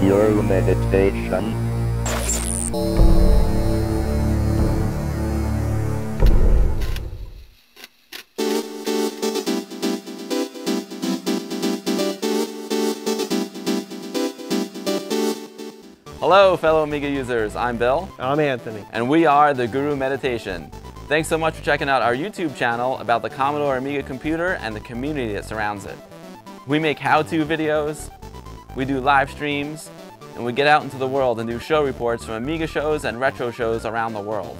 your meditation. Hello fellow Amiga users, I'm Bill. I'm Anthony. And we are the Guru Meditation. Thanks so much for checking out our YouTube channel about the Commodore Amiga computer and the community that surrounds it. We make how-to videos, we do live streams, and we get out into the world and do show reports from Amiga shows and retro shows around the world.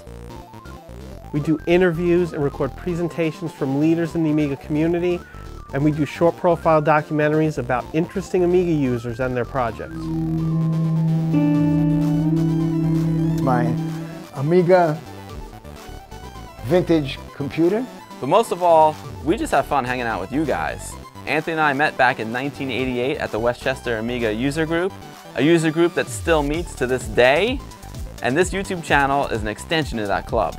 We do interviews and record presentations from leaders in the Amiga community, and we do short profile documentaries about interesting Amiga users and their projects. My Amiga vintage computer. But most of all, we just have fun hanging out with you guys. Anthony and I met back in 1988 at the Westchester Amiga user group, a user group that still meets to this day, and this YouTube channel is an extension of that club.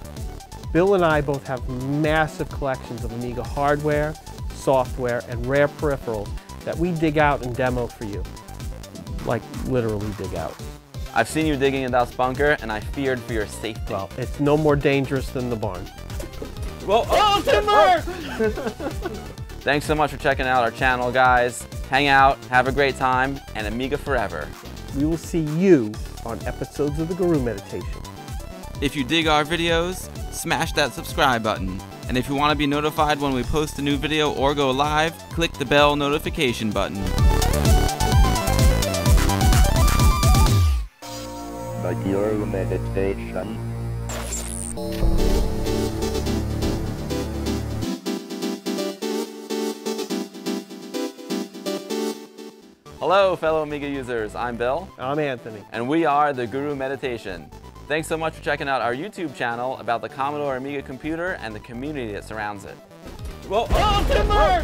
Bill and I both have massive collections of Amiga hardware, software, and rare peripherals that we dig out and demo for you. Like, literally dig out. I've seen you digging in Das bunker, and I feared for your safety. Well, it's no more dangerous than the barn. Well, oh, timber! Thanks so much for checking out our channel, guys. Hang out, have a great time, and Amiga forever. We will see you on episodes of the Guru Meditation. If you dig our videos, smash that subscribe button. And if you want to be notified when we post a new video or go live, click the bell notification button. But your meditation. Hello fellow Amiga users, I'm Bill. I'm Anthony. And we are the Guru Meditation. Thanks so much for checking out our YouTube channel about the Commodore Amiga computer and the community that surrounds it. Well, oh, timber!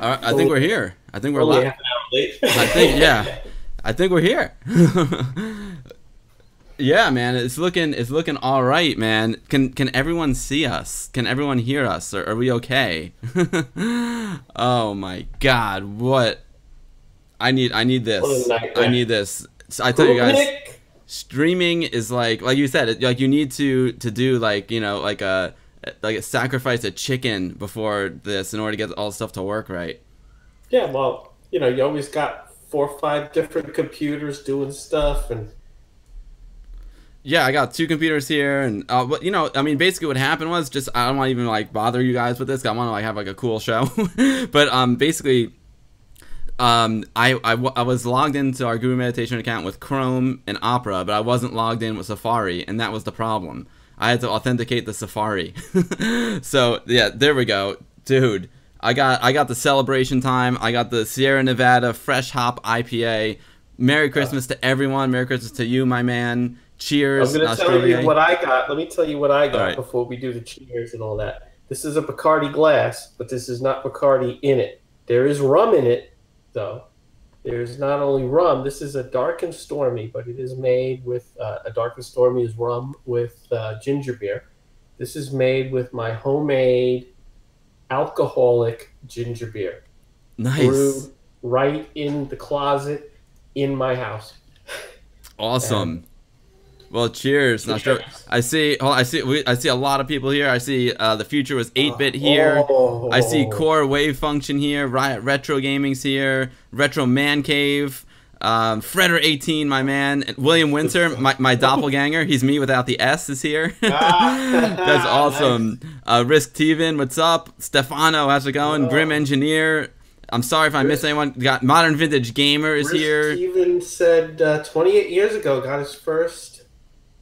All right, I think we're here. I think we're Only live. half an hour late. I think, yeah. I think we're here. Yeah, man, it's looking all right, man. Can everyone see us? Can everyone hear us? Are we okay? Oh my God, what? I need this. I need this. I tell you guys, streaming is like you said, like you need to do like, you know, like a sacrifice a chicken before this in order to get all the stuff to work right. Yeah, well, you know, you always got 4 or 5 different computers doing stuff, and yeah, I got 2 computers here, and but you know, I mean, basically what happened was just I don't want to even like bother you guys with this. 'Cause I want to like have like a cool show, but basically. I was logged into our Guru Meditation account with Chrome and Opera, but I wasn't logged in with Safari, and that was the problem. I had to authenticate the Safari. So yeah, there we go, dude. I got the celebration time. I got the Sierra Nevada Fresh Hop IPA. Merry Christmas to everyone. Merry Christmas to you, my man. Cheers. I'm going to tell you what I got. Let me tell you what I got right before we do the cheers and all that. This is a Bacardi glass, but this is not Bacardi in it. There is rum in it, though. There's not only rum. This is a Dark and Stormy, but it is made with a Dark and Stormy is rum with ginger beer. This is made with my homemade alcoholic ginger beer. Nice. Brewed right in the closet in my house. Awesome. Well, cheers. Now, I see a lot of people here. I see the future was 8-bit here. I see Core Wave Function here. Riot Retro Gaming's here. Retro Man Cave. Fredder18, my man. William Winter, my doppelganger. He's me without the S is here. That's awesome. Nice. Risk Teven, what's up? Stefano, how's it going? Grim Engineer. I'm sorry if I missed anyone. Got Modern Vintage Gamer is here. Risk Teven said 28 years ago got his first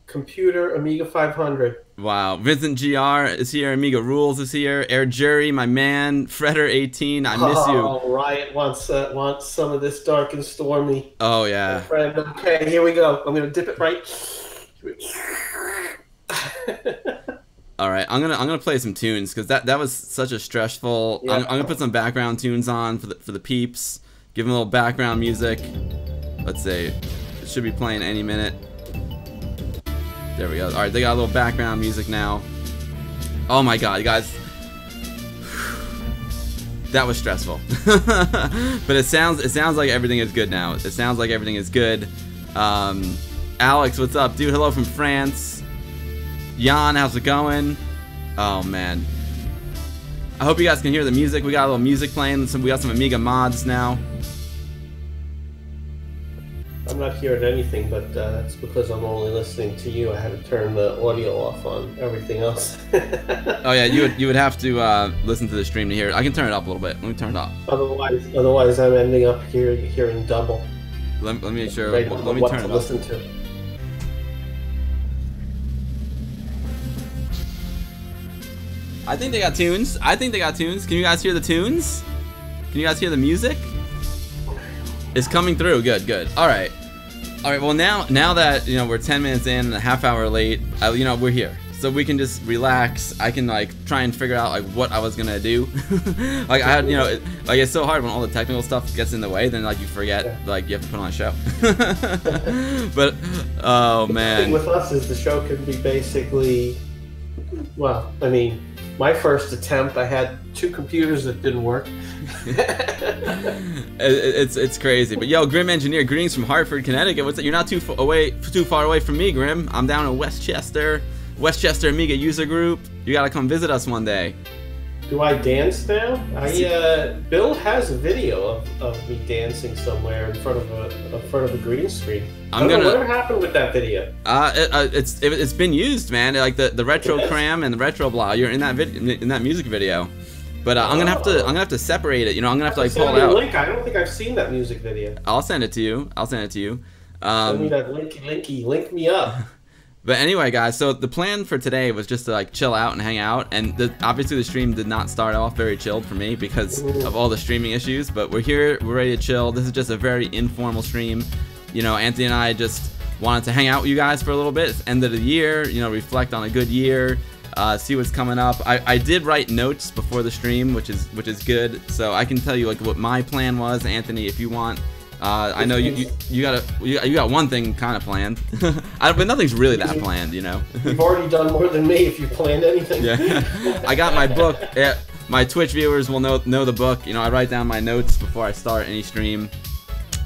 computer, Amiga 500. Wow. Vincent GR is here. Amiga Rules is here. Air Jury, my man. Fredder18, I miss you. Oh, Riot wants some of this dark and stormy. Oh, yeah. Friend. Okay, here we go. I'm going to dip it right. All right, I'm gonna play some tunes because that was such a stressful. Yeah. I'm gonna put some background tunes on for the peeps. Give them a little background music. Let's see, it should be playing any minute. There we go. All right, they got a little background music now. Oh my God, you guys, that was stressful. But it sounds like everything is good now. It sounds like everything is good. Alex, what's up, dude? Hello from France. Jan, how's it going? Oh man, I hope you guys can hear the music. We got a little music playing. We got some Amiga mods now. I'm not hearing anything, but that's because I'm only listening to you. I had to turn the audio off on everything else. Oh yeah, you would have to listen to the stream to hear it. I can turn it up a little bit. Let me turn it up. Otherwise I'm ending up hearing double. Let me make sure. Right, let me what turn to it up. listen to. I think they got tunes. Can you guys hear the tunes? Can you guys hear the music? It's coming through. Good. All right. Well, now that we're 10 minutes in and a half hour late, we're here, so we can just relax. I can try and figure out what I was gonna do. I had it's so hard when all the technical stuff gets in the way. Then you forget you have to put on a show. But oh man. The thing with us is the show can be basically, well, I mean. My first attempt, I had 2 computers that didn't work. It's crazy. But yo, Grim Engineer, greetings from Hartford, Connecticut. What's that? You're not too far away from me, Grim. I'm down in Westchester Amiga User Group. You gotta come visit us one day. Do I dance now? Bill has a video of me dancing somewhere in front of a green screen. Whatever happened with that video? It's been used, man. The retro cram and the retro blah. You're in that music video. But I'm gonna have to separate it. I'm gonna have to pull it out. Link. I don't think I've seen that music video. I'll send it to you. Send me that linky. Link me up. But anyway, guys, so the plan for today was just to chill out and hang out, and obviously the stream did not start off very chilled for me because of all the streaming issues, but we're here, we're ready to chill. This is just a very informal stream. Anthony and I just wanted to hang out with you guys for a little bit. It's end of the year, reflect on a good year, see what's coming up. I did write notes before the stream, which is good, so I can tell you what my plan was. Anthony, if you want. I know you got one thing kind of planned, but nothing's really that planned, You've already done more than me if you planned anything. Yeah, I got my book. Yeah, my Twitch viewers will know the book. I write down my notes before I start any stream.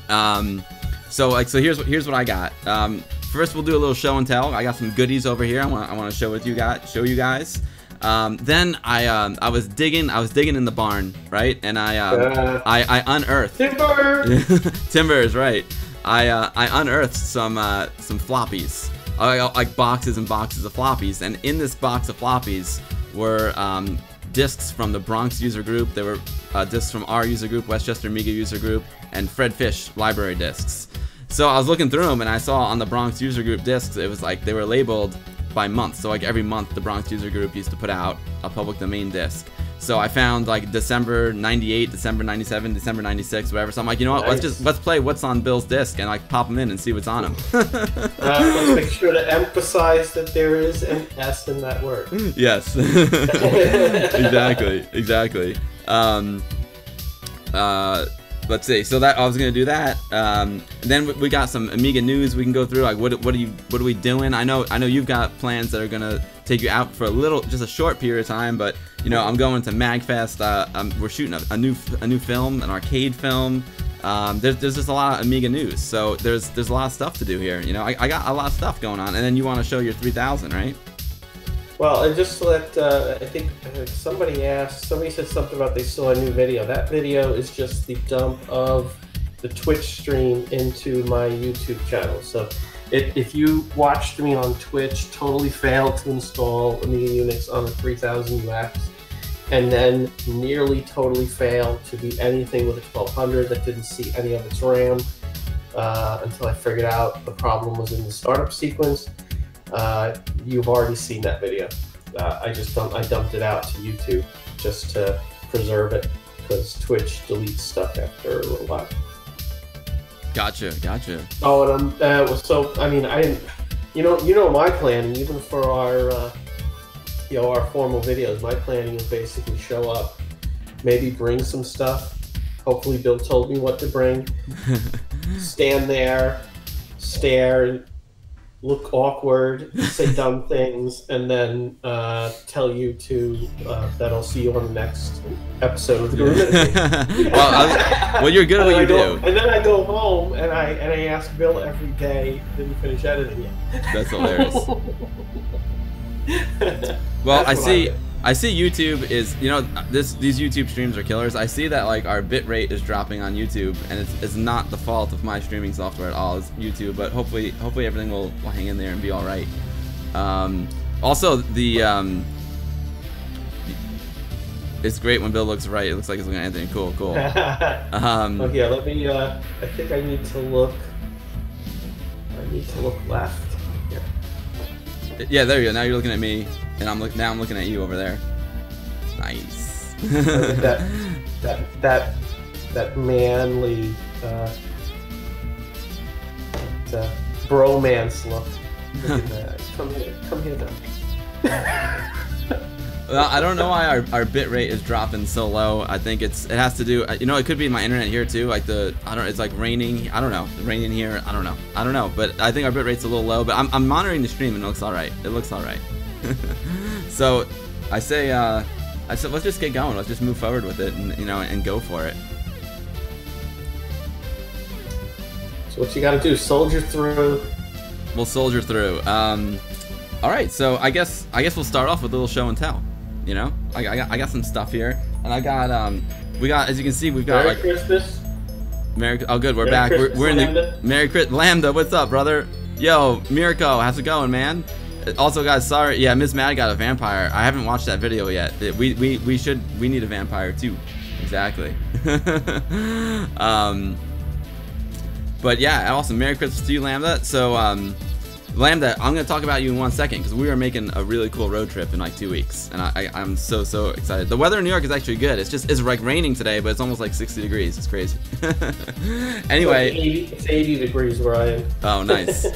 So here's what I got. First, we'll do a little show and tell. I got some goodies over here. I want to show you guys. Then I was digging in the barn, right? And I unearthed timbers, right? I unearthed some floppies, like boxes and boxes of floppies, and in this box of floppies were discs from the Bronx user group. There were discs from our user group, Westchester Amiga user group, and Fred Fish library discs. So I was looking through them, and I saw on the Bronx user group discs, it was they were labeled by month. So every month the Bronx user group used to put out a public domain disc. So I found December 98, December 97, December 96, whatever. So I'm like, you know what? Nice. Let's play what's on Bill's disc and pop them in and see what's on them. Let's make sure to emphasize that there is an S in that word. Yes. Exactly. Let's see. So that I was gonna do that. Then we got some Amiga news we can go through. What are we doing? I know you've got plans that are gonna take you out for just a short period of time. But I'm going to Magfest. We're shooting a new film, an arcade film. there's just a lot of Amiga news. So there's a lot of stuff to do here. You know, I got a lot of stuff going on, and then you want to show your 3000, right? Well, and just to let, I think somebody said something about they saw a new video. That video is just the dump of the Twitch stream into my YouTube channel. So if you watched me on Twitch, totally failed to install Amiga Unix on the 3000 UX, and then nearly totally failed to do anything with a 1200 that didn't see any of its RAM until I figured out the problem was in the startup sequence. You've already seen that video. I dumped it out to YouTube just to preserve it because Twitch deletes stuff after a little while. Gotcha. Oh, and I mean, I didn't. You know, my planning, even for our, our formal videos, my planning is basically show up, maybe bring some stuff. Hopefully, Bill told me what to bring. Stand there, stare, look awkward, say dumb things, and then tell you that I'll see you on the next episode of the Gorilla. Well, you're good at what you do. And then I go home and I ask Bill every day, did you finish editing yet? That's hilarious. Well, I see YouTube is, you know, these YouTube streams are killers. I see that like our bit rate is dropping on YouTube, and it's not the fault of my streaming software at all. It's YouTube, but hopefully everything will hang in there and be all right. Also, it's great when Bill looks right. It looks like he's looking at Anthony. Cool. Okay, let me. I think I need to look. Left. Yeah, there you go. Now you're looking at me, and now I'm looking at you over there. Nice. that manly bromance look. Come here now. Well, I don't know why our bit rate is dropping so low. I think it has to do, you know, it could be my internet here too. Like it's like raining. I don't know, raining here. I don't know. But I think our bit rate's a little low. But I'm monitoring the stream and it looks all right. So I said let's just get going. Let's just move forward with it and and go for it. So what you got to do? Soldier through. We'll soldier through. All right. So I guess we'll start off with a little show and tell. You know, I got some stuff here, and I got we got, as you can see, we've got Merry Christmas. Oh, good, we're back. We're in the Merry Christmas. Lambda, what's up, brother? Yo, Mirko, how's it going, man? Also, guys, sorry. Yeah, Miss Mad got a vampire. I haven't watched that video yet. We need a vampire too. Exactly. But yeah, awesome. Merry Christmas to you, Lambda. So Lambda, I'm gonna talk about you in 1 second because we are making a really cool road trip in like 2 weeks, and I'm so excited. The weather in New York is actually good. It's like raining today, but it's almost like 60 degrees. It's crazy. Anyway, it's 80 degrees where I am. Oh, nice.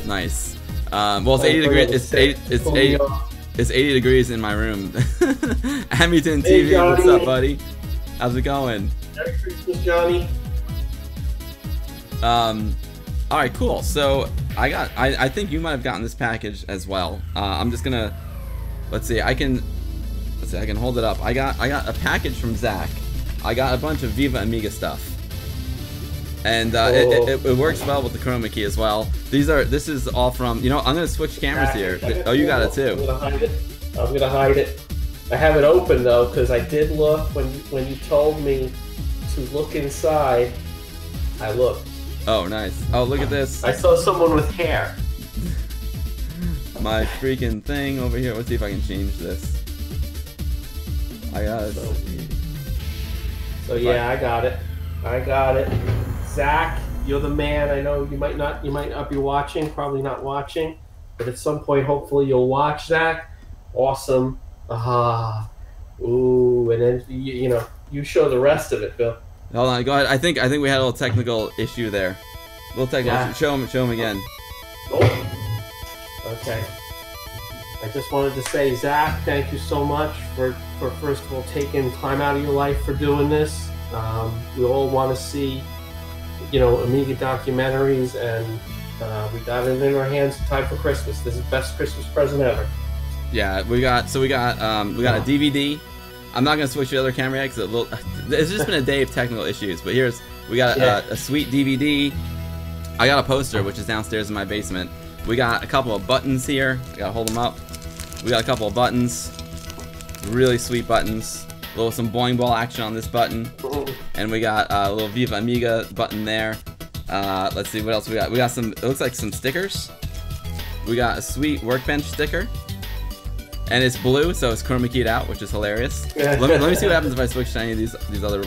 Well, it's 80 degrees. It's 80 degrees in my room. Hamilton TV, hey, what's up, buddy? How's it going? Merry Christmas, Johnny. All right, cool. So I think you might have gotten this package as well. I'm just gonna, let's see. I can hold it up. I got a package from Zach. I got a bunch of Viva Amiga stuff, and it works well with the chroma key as well. This is all from, you know, I'm gonna switch cameras here. Oh, you got it too. I'm gonna hide it. I have it open though because I did look when you told me to look inside. I looked. Oh, nice. Oh, look at this. I saw someone with hair. My freaking thing over here. Let's see if I can change this. I got it. So yeah, I got it. Zach, you're the man. I know you might not be watching, probably not watching, but at some point, hopefully, you'll watch, Zach. Awesome. Ooh, and then you show the rest of it, Bill. Hold on, go ahead. I think we had a little technical issue there. Issue. Show him again. Oh. Okay. I just wanted to say, Zach, thank you so much for first of all taking time out of your life for doing this. We all want to see, Amiga documentaries, and we got it in our hands in time for Christmas. This is the best Christmas present ever. Yeah, we got a DVD. I'm not gonna switch to the other camera yet because it's just been a day of technical issues. But here's We got a sweet DVD. I got a poster, which is downstairs in my basement. We got a couple of buttons here. I gotta hold them up. We got a couple of buttons. Really sweet buttons. Some boing ball action on this button. And we got a little Viva Amiga button there. Let's see what else we got. We got some, it looks like some stickers. We got a sweet workbench sticker. And it's blue, so it's chroma keyed out, which is hilarious. Let me see what happens if I switch to any of these other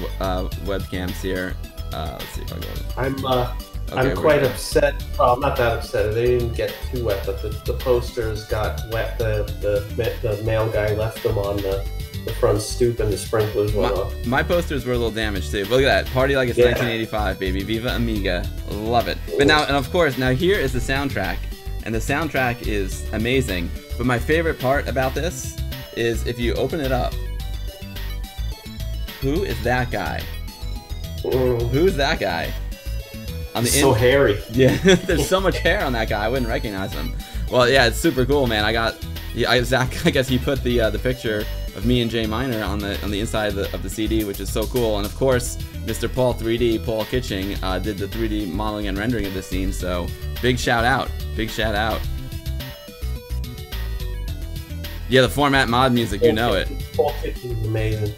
webcams here. Let's see if I go. I'm quite upset. Oh, I'm not that upset. They didn't get too wet, but the posters got wet. The mail guy left them on the front stoop, and the sprinklers went off. My posters were a little damaged too. But look at that, party like it's 1985, baby. Viva Amiga, love it. But now, and of course, now here is the soundtrack, and the soundtrack is amazing. But my favorite part about this is if you open it up. Who is that guy? Who's that guy? On the so hairy. Yeah, there's so much hair on that guy. I wouldn't recognize him. Well, yeah, it's super cool, man. Zach, I guess he put the picture of me and Jay Miner on the inside of the CD, which is so cool. And of course, Mr. Paul 3D, Paul Kitching, did the 3D modeling and rendering of this scene. So big shout out, big shout out. Yeah, the format mod music, you know it. Paul Kitching is amazing.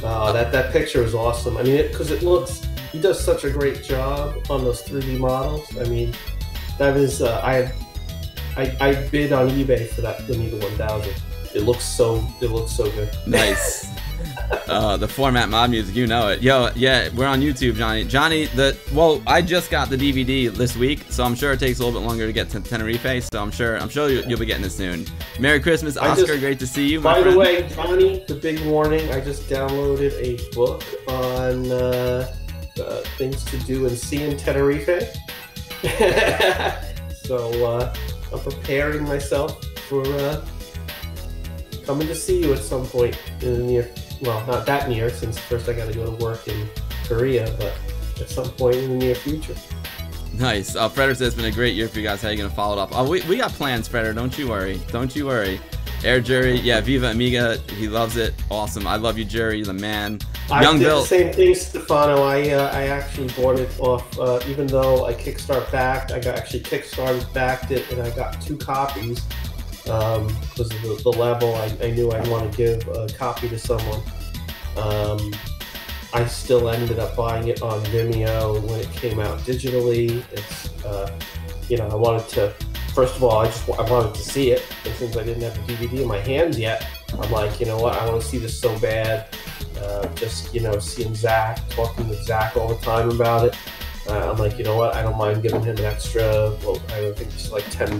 That picture is awesome. I mean, because it looks. He does such a great job on those 3D models. I mean, that is I bid on eBay for that Amiga 1000. It looks so good. Nice. The format mod music, you know it. Yo, yeah, we're on YouTube, Johnny. Johnny, I just got the DVD this week, so I'm sure it takes a little bit longer to get to Tenerife. So I'm sure you'll be getting it soon. Merry Christmas, Oscar. Great to see you, my friend. By the way, Johnny, the big warning. I just downloaded a book on. Things to do and see in Tenerife. So I'm preparing myself for coming to see you at some point in the near, well, not that near, since first I got to go to work in Korea, but at some point in the near future. Nice. Freder says it's been a great year for you guys. How are you going to follow it up? Oh, we got plans, Freder. Don't you worry. Don't you worry. Air Jury, yeah, Viva Amiga, he loves it. Awesome. I love you, Jury. You're the man. Young Bill. The same thing, Stefano. I actually bought it off, even though I backed it, and I got 2 copies because of the level. I knew I'd want to give a copy to someone. I still ended up buying it on Vimeo when it came out digitally. It's, I wanted to. First of all, I wanted to see it, and since I didn't have the DVD in my hands yet, I'm like, you know what, I want to see this so bad. Just, seeing Zach, talking with Zach all the time about it. I'm like, you know what, I don't mind giving him an extra, well, I don't think it's like 10,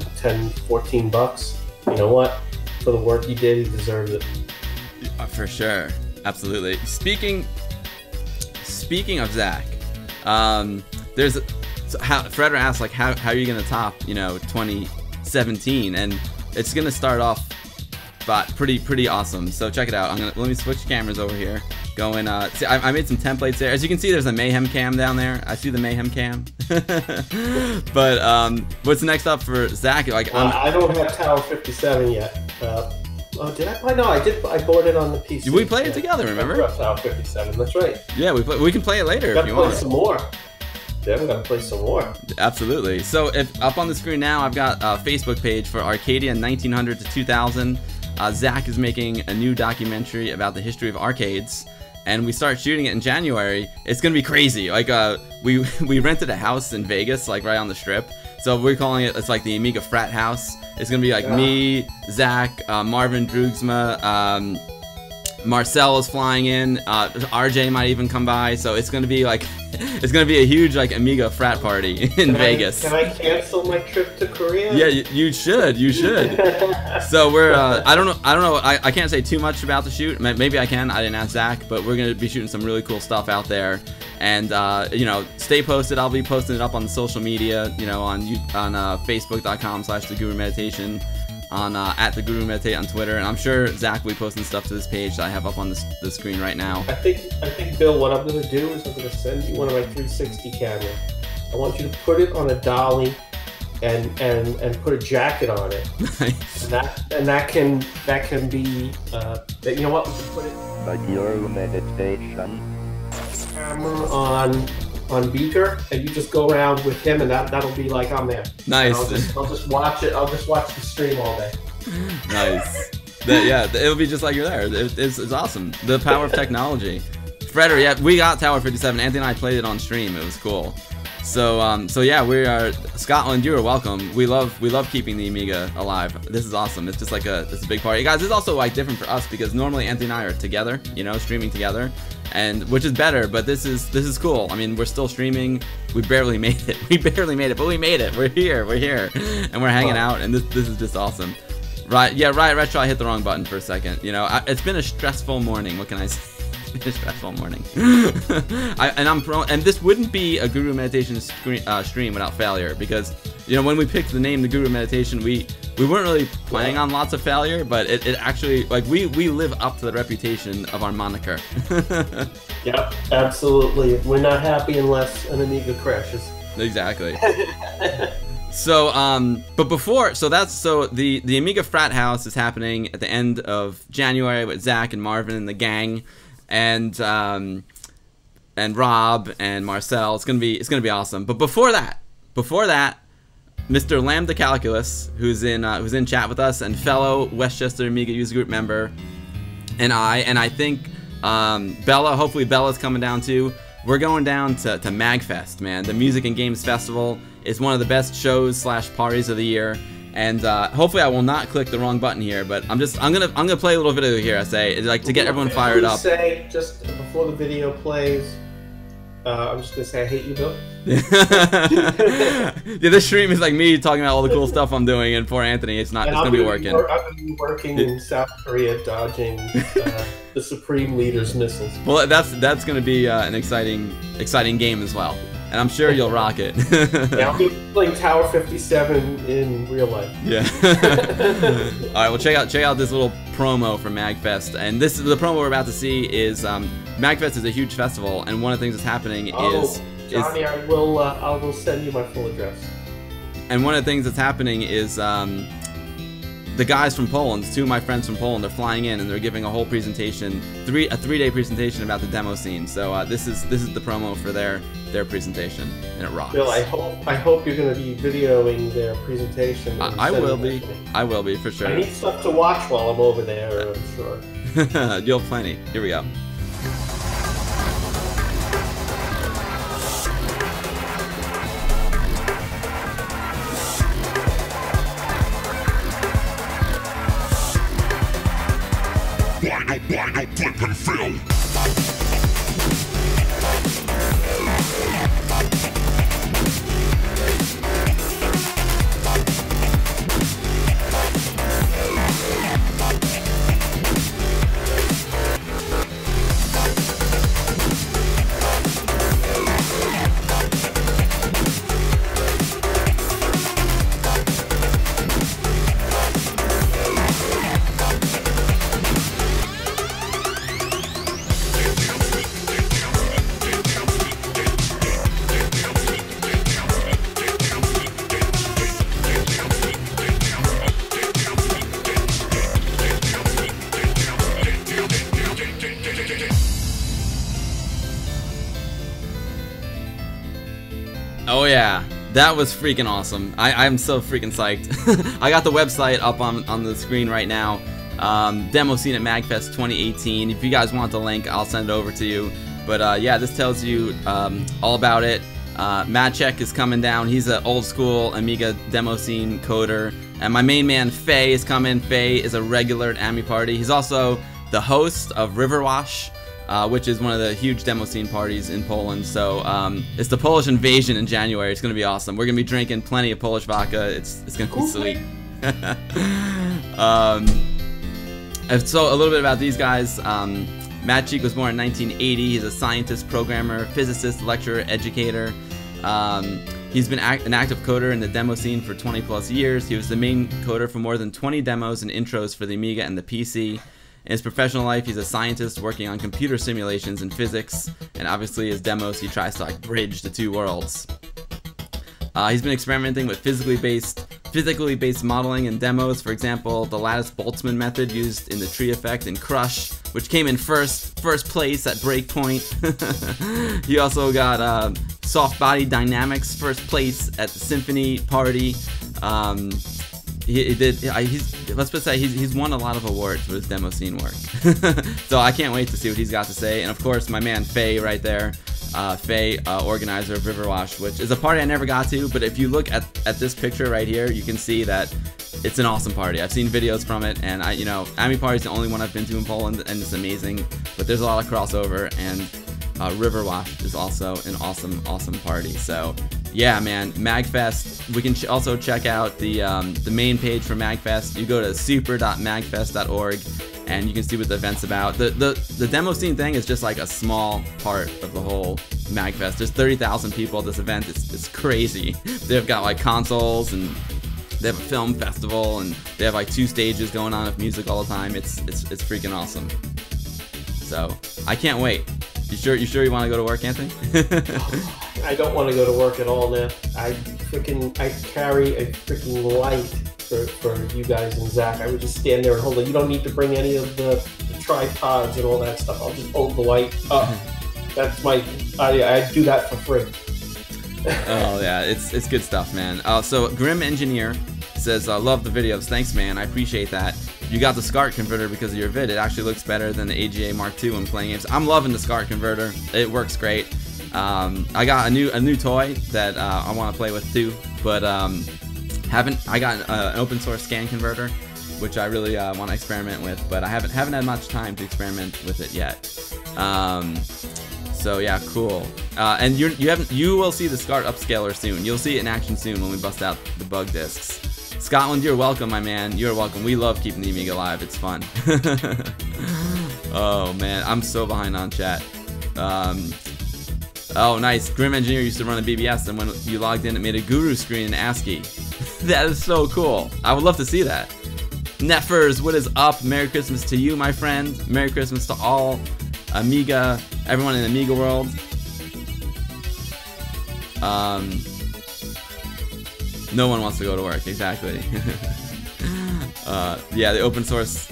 14 bucks. You know what, for the work he did, he deserved it. For sure, absolutely. Speaking of Zach, there's... Freder asked, like, how are you gonna top 2017, and it's gonna start off but pretty awesome. So check it out. Let me switch cameras over here. Going see, I made some templates there. As you can see, there's a mayhem cam down there. I see the mayhem cam. But what's next up for Zach? Like I don't have Tower 57 yet. Oh, did I play? No, I did. I bought it on the PC. We played it together, remember? Tower 57. That's right. Yeah, we can play it later if you want. Play some more. Yeah, we gotta play some more. Absolutely. So if up on the screen now, I've got a Facebook page for Arcadia 1900 to 2000. Zach is making a new documentary about the history of arcades, and we start shooting it in January. It's gonna be crazy. Like we rented a house in Vegas, like right on the strip. So we're calling it. It's like the Amiga frat house. It's gonna be like me, Zach, Marvin Drugsma, Marcel is flying in. RJ might even come by. So it's gonna be like. It's gonna be a huge like Amiga frat party in Vegas. Can I cancel my trip to Korea? Yeah, you should. You should. So we're I don't know. I can't say too much about the shoot. Maybe I can. I didn't ask Zach, but we're gonna be shooting some really cool stuff out there. And stay posted. I'll be posting it up on the social media. On Facebook.com/TheGuruMeditation. On at the Guru Meditate on Twitter, and I'm sure Zach will be posting stuff to this page that I have up on the screen right now. I think Bill, what I'm gonna do is I'm gonna send you one of my 360 cameras. I want you to put it on a dolly and put a jacket on it. Nice. And that can be you know what, we can put it The Guru Meditation. camera on on Beaker, and you just go around with him, and that'll be like I'm there. Nice. I'll just watch it. I'll just watch the stream all day. Nice. Yeah, it'll be just like you're there. It's awesome. The power of technology. Fredder, yeah, we got Tower 57. Anthony and I played it on stream. It was cool. So yeah, we are Scotland. You are welcome. We love keeping the Amiga alive. This is awesome. It's just like it's a big party, guys. This is also like different for us because normally Anthony and I are together, you know, streaming together, and which is better. But this is cool. I mean, we're still streaming. We barely made it. We barely made it, but we made it. We're here, and we're hanging out, and this is just awesome. Right? Yeah, Riot Retro. I hit the wrong button for a second. You know, it's been a stressful morning. What can I say? A stressful morning. And this wouldn't be a Guru Meditation stream without failure, because you know when we picked the name the Guru Meditation, we weren't really planning on lots of failure, but it actually, like, we live up to the reputation of our moniker. Yep, absolutely. We're not happy unless an Amiga crashes. Exactly. So but before, so the Amiga Frat House is happening at the end of January with Zach and Marvin and the gang. And Rob and Marcel. It's gonna be awesome. But before that, Mr. Lambda Calculus, who's in chat with us, and fellow Westchester Amiga user group member, and I think Bella. Hopefully Bella's coming down too. We're going down to Magfest, man. The Music and Games Festival is one of the best shows / parties of the year. And hopefully I will not click the wrong button here, but I'm gonna play a little video here. I say, like, to get everyone fired up. Say just before the video plays, I'm just gonna say I hate you, Bill. Yeah, this stream is like me talking about all the cool stuff I'm doing, and poor Anthony, it's gonna be working. I'm gonna be working in South Korea, dodging the Supreme Leader's missiles. Well, that's gonna be an exciting game as well. And I'm sure you'll rock it. Yeah, I'll be playing Tower 57 in real life. Yeah. All right, well, check out this little promo for Magfest. And the promo we're about to see is Magfest is a huge festival, and one of the things that's happening is Johnny, I will send you my full address. And one of the things that's happening is the guys from Poland, 2 of my friends from Poland, they're flying in and they're giving a whole presentation, a 3-day presentation about the demo scene. So this is the promo for their presentation, and it rocks. Bill, I hope you're going to be videoing their presentation. I will be. I will be, for sure. I need stuff to watch while I'm over there, I'm sure. You'll have plenty. Here we go. Why flip and fill? Oh yeah, that was freaking awesome. I'm so freaking psyched. I got the website up on the screen right now. Demo scene at Magfest 2018. If you guys want the link, I'll send it over to you. But yeah, this tells you all about it. Maciek is coming down. He's an old school Amiga demo scene coder. And my main man Faye is coming. Faye is a regular at Ami Party. He's also the host of Riverwash, which is one of the huge demo scene parties in Poland. So it's the Polish invasion in January. It's gonna be awesome. We're gonna be drinking plenty of Polish vodka. It's gonna be sweet. And so a little bit about these guys. Maciek was born in 1980. He's a scientist, programmer, physicist, lecturer, educator. He's been an active coder in the demo scene for 20 plus years. He was the main coder for more than 20 demos and intros for the Amiga and the PC. In his professional life, he's a scientist working on computer simulations and physics, and obviously his demos, he tries to like bridge the two worlds. He's been experimenting with physically based modeling and demos. For example, the Lattice-Boltzmann method used in the tree effect in Crush, which came in first place at Breakpoint. He also got soft body dynamics first place at the Symphony party. Let's just say he's won a lot of awards with his demo scene work. So I can't wait to see what he's got to say. And of course, my man Faye right there. Faye, organizer of Riverwash, which is a party I never got to, but if you look at this picture right here, you can see that it's an awesome party. I've seen videos from it, and Ami Party is the only one I've been to in Poland, and it's amazing, but there's a lot of crossover, and Riverwash is also an awesome party. So yeah, man, Magfest. We can also check out the main page for Magfest. You go to super.magfest.org, and you can see what the event's about. The demo scene thing is just like a small part of the whole Magfest. There's 30,000 people at this event. It's crazy. They've got like consoles, and they have a film festival, and they have like 2 stages going on with music all the time. It's freaking awesome. So I can't wait. You sure you want to go to work, Anthony? I don't want to go to work at all now. I carry a freaking light for you guys and Zach. I would just stand there and hold it. You don't need to bring any of the tripods and all that stuff. I'll just hold the light up. That's I do that for free. Oh yeah, it's good stuff, man. So Grim Engineer says, love the videos. Thanks, man. I appreciate that. You got the SCART converter because of your vid. It actually looks better than the AGA Mark II when playing games. I'm loving the SCART converter. It works great. I got a new toy that I want to play with too, but I got an open source scan converter, which I really want to experiment with, but I haven't had much time to experiment with it yet. So yeah, cool. And you will see the SCART upscaler soon. You'll see it in action soon when we bust out the bug discs. Scotland, you're welcome, my man. You're welcome. We love keeping the Amiga alive. It's fun. Oh man, I'm so behind on chat. Oh nice. Grim Engineer used to run a BBS, and when you logged in, it made a guru screen in ASCII. That is so cool. I would love to see that. Neffers, what is up? Merry Christmas to you, my friend. Merry Christmas to all Amiga, everyone in Amiga world. No one wants to go to work, exactly. Yeah, the open source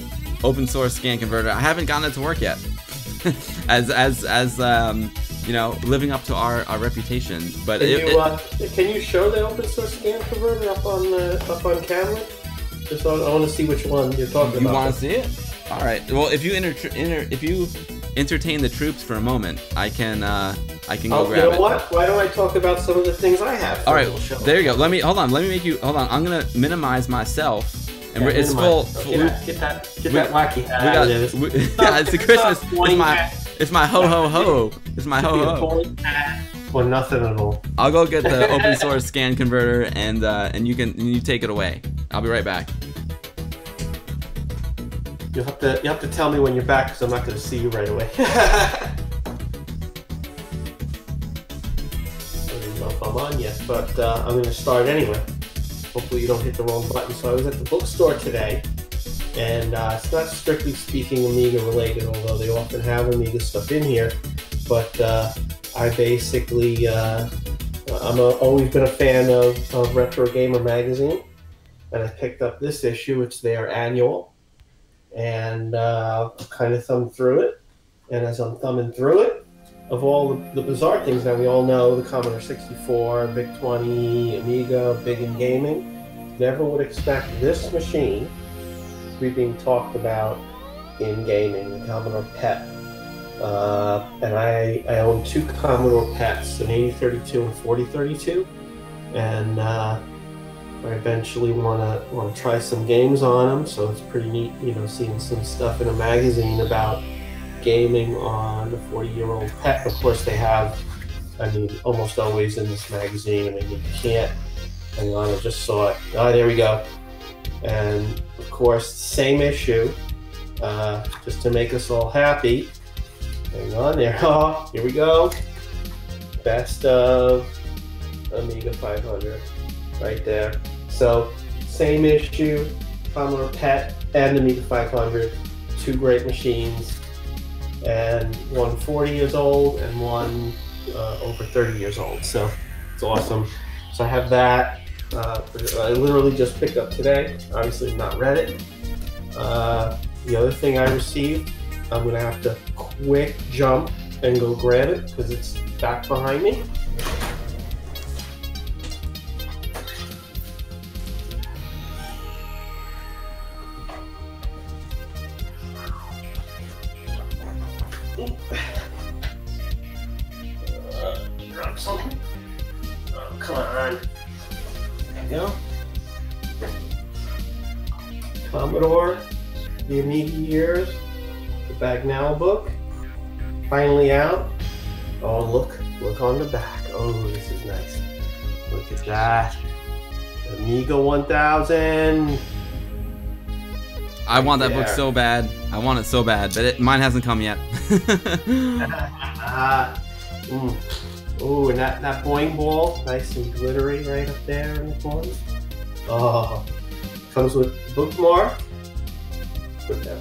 scan converter. I haven't gotten it to work yet. as living up to our reputation. But can you show the open source scan converter up on camera? Just I want to see which one you're talking about. You want to see it? All right. Well, if you entertain the troops for a moment, I can go grab it. You know what? Why don't I talk about some of the things I have? All right. There you go. Let me make you. Hold on. I'm gonna minimize myself. And it's full. Get that wacky hat out of there. Yeah, it's the Christmas. It's my ho ho ho. It's my ho ho. Or nothing at all. I'll go get the open source scan converter, and you take it away. I'll be right back. You have to tell me when you're back, because I'm not going to see you right away. I don't know if I'm on yet, but I'm going to start anyway. Hopefully you don't hit the wrong button. So I was at the bookstore today, and it's not strictly speaking Amiga related, although they often have Amiga stuff in here. But I basically, always been a fan of Retro Gamer magazine, and I picked up this issue. It's their annual. And kind of thumbed through it, and as I'm thumbing through it, of all the bizarre things that we all know, the Commodore 64, VIC-20, Amiga, big in gaming, never would expect this machine to be being talked about in gaming, the Commodore PET. And I own 2 Commodore PETs, an 8032 and 4032, and I eventually want to try some games on them, so it's pretty neat, seeing some stuff in a magazine about gaming on a 40-year-old PET. Of course, they have, almost always in this magazine. You can't. Hang on, I just saw it. Oh, there we go. And of course, same issue, just to make us all happy. Hang on there. Oh, here we go. Best of Amiga 500, right there. So, same issue, Commodore PET and Amiga 500, 2 great machines, and one 40 years old and one over 30 years old. So, it's awesome. So I have that. I literally just picked up today. Obviously not read it. The other thing I received, I'm going to have to quick jump and go grab it because it's back behind me. Drop something. Oh, come on. There you go. Commodore, the Amiga years, the Bagnall book, finally out. Oh, look on the back. Oh, this is nice. Look at that. Amiga 1000. I want that book so bad. I want it so bad, but mine hasn't come yet. Ooh, and that boing ball, nice and glittery right up there in the corner. Oh, comes with bookmark. Put that.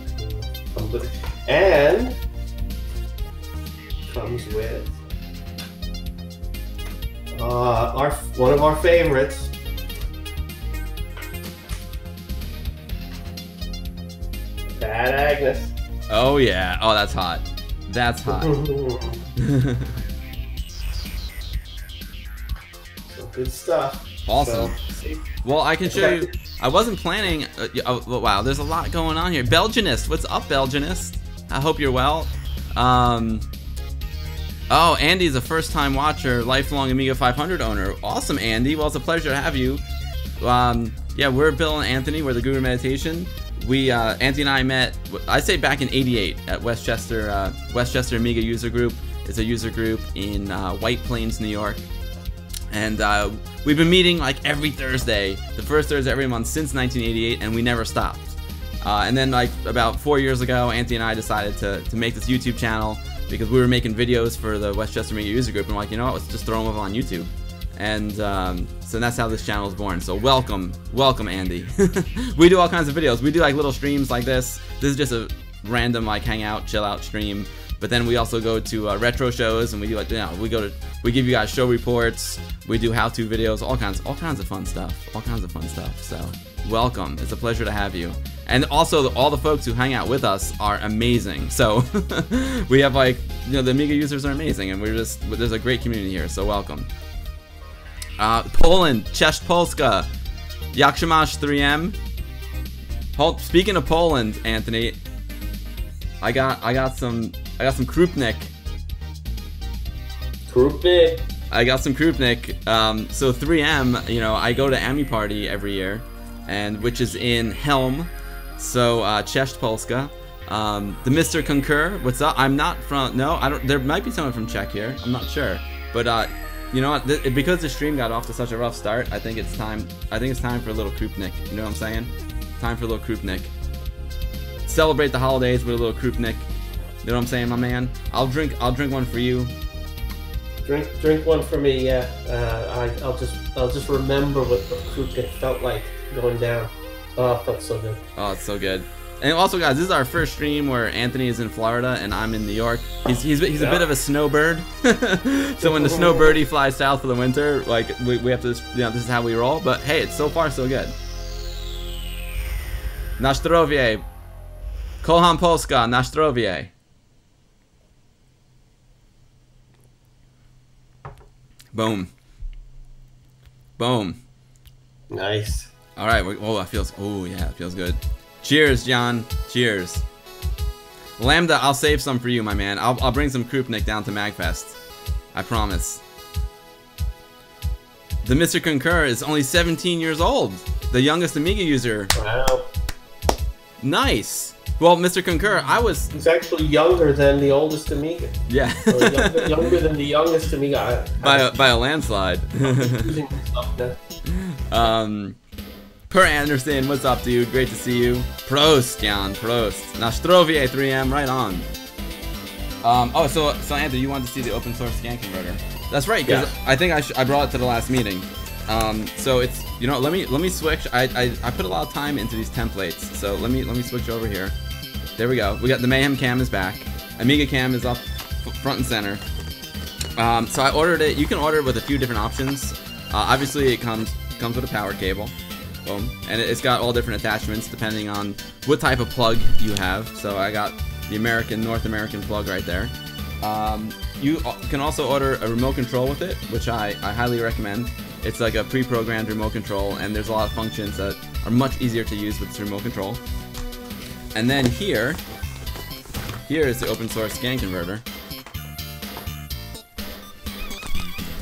And comes with one of our favorites. Bad Agnes. Oh yeah. Oh, that's hot. That's hot. Good stuff. Awesome. So, well, I can show you. I wasn't planning. Wow, there's a lot going on here. Belgianist, what's up, Belgianist? I hope you're well. Oh, Andy's a first-time watcher, lifelong Amiga 500 owner. Awesome, Andy. Well, it's a pleasure to have you. Yeah, we're Bill and Anthony. We're the Guru Meditation. Anthony and I met, I say back in '88 at Westchester Amiga User Group. It's a user group in White Plains, New York. And we've been meeting like every Thursday, the first Thursday every month since 1988, and we never stopped. And then like about 4 years ago, Anthony and I decided to make this YouTube channel because we were making videos for the Westchester Amiga User Group, and we're like, you know what, let's just throw them up on YouTube. And so that's how this channel was born. So welcome, Andy. We do all kinds of videos. We do like little streams like this. This is just a random like hangout, chill out stream. But then we also go to retro shows, and we do like, you know, we give you guys show reports. We do how-to videos, all kinds of fun stuff. So welcome. It's a pleasure to have you. And also all the folks who hang out with us are amazing. So we have like, you know, the Amiga users are amazing, and there's a great community here. So welcome. Poland, Cześć Polska, jak się masz 3M? Speaking of Poland, Anthony, I got some Krupnik. I got some Krupnik. So 3M, you know, I go to Ami Party every year, and which is in Helm. So Cześć Polska. The Mr. Concur, what's up? I'm not from. No, I don't. There might be someone from Czech here. I'm not sure, but you know what? Because the stream got off to such a rough start, I think it's time. For a little Krupnik. You know what I'm saying? Time for a little Krupnik. Celebrate the holidays with a little Krupnik. You know what I'm saying, my man? I'll drink one for you. Drink one for me, yeah. I'll just remember what the Krupnik felt like going down. Oh, it felt so good. Oh, it's so good. And also, guys, this is our first stream where Anthony is in Florida and I'm in New York. He's a bit of a snowbird. So when the snowbirdie flies south for the winter, like we have to, you know, this is how we roll. But hey, it's so far so good. Na zdrowie. Kocham Polska. Na zdrowie. Boom. Boom. Nice. All right. Oh, that feels. Oh, yeah, it feels good. Cheers, John. Cheers. Lambda, I'll save some for you, my man. I'll bring some Krupnik down to Magfest. I promise. The Mr. Concur is only 17 years old. The youngest Amiga user. Wow. Nice. Well, Mr. Concur, He's actually younger than the oldest Amiga. Yeah. Or younger than the youngest Amiga. By a landslide. Per Anderson, what's up, dude? Great to see you. Prost, Jan. Prost. Na zdrowie, 3M, right on. Oh, so Anthony, you wanted to see the open source scan converter? That's right, because yeah. I think I brought it to the last meeting. So it's, you know, let me switch. I put a lot of time into these templates, so let me switch over here. There we go. We got the Mayhem cam is back. Amiga cam is up front and center. So I ordered it. You can order it with a few different options. Obviously, it comes with a power cable. Boom. And it's got all different attachments depending on what type of plug you have. So I got the North American plug right there. You can also order a remote control with it, which I highly recommend. It's like a pre-programmed remote control, and there's a lot of functions that are much easier to use with this remote control. And then here here is the open source scan converter.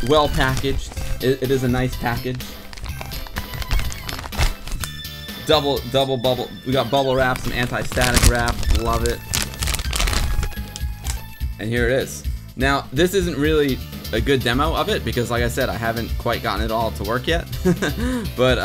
Well packaged. It is a nice package. Double bubble. We got bubble wrap, some anti-static wrap. Love it. And here it is. Now, this isn't really a good demo of it because, like I said, I haven't quite gotten it all to work yet. But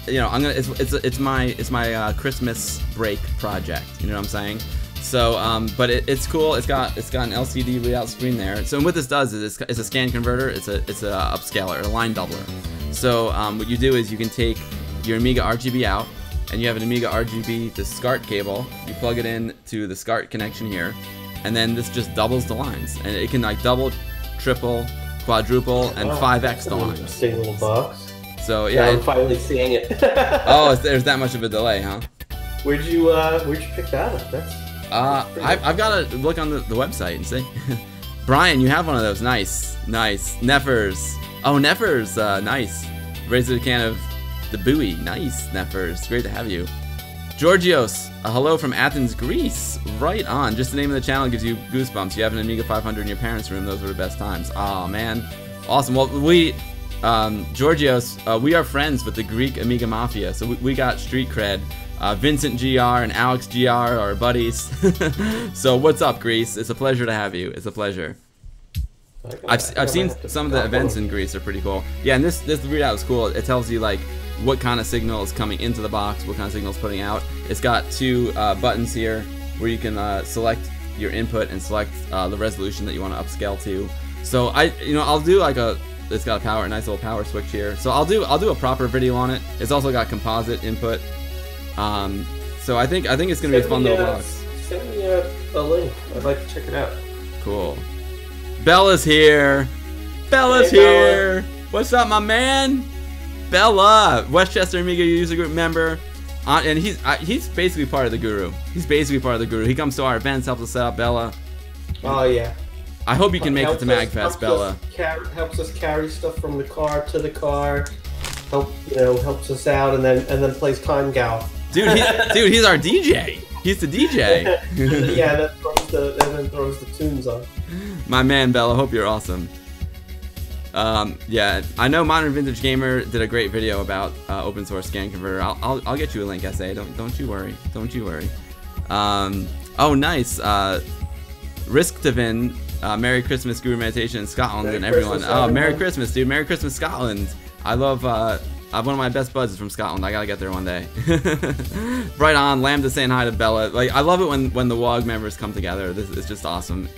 you know, I'm gonna. It's my Christmas break project. You know what I'm saying? So, but it's cool. It's got an LCD readout screen there. So, and what this does is it's a scan converter. It's a upscaler, a line doubler. So, what you do is you can take your Amiga RGB out, and you have an Amiga RGB to SCART cable. You plug it in to the SCART connection here, and then this just doubles the lines, and it can like double, triple, quadruple, and 5x the lines. Interesting little box. So yeah, I'm finally seeing it. Oh, there's that much of a delay, huh? Where'd you pick that up? That's I've got to look on the website and see. Brian, you have one of those. Nice. Neffers. Oh, Neffers. Nice. Raised a can of the buoy. Nice, Neffers. Great to have you. Georgios, a hello from Athens, Greece. Right on. Just the name of the channel gives you goosebumps. You have an Amiga 500 in your parents' room. Those were the best times. Oh man, awesome. Well, we, Georgios, we are friends with the Greek Amiga Mafia, so we got street cred. Vincent GR and Alex GR are our buddies. So what's up, Greece? It's a pleasure to have you. It's a pleasure. I've seen some of the events in Greece are pretty cool. Yeah, and this readout is cool. It tells you like what kind of signal is coming into the box, what kind of signal is putting out. It's got two buttons here where you can select your input and select the resolution that you want to upscale to. So I'll do like it's got a nice little power switch here. So I'll do a proper video on it. It's also got composite input. So I think it's gonna be a fun little box. Send me a link. I'd like to check it out. Cool. Bella's here. Bella's here. Bella. What's up, my man? Bella, Westchester Amiga user group member, and he's basically part of the guru. He comes to our events, helps us set up. Bella. Oh yeah. I hope you can make it to Magfest, Bella. Helps us carry stuff from the car to the car. Helps us out, and then plays Time Gal. Dude, he's our DJ. He's the DJ. Yeah, and then throws the tunes on. My man, Bella. Hope you're awesome. Yeah, I know Modern Vintage Gamer did a great video about open source scan converter. I'll get you a link, SA. Don't you worry. Don't you worry. Oh, nice. Risktavin, Merry Christmas, Guru Meditation in Scotland, and everyone. Merry Christmas, dude. Merry Christmas, Scotland. I love. One of my best buds is from Scotland. I gotta get there one day. Right on. Lambda saying hi to Bella. Like, I love it when the WOG members come together. This is just awesome.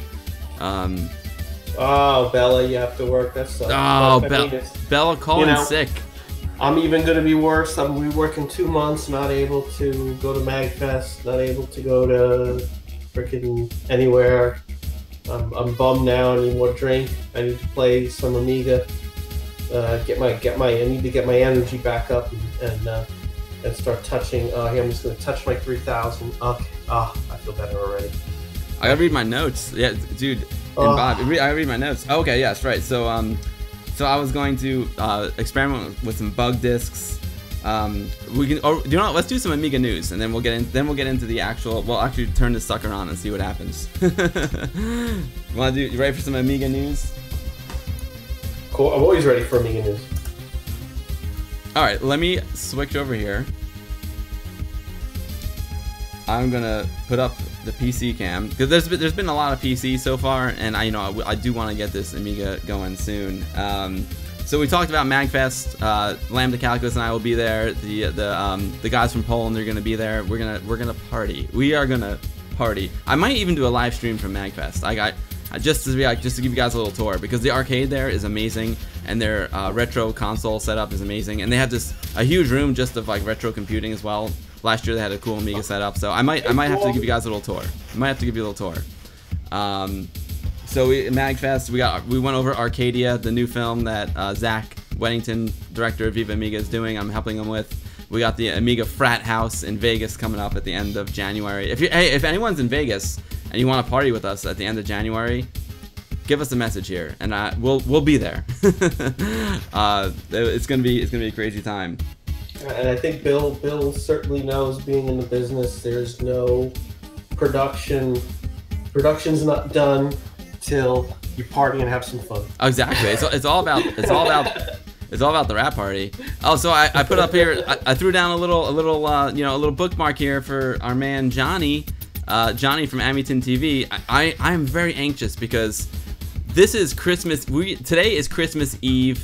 Oh, Bella, you have to work. That sucks. Oh, Bella calling sick. I'm even going to be worse. I'm be working 2 months, not able to go to Magfest, not able to go to freaking anywhere. I'm bummed now. I need more drink. I need to play some Amiga. I need to get my energy back up and start touching. Here, I'm just going to touch my 3000. Okay. I feel better already. I gotta read my notes. Yeah, dude. And Bob, I read my notes. Oh, okay, yes, right. So I was going to experiment with some bug discs. We can. Or, you know what? Let's do some Amiga news, and then we'll get into the actual. We'll actually turn this sucker on and see what happens. You ready for some Amiga news? Cool. I'm always ready for Amiga news. All right, let me switch over here. I'm gonna put up the PC cam because there's been a lot of PC so far, and I do want to get this Amiga going soon. So we talked about Magfest. Lambda Calculus and I will be there. The guys from Poland are gonna be there. We're gonna party. We are gonna party. I might even do a live stream from Magfest. Just to give you guys a little tour, because the arcade there is amazing, and their retro console setup is amazing, and they have a huge room just of like retro computing as well. Last year they had a cool Amiga setup, so I might have to give you guys a little tour. So Magfest, we went over Arcadia, the new film that Zach Weddington, director of Viva Amiga, is doing. I'm helping him with. We got the Amiga Frat House in Vegas coming up at the end of January. If anyone's in Vegas and you want to party with us at the end of January, give us a message here, and we'll be there. It's gonna be a crazy time. And I think Bill certainly knows, being in the business, there's no production Production's not done till you party and have some fun. Exactly. It's all about the rap party. Oh, so I put up here. I threw down a little bookmark here for our man Johnny, Johnny from Amyton TV. I am very anxious because this is Christmas. Today is Christmas Eve,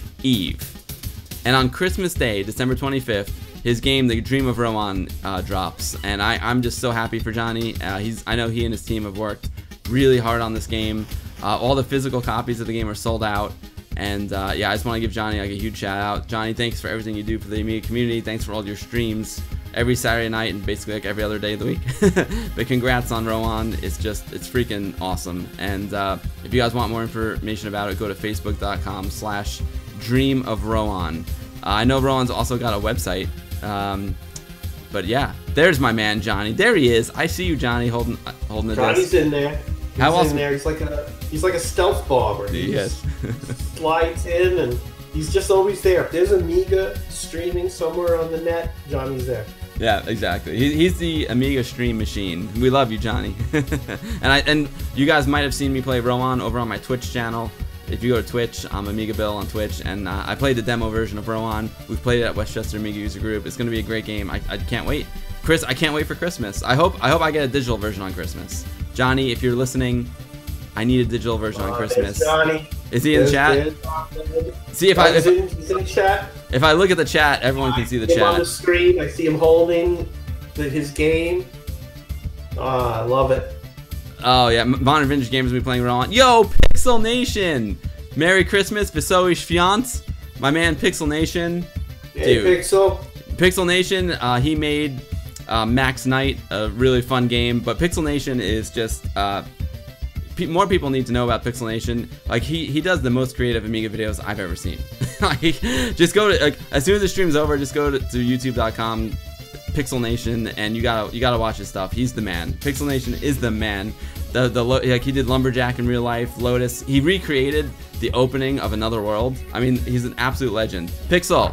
and on Christmas Day, December 25th, his game, The Dream of Rowan, drops, and I'm just so happy for Johnny. I know he and his team have worked really hard on this game. All the physical copies of the game are sold out. And yeah, I just want to give Johnny like a huge shout out. Johnny, thanks for everything you do for the Amiga community. Thanks for all your streams every Saturday night and basically like every other day of the week. But congrats on Rowan. It's freaking awesome. And if you guys want more information about it, go to facebook.com/dreamofrowan. I know Rowan's also got a website. But yeah, there's my man Johnny. There he is. I see you, Johnny, holding the Johnny's disc. in there. How else? In there. He's like a stealth bomber. He Yes. just slides in, and he's just always there. If there's Amiga streaming somewhere on the net, Johnny's there. Yeah, exactly. He's the Amiga stream machine. We love you, Johnny. and you guys might have seen me play Rowan over on my Twitch channel. If you go to Twitch, I'm Amiga Bill on Twitch, and I played the demo version of Rowan. We've played it at Westchester Amiga User Group. It's going to be a great game. I can't wait. Chris, I can't wait for Christmas. I hope I get a digital version on Christmas. Johnny, if you're listening, I need a digital version on Christmas. Johnny. Is he in chat? See if he's in chat. If I look at the chat, everyone can see the chat. chat. On the screen, I see him holding his game. I love it. Oh yeah, Modern Vintage Gamers will be playing Rowan. Yo, Pixel Nation! Merry Christmas, Wesołych Świąt. My man Pixel Nation. Hey, dude. Pixel Nation, he made Max Knight, a really fun game, but Pixel Nation is just more people need to know about Pixel Nation. Like he does the most creative Amiga videos I've ever seen. Like, just go to, like, as soon as the stream's over, just go to youtube.com Pixel Nation, and you gotta watch his stuff. He's the man. Pixel Nation is the man. Like, he did Lumberjack in real life, Lotus. He recreated the opening of Another World. I mean, he's an absolute legend. Pixel,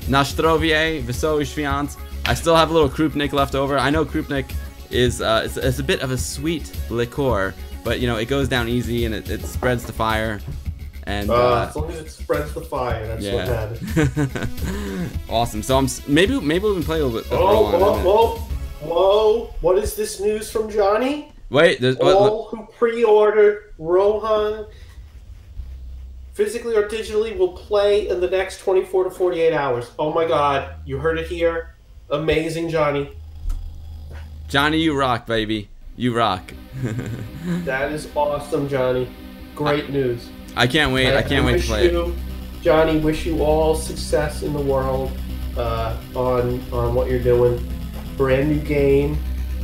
na zdrowie, wesołych świąt. I still have a little Krupnik left over. I know Krupnik is it's a bit of a sweet liqueur, but you know, it goes down easy and it spreads the fire. And as long as it spreads the fire, that's what matters. Awesome. So maybe we can play a little bit. Whoa! What is this news from Johnny? Wait, there's all who pre-order Rohan, physically or digitally, will play in the next 24 to 48 hours. Oh my God! You heard it here. Amazing, Johnny. Johnny, you rock, baby. You rock. That is awesome, Johnny. Great news. I can't wait. I can't wait to play it. Johnny, wish you all success in the world on what you're doing. Brand new game,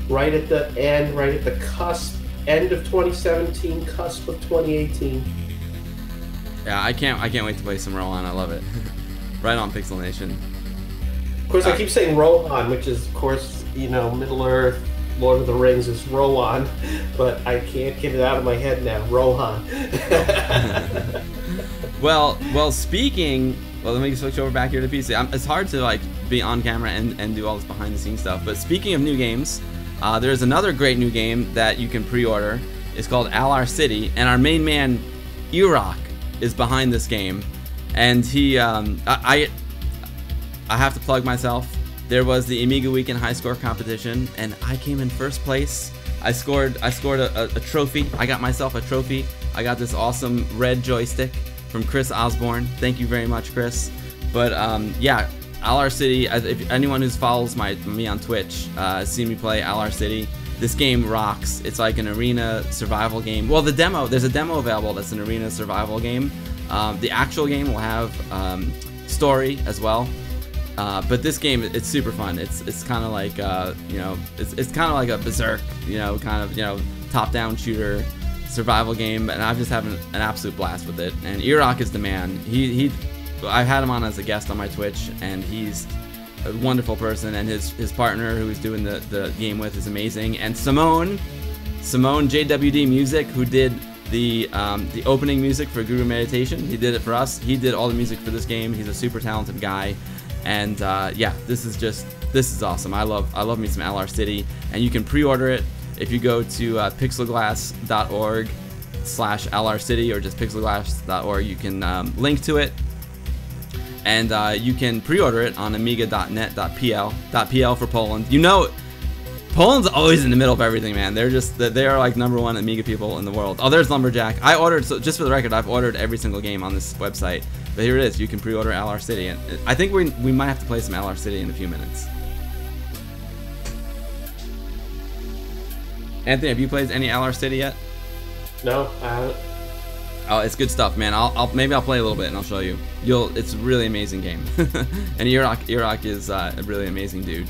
right at the end, right at the cusp, end of 2017, cusp of 2018. Yeah, I can't wait to play some Rohan. I love it. Right on, Pixel Nation. Of course, I keep saying Rohan, which is, of course, you know, Middle Earth, Lord of the Rings is Rowan, but I can't get it out of my head now. Rohan. Well, speaking. Well, let me switch over back here to PC. It's hard to like be on camera and do all this behind the scenes stuff. But speaking of new games, there's another great new game that you can pre-order. It's called Alar City, and our main man, Iraq, is behind this game. And he, I have to plug myself. There was the Amiga Weekend High Score competition, and I came in first place. I scored a trophy. I got myself a trophy. I got this awesome red joystick from Chris Osborne. Thank you very much, Chris. But yeah, Alar City. If anyone who follows me on Twitch has seen me play Alar City, this game rocks. It's like an arena survival game. Well, there's a demo available that's an arena survival game. The actual game will have story as well. But this game, it's super fun. It's kind of like you know, it's kind of like a Berserk, you know, kind of, you know, top-down shooter survival game, and I'm just having an absolute blast with it. And Iraq is the man. I've had him on as a guest on my Twitch, and he's a wonderful person, and his partner who he's doing the game with is amazing. And Simone JWD Music, who did the opening music for Guru Meditation, he did it for us. He did all the music for this game. He's a super talented guy. And yeah, this is awesome. I love me some Alar City, and you can pre-order it. If you go to pixelglass.org/LRcity or just pixelglass.org, you can link to it. And you can pre-order it on amiga.net.pl for Poland. You know, Poland's always in the middle of everything, man. They are like #1 Amiga people in the world. Oh, there's Lumberjack. I ordered, so just for the record, I've ordered every single game on this website. But here it is. You can pre-order LR City, and I think we might have to play some LR City in a few minutes. Anthony, have you played any LR City yet? No, I haven't. Oh, it's good stuff, man. Maybe I'll play a little bit and I'll show you. It's a really amazing game. And Iraq is a really amazing dude.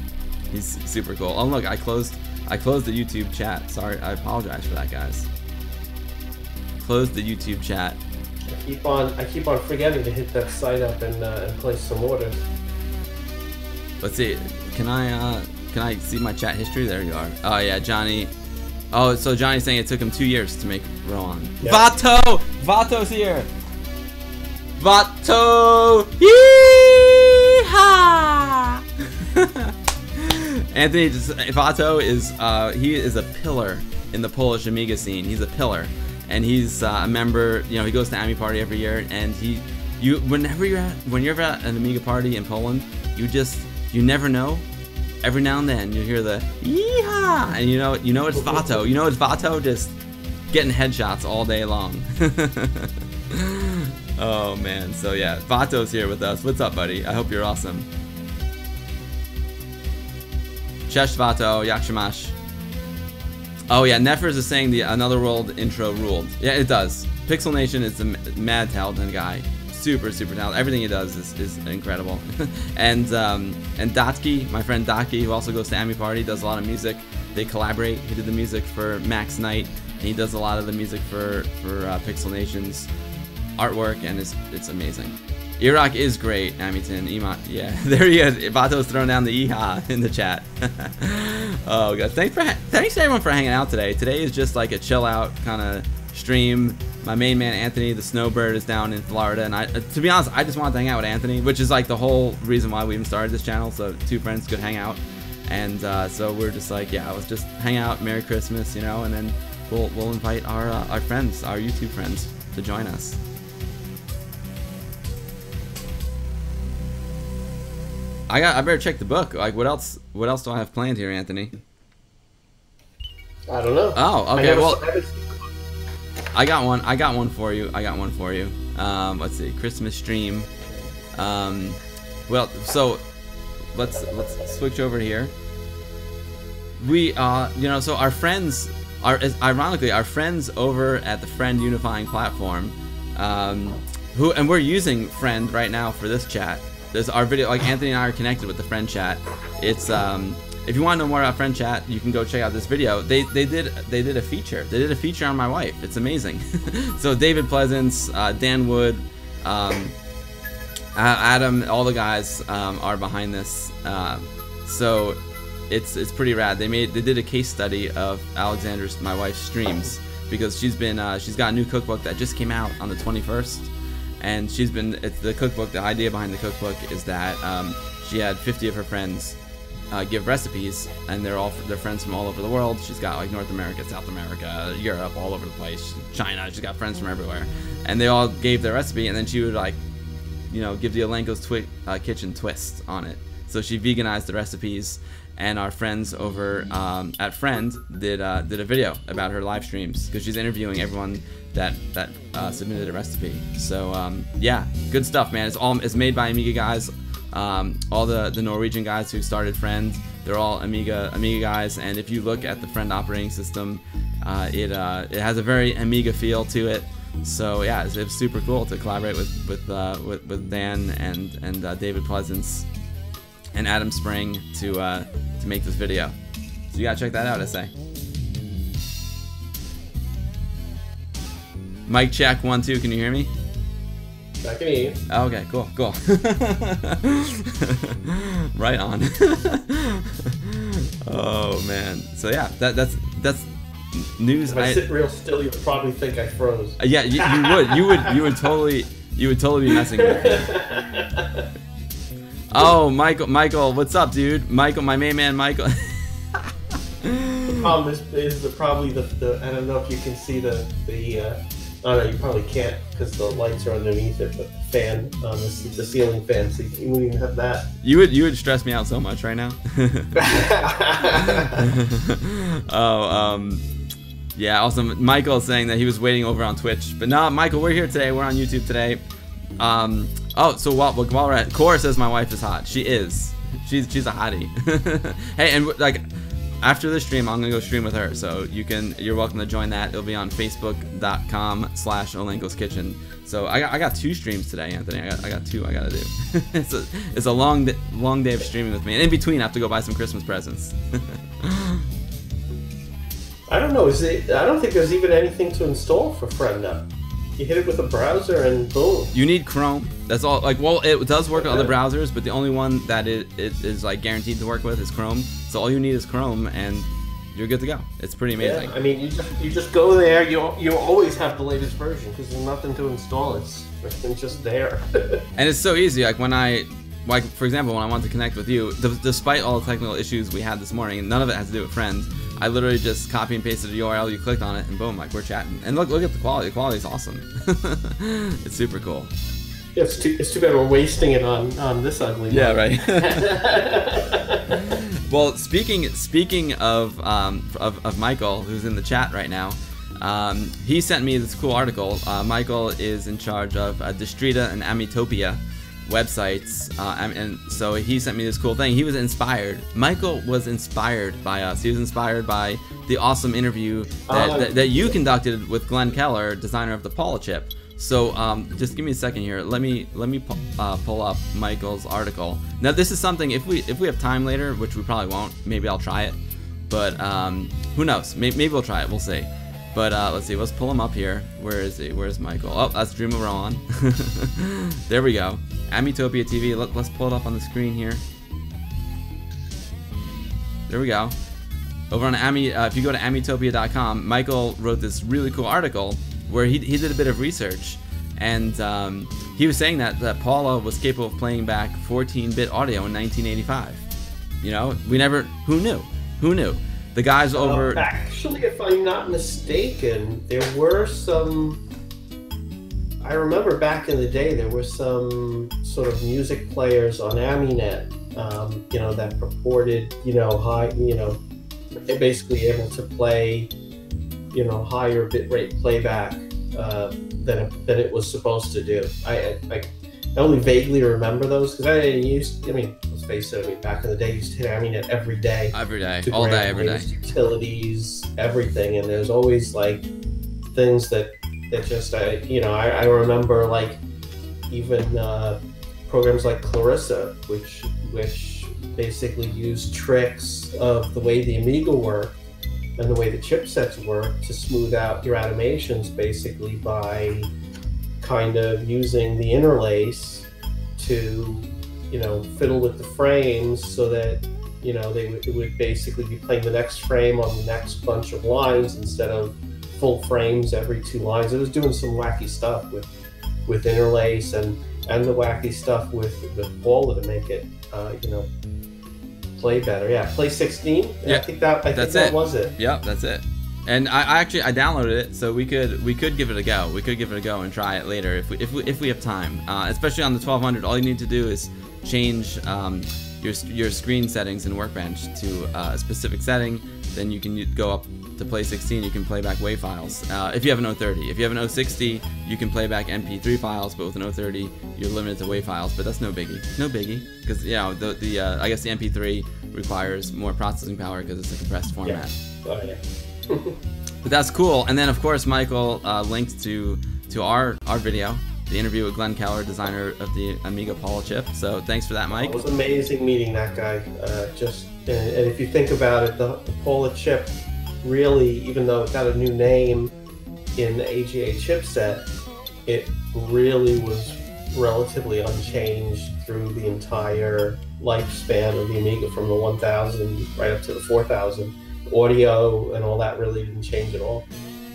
He's super cool. Oh look, I closed the YouTube chat. Sorry, I apologize for that, guys. Closed the YouTube chat. I keep on forgetting to hit that site up and place some orders. Let's see. Can I see my chat history? There you are. Oh yeah, Johnny. Oh, so Johnny's saying it took him 2 years to make Rowan. Yeah. Vato! Vato's here! Vato! Yee-haw! Anthony, Vato is, he is a pillar in the Polish Amiga scene. He's a pillar. And he's a member, you know, he goes to Ami Party every year, and whenever you're at an Amiga party in Poland, you never know. Every now and then you hear the yeehaw, and you know it's Vato. You know it's Vato just getting headshots all day long. Oh man, so yeah, Vato's here with us. What's up, buddy? I hope you're awesome. Cześć Vato, jak się masz? Oh yeah, Neffers is saying the Another World intro ruled. Yeah, it does. Pixel Nation is a mad talented guy. Super talented. Everything he does is incredible. And Datki, my friend Datki, who also goes to Ami Party, does a lot of music. They collaborate. He did the music for Max Knight, and he does a lot of the music for Pixel Nation's artwork, and it's amazing. Iraq is great, Amington. Yeah, there he is. Vato's throwing down the yeehaw in the chat. Oh god, thanks everyone for hanging out today. Today is just like a chill out kind of stream. My main man Anthony, the snowbird, is down in Florida, and to be honest, I just wanted to hang out with Anthony, which is like the whole reason why we even started this channel, so two friends could hang out. And so we're just like, yeah, let's just hang out, Merry Christmas, you know, and then we'll invite our friends, our YouTube friends, to join us. I better check the book. Like, what else do I have planned here, Anthony? I don't know. Oh, okay. Well, I got one for you. Let's see, Christmas stream. Well, so let's switch over here. We you know, so our friends ironically our friends over at the Friend Unifying Platform, and we're using Friend right now for this chat. There's our video, like Anthony and I are connected with the Friend chat. It's if you want to know more about Friend chat, you can go check out this video. They did a feature. They did a feature on my wife. It's amazing. So David Pleasance, Dan Wood, Adam, all the guys are behind this. So it's pretty rad. They did a case study of Alexander's, my wife's, streams, because she's got a new cookbook that just came out on the 21st. And it's the cookbook. The idea behind the cookbook is that she had 50 of her friends give recipes, and they're friends from all over the world. She's got like North America, South America, Europe, all over the place, China. She's got friends from everywhere, and they all gave their recipe, and then she would, like, you know, give the Alenko's kitchen twist on it. So she veganized the recipes, and our friends over at Friend did a video about her live streams, because she's interviewing everyone that submitted a recipe. So yeah, good stuff, man. It's made by Amiga guys. All the Norwegian guys who started Friend, they're all Amiga guys. And if you look at the Friend operating system, it has a very Amiga feel to it. So yeah, it's super cool to collaborate with Dan and David Pleasance and Adam Spring to make this video. So you gotta check that out, I say. Mic check 1 2. Can you hear me? I can hear you. Oh, okay, cool. Right on. Oh man. So yeah, that's news. If I sit real still, you'll probably think I froze. Yeah, you would totally be messing with me. Oh, Michael, what's up, dude? Michael, my main man, Michael. problem is probably the I don't know if you can see the oh no, you probably can't because the lights are underneath it, but the fan on the ceiling fan, so you wouldn't even have that. You would stress me out so much right now. Yeah, also Michael is saying that he was waiting over on Twitch, but no, Michael, we're here today. We're on YouTube today. Oh, so while we're at, Cora says my wife is hot. She is. She's a hottie. Hey, and like after the stream, I'm gonna go stream with her, so you're welcome to join that. It'll be on Facebook.com/Olenko's Kitchen. So I got 2 streams today, Anthony. I got 2 I gotta do. it's a long day of streaming with me, and in between I have to go buy some Christmas presents. I don't know. I don't think there's even anything to install for FriendUp. You hit it with a browser and boom. You need Chrome. That's all. Like, well, it does work on other browsers, but the only one that it is like guaranteed to work with is Chrome. So all you need is Chrome, and you're good to go. It's pretty amazing. Yeah, I mean, you just go there. You always have the latest version because there's nothing to install. It's just there. And it's so easy. Like for example, when I wanted to connect with you, despite all the technical issues we had this morning, none of it has to do with friends. I literally just copy and pasted the URL, you clicked on it, and boom, like we're chatting. And look at the quality. The quality is awesome. It's super cool. Yeah, it's too bad we're wasting it on this ugly. Yeah, right. Well, speaking of Michael, who's in the chat right now, he sent me this cool article. Michael is in charge of Distrita and Amitopia websites, and so he sent me this cool thing. He was inspired. Michael was inspired by us. He was inspired by the awesome interview that you conducted with Glenn Keller, designer of the Paula chip. So just give me a second here. Let me pull up Michael's article. Now this is something, if we have time later, which we probably won't, maybe I'll try it. But who knows? Maybe we'll try it. We'll see. But let's see. Let's pull him up here. Where is he? Where's Michael? Oh, that's Dream We're on. There we go. Amitopia TV. Let's pull it up on the screen here. There we go. Over on if you go to Amitopia.com, Michael wrote this really cool article where he did a bit of research, and he was saying that Paula was capable of playing back 14-bit audio in 1985. You know, who knew? Who knew? The guys over. Actually, if I'm not mistaken, there were some. I remember back in the day, there were some sort of music players on Aminet, that purported, basically able to play, higher bitrate playback than it was supposed to do. I only vaguely remember those because let's face it, back in the day, you used to hit Aminet every day. Every day, all day, every day. Utilities, everything, and there's always like things that just I remember like even programs like Clarissa, which basically use tricks of the way the Amiga worked and the way the chipsets work to smooth out your animations, basically by kind of using the interlace to fiddle with the frames so that it would basically be playing the next frame on the next bunch of lines instead of full frames every 2 lines. It was doing some wacky stuff with interlace and the wacky stuff with Paula to make it play better. Yeah, play 16. Yeah, I think that was it. Yep, that's it. And I downloaded it, so we could give it a go. We could give it a go and try it later if we have time. Especially on the 1200, all you need to do is change your screen settings in Workbench to a specific setting. Then you can go up to play 16. You can play back WAV files. If you have an 030, if you have an 060, you can play back MP3 files. But with an 030, you're limited to WAV files. But that's no biggie. No biggie, because I guess the MP3 requires more processing power because it's a compressed format. Yeah. Oh, yeah. But that's cool. And then of course Michael linked to our video, the interview with Glenn Keller, designer of the Amiga Paula chip. So thanks for that, Mike. It was amazing meeting that guy. And if you think about it, the Paula chip really, even though it got a new name in the AGA chipset, it really was relatively unchanged through the entire lifespan of the Amiga, from the 1000 right up to the 4000. Audio and all that really didn't change at all.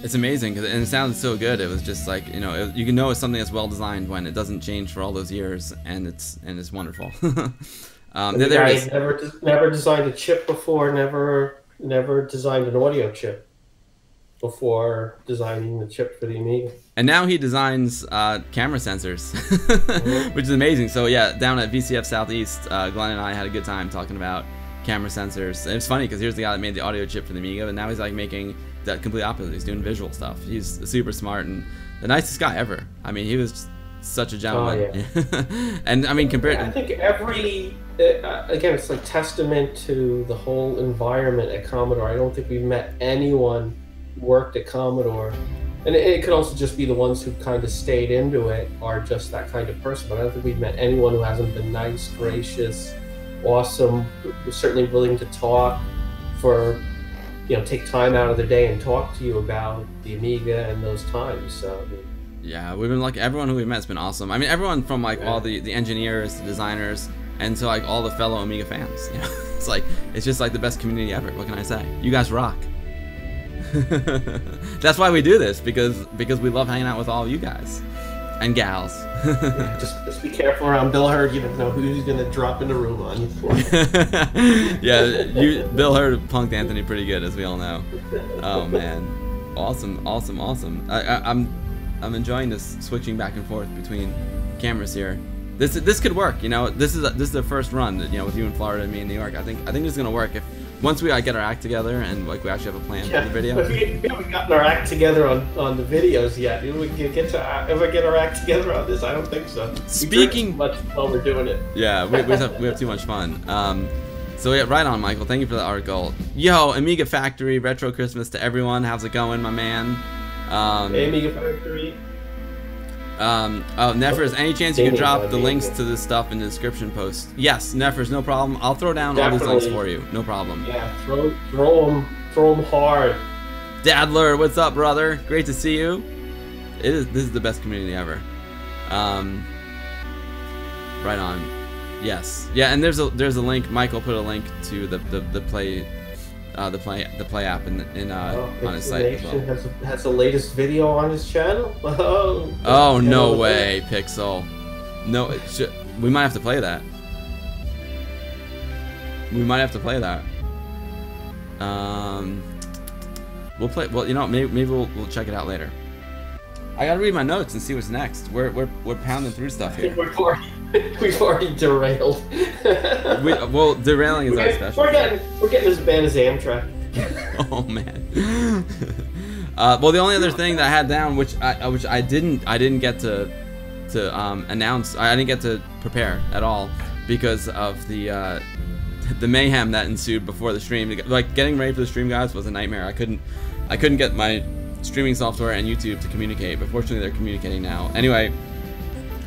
It's amazing, and it sounded so good. It was just like, you can know it's something that's well designed when it doesn't change for all those years, and it's wonderful. The guy never designed a chip before, never never designed an audio chip before designing the chip for the Amiga. And now he designs camera sensors, which is amazing. So yeah, down at VCF Southeast, Glenn and I had a good time talking about camera sensors. And it's funny because here's the guy that made the audio chip for the Amiga, and now he's like making the complete opposite. He's doing visual stuff. He's super smart and the nicest guy ever. I mean, he was such a gentleman. Oh, yeah. And I mean, compared I think every again, it's like testament to the whole environment at Commodore. I don't think we've met anyone who worked at Commodore, and it could also just be the ones who kind of stayed into it are just that kind of person. But I don't think we've met anyone who hasn't been nice, gracious, awesome, was certainly willing to talk for, take time out of their day and talk to you about the Amiga and those times. So yeah, we've been lucky. Everyone who we've met has been awesome. I mean, everyone from like all the engineers, the designers, and to like all the fellow Amiga fans. It's just like the best community ever. What can I say? You guys rock. That's why we do this, because we love hanging out with all of you guys and gals. Yeah, just be careful around Bill Hurd. You don't know who's gonna drop in the room on you. Yeah, Bill Hurd punked Anthony pretty good, as we all know. Oh man, awesome. I'm enjoying this switching back and forth between cameras here. This could work. This is the first run. With you in Florida and me in New York. I think this is gonna work if once we get our act together and like we actually have a plan for the video. We haven't gotten our act together on the videos yet. We can ever get our act together on this? I don't think so. Speaking much while we're doing it. Yeah, we have too much fun. So yeah, right on, Michael. Thank you for the article. Yo, Amiga Factory, retro Christmas to everyone. How's it going, my man? Hey, Amiga Factory. Oh, Neffers, any chance you could drop the links to this stuff in the description post? Yes, Neffers, no problem. I'll throw down all these links for you. No problem. Yeah, throw them hard. Dadler, what's up, brother? Great to see you. This is the best community ever. Right on. Yes. Yeah, and there's a link. Michael put a link to the play app on his site as well. Has the latest video on his channel. Oh no way, Pixel. No, we might have to play that. We'll play. Well, maybe we'll check it out later. I gotta read my notes and see what's next. We're pounding through stuff here. We've already derailed. Well, derailing is our special. We're getting as bad as Amtrak. Oh man. Well, the only other thing that I had down, which I didn't get to announce, I didn't get to prepare at all because of the mayhem that ensued before the stream. Like getting ready for the stream, guys, was a nightmare. I couldn't get my streaming software and YouTube to communicate, but fortunately they're communicating now. Anyway,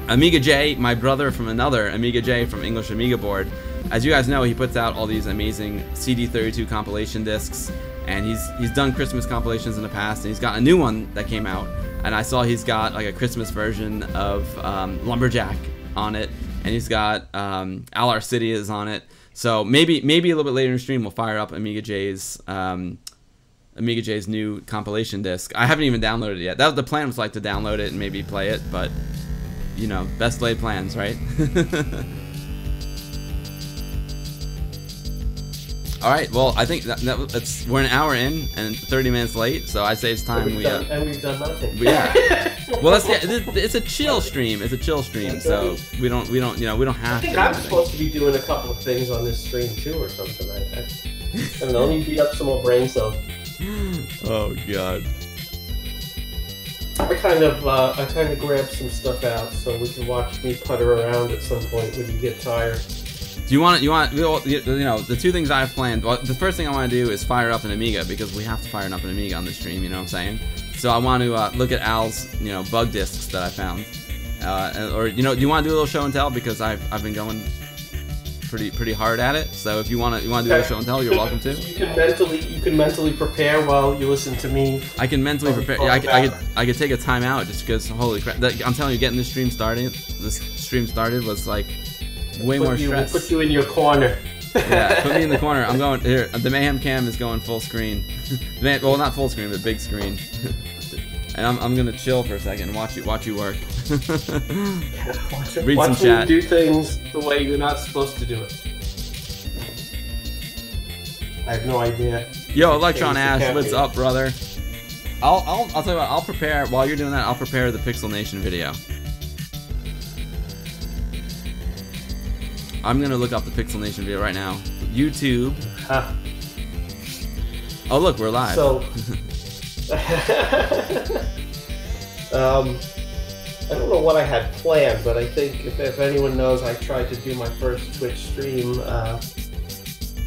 Amiga J, my brother from another Amiga J from English Amiga Board, as you guys know, he puts out all these amazing CD32 compilation discs, and he's done Christmas compilations in the past, and he's got a new one that came out, and I saw he's got like a Christmas version of Lumberjack on it, and he's got Alar City is on it. So maybe a little bit later in the stream we'll fire up Amiga J's new compilation disc. I haven't even downloaded it yet. The plan was like to download it and maybe play it, but best laid plans, right? All right. Well, I think that's we're an hour in and 30 minutes late, so I say it's time we've done nothing. Yeah. Well, it's a chill stream. It's a chill stream, so we don't have to. I think I'm supposed to be doing a couple of things on this stream too, or something. I don't know. Let me beat up some more brain cells. Oh God. I kind of grabbed some stuff out so we can watch me putter around at some point when you get tired. Do you want the two things I have planned? Well, the first thing I want to do is fire up an Amiga, because we have to fire up an Amiga on the stream. You know what I'm saying? So I want to look at Al's bug discs that I found, or do you want to do a little show and tell, because I've been going pretty hard at it. So if you want to do a little show and tell, you're welcome to. You can mentally prepare while you listen to me. I can mentally prepare. Yeah, I could take a time out just because holy crap! I'm telling you, getting this stream started was like way more stress. We'll put you in your corner. Yeah, put me in the corner. I'm going here. The Mayhem Cam is going full screen. Well, not full screen, but big screen. And I'm gonna chill for a second and watch you work. Read some chat. Do things the way you're not supposed to do it. I have no idea. Yo, Electron Change the Ash, camera. what's up, brother? I'll tell you what. I'll prepare while you're doing that. I'll prepare the Pixel Nation video. I'm gonna look up the Pixel Nation video right now. YouTube. Huh. Oh look, we're live. So, I don't know what I had planned, but I think if anyone knows, I tried to do my first Twitch stream.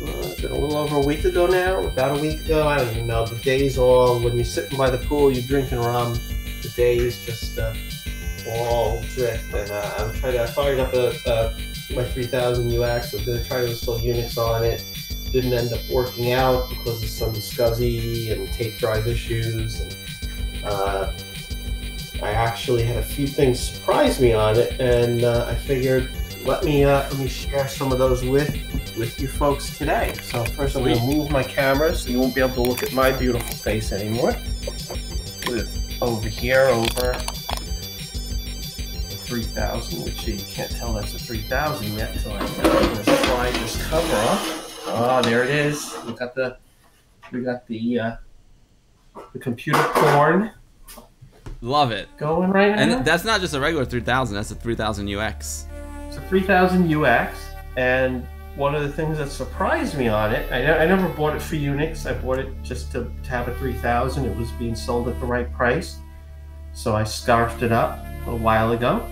It's been a little over a week ago now, about a week ago. I don't even know. The days all, when you're sitting by the pool, you're drinking rum. The days just all drift. And I fired up my 3000 UX. I'm going to try to install Unix on it. Didn't end up working out because of some SCSI and tape drive issues. And I actually had a few things surprise me on it, and I figured let me share some of those with you folks today. So first I'm going to move my camera so you won't be able to look at my beautiful face anymore. Put it over here, over 3000, which you can't tell that's a 3000 yet until I slide this cover off. Oh, there it is. We got the computer porn. Love it. Going right now. And that's not just a regular 3000. That's a 3000 UX. It's a 3000 UX, and one of the things that surprised me on it, I never bought it for Unix. I bought it just to have a 3000. It was being sold at the right price, so I scarfed it up a while ago,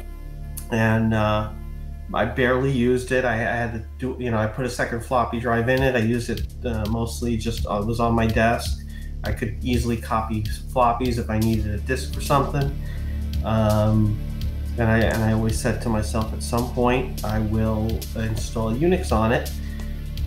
and I barely used it. I had to do, I put a second floppy drive in it. I used it mostly just it was on my desk. I could easily copy floppies if I needed a disk for something. And I always said to myself, at some point I will install Unix on it.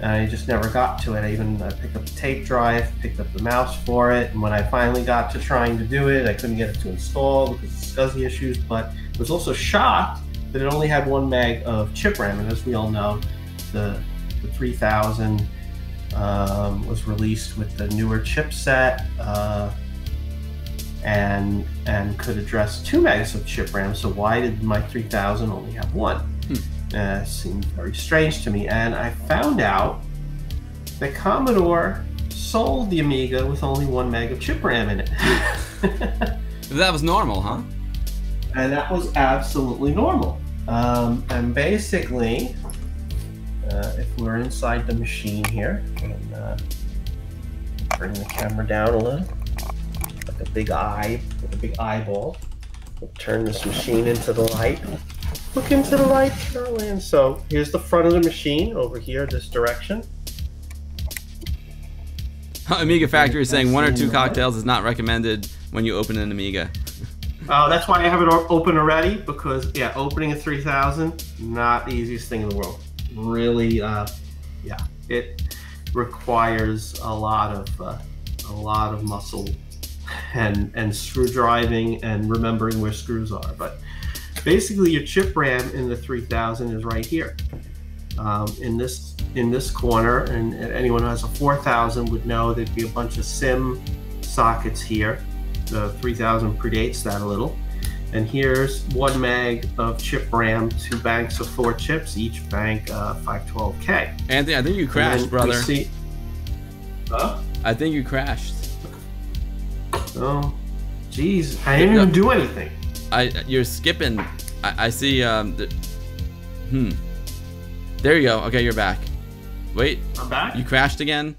And I just never got to it. I picked up the tape drive, picked up the mouse for it, and when I finally got to trying to do it, I couldn't get it to install because of SCSI issues. But I was also shocked that it only had 1 meg of chip RAM, and as we all know, the 3000 was released with the newer chipset and could address 2 megs of chip RAM. So why did my 3000 only have 1? Seemed very strange to me, and I found out that Commodore sold the Amiga with only 1 meg of chip RAM in it. That was normal, huh? And that was absolutely normal. And basically, if we're inside the machine here, and bring the camera down a little, like a big eye, with a big eyeball. We'll turn this machine into the light. Look into the light, Charlie. So here's the front of the machine over here, this direction. Amiga Factory is saying 1 or 2 cocktails is not recommended when you open an Amiga. Oh, that's why I have it open already, because yeah, opening a 3000, not the easiest thing in the world. Really, yeah, it requires a lot of muscle and screw driving and remembering where screws are. But basically, your chip RAM in the 3000 is right here, in this corner. And anyone who has a 4000 would know there'd be a bunch of SIM sockets here. The 3000 predates that a little. And here's 1 meg of chip RAM, 2 banks of 4 chips, each bank 512K. Anthony, I think you crashed, brother. Huh? I think you crashed. Oh, jeez! I didn't even do anything. You're skipping. I see. There you go. Okay, you're back. Wait. I'm back. You crashed again.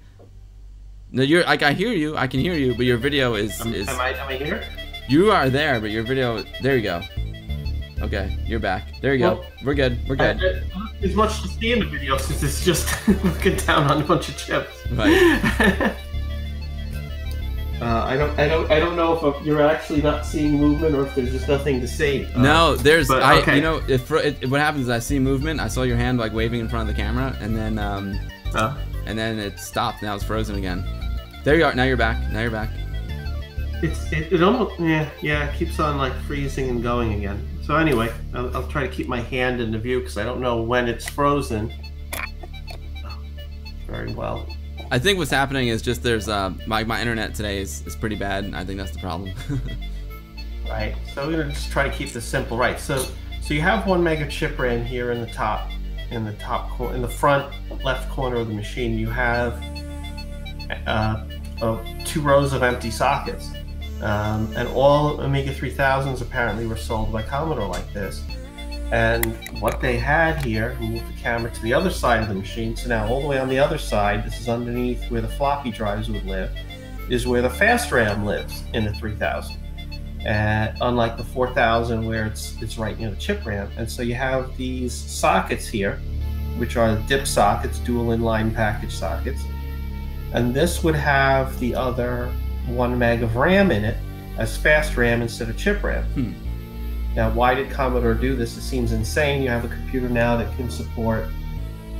No, you're. I hear you. I can hear you, but your video is. Am I here? You are there, but your video. There you go. Okay, you're back. There you go. We're good. We're good. There's much to see in the video since it's just looking down on a bunch of chips. Right. I don't know if you're actually not seeing movement or if there's just nothing to see. No, there's. Okay. You know, what happens is I see movement. I saw your hand like waving in front of the camera, and then it stopped. Now it's frozen again. There you are. Now you're back. Now you're back. It almost it keeps on like freezing and going again. So anyway, I'll try to keep my hand in the view because I don't know when it's frozen. Very well. I think what's happening is just there's my internet today is pretty bad, and I think that's the problem. Right. So we're gonna just try to keep this simple. Right. So you have 1 meg of chip RAM here in the top, in the front left corner of the machine. You have of 2 rows of empty sockets. And all Amiga 3000s apparently were sold by Commodore like this. And what they had here, move the camera to the other side of the machine, so now all the way on the other side, this is underneath where the floppy drives would live, is where the fast RAM lives in the 3000. And unlike the 4000 where it's right near the chip RAM. And so you have these sockets here, which are DIP sockets, dual inline package sockets. And this would have the other 1 meg of RAM in it as fast RAM instead of chip RAM. Now, why did Commodore do this? It seems insane. You have a computer now that can support,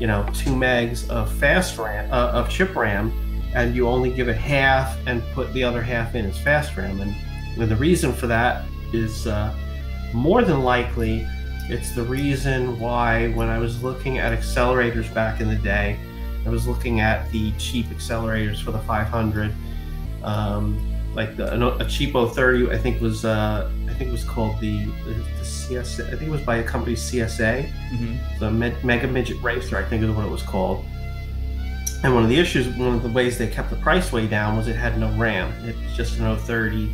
2 megs of fast RAM, of chip RAM, and you only give it half and put the other half in as fast RAM. And the reason for that is more than likely, it's the reason why when I was looking at accelerators back in the day, I was looking at the cheap accelerators for the 500, like a cheap 030, I think was called the CSA. I think it was by a company CSA, the Mega Midget Racer, I think is what it was called. And one of the ways they kept the price way down was it had no RAM. It was just an 030.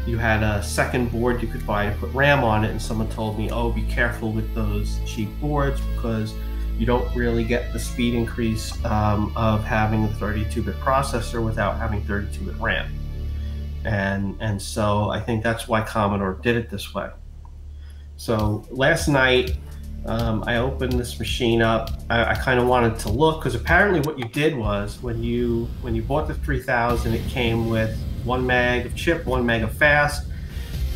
You had a second board you could buy to put RAM on it, and someone told me, oh, be careful with those cheap boards because you don't really get the speed increase of having a 32-bit processor without having 32-bit RAM. And so I think that's why Commodore did it this way. So last night, I opened this machine up. I kind of wanted to look, because apparently what you did was when you bought the 3000, it came with 1 meg of chip, 1 meg of fast.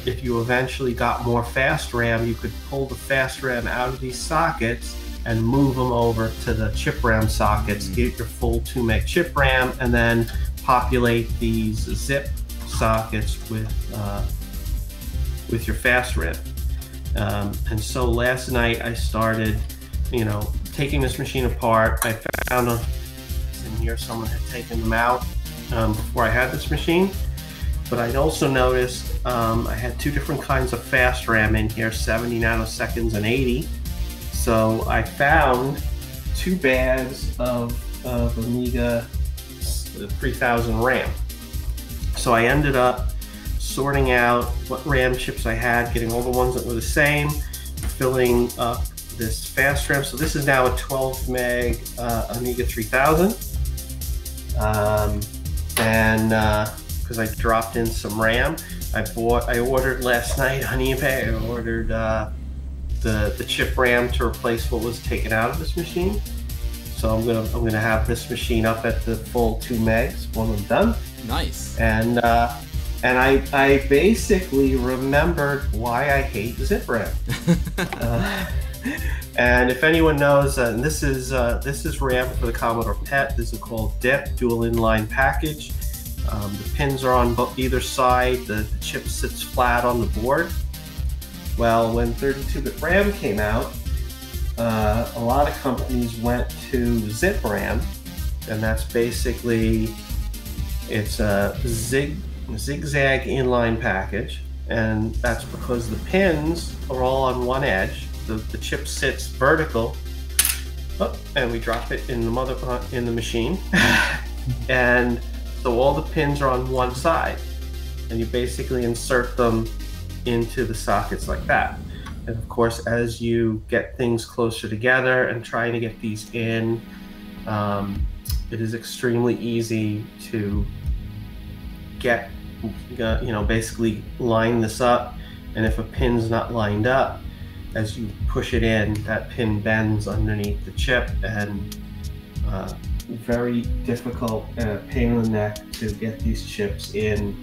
If you eventually got more fast RAM, you could pull the fast RAM out of these sockets and move them over to the chip RAM sockets, get your full 2 meg chip RAM, and then populate these zip sockets with your fast RAM. And so last night I started, taking this machine apart. I found in here someone had taken them out before I had this machine. But I also noticed I had 2 different kinds of fast RAM in here, 70 nanoseconds and 80. So I found 2 bags of Amiga 3000 RAM. So I ended up sorting out what RAM chips I had, getting all the ones that were the same, filling up this fast RAM. So this is now a 12 meg Amiga 3000. Because I dropped in some RAM, I ordered last night on eBay. I ordered the chip RAM to replace what was taken out of this machine. So I'm gonna have this machine up at the full 2 megs when I'm done. Nice. And I basically remembered why I hate zip RAM. And if anyone knows, and this is RAM for the Commodore PET. This is called DIP, dual inline package. The pins are on either side. The chip sits flat on the board. Well, when 32-bit RAM came out, a lot of companies went to zip RAM, and that's basically, it's a zigzag inline package, and that's because the pins are all on one edge. The chip sits vertical, and we drop it in the machine, and so all the pins are on one side, and you basically insert them into the sockets like that. And of course, as you get things closer together and trying to get these in, it is extremely easy to get, basically line this up. And if a pin's not lined up, as you push it in, that pin bends underneath the chip, and very difficult and a pain in the neck to get these chips in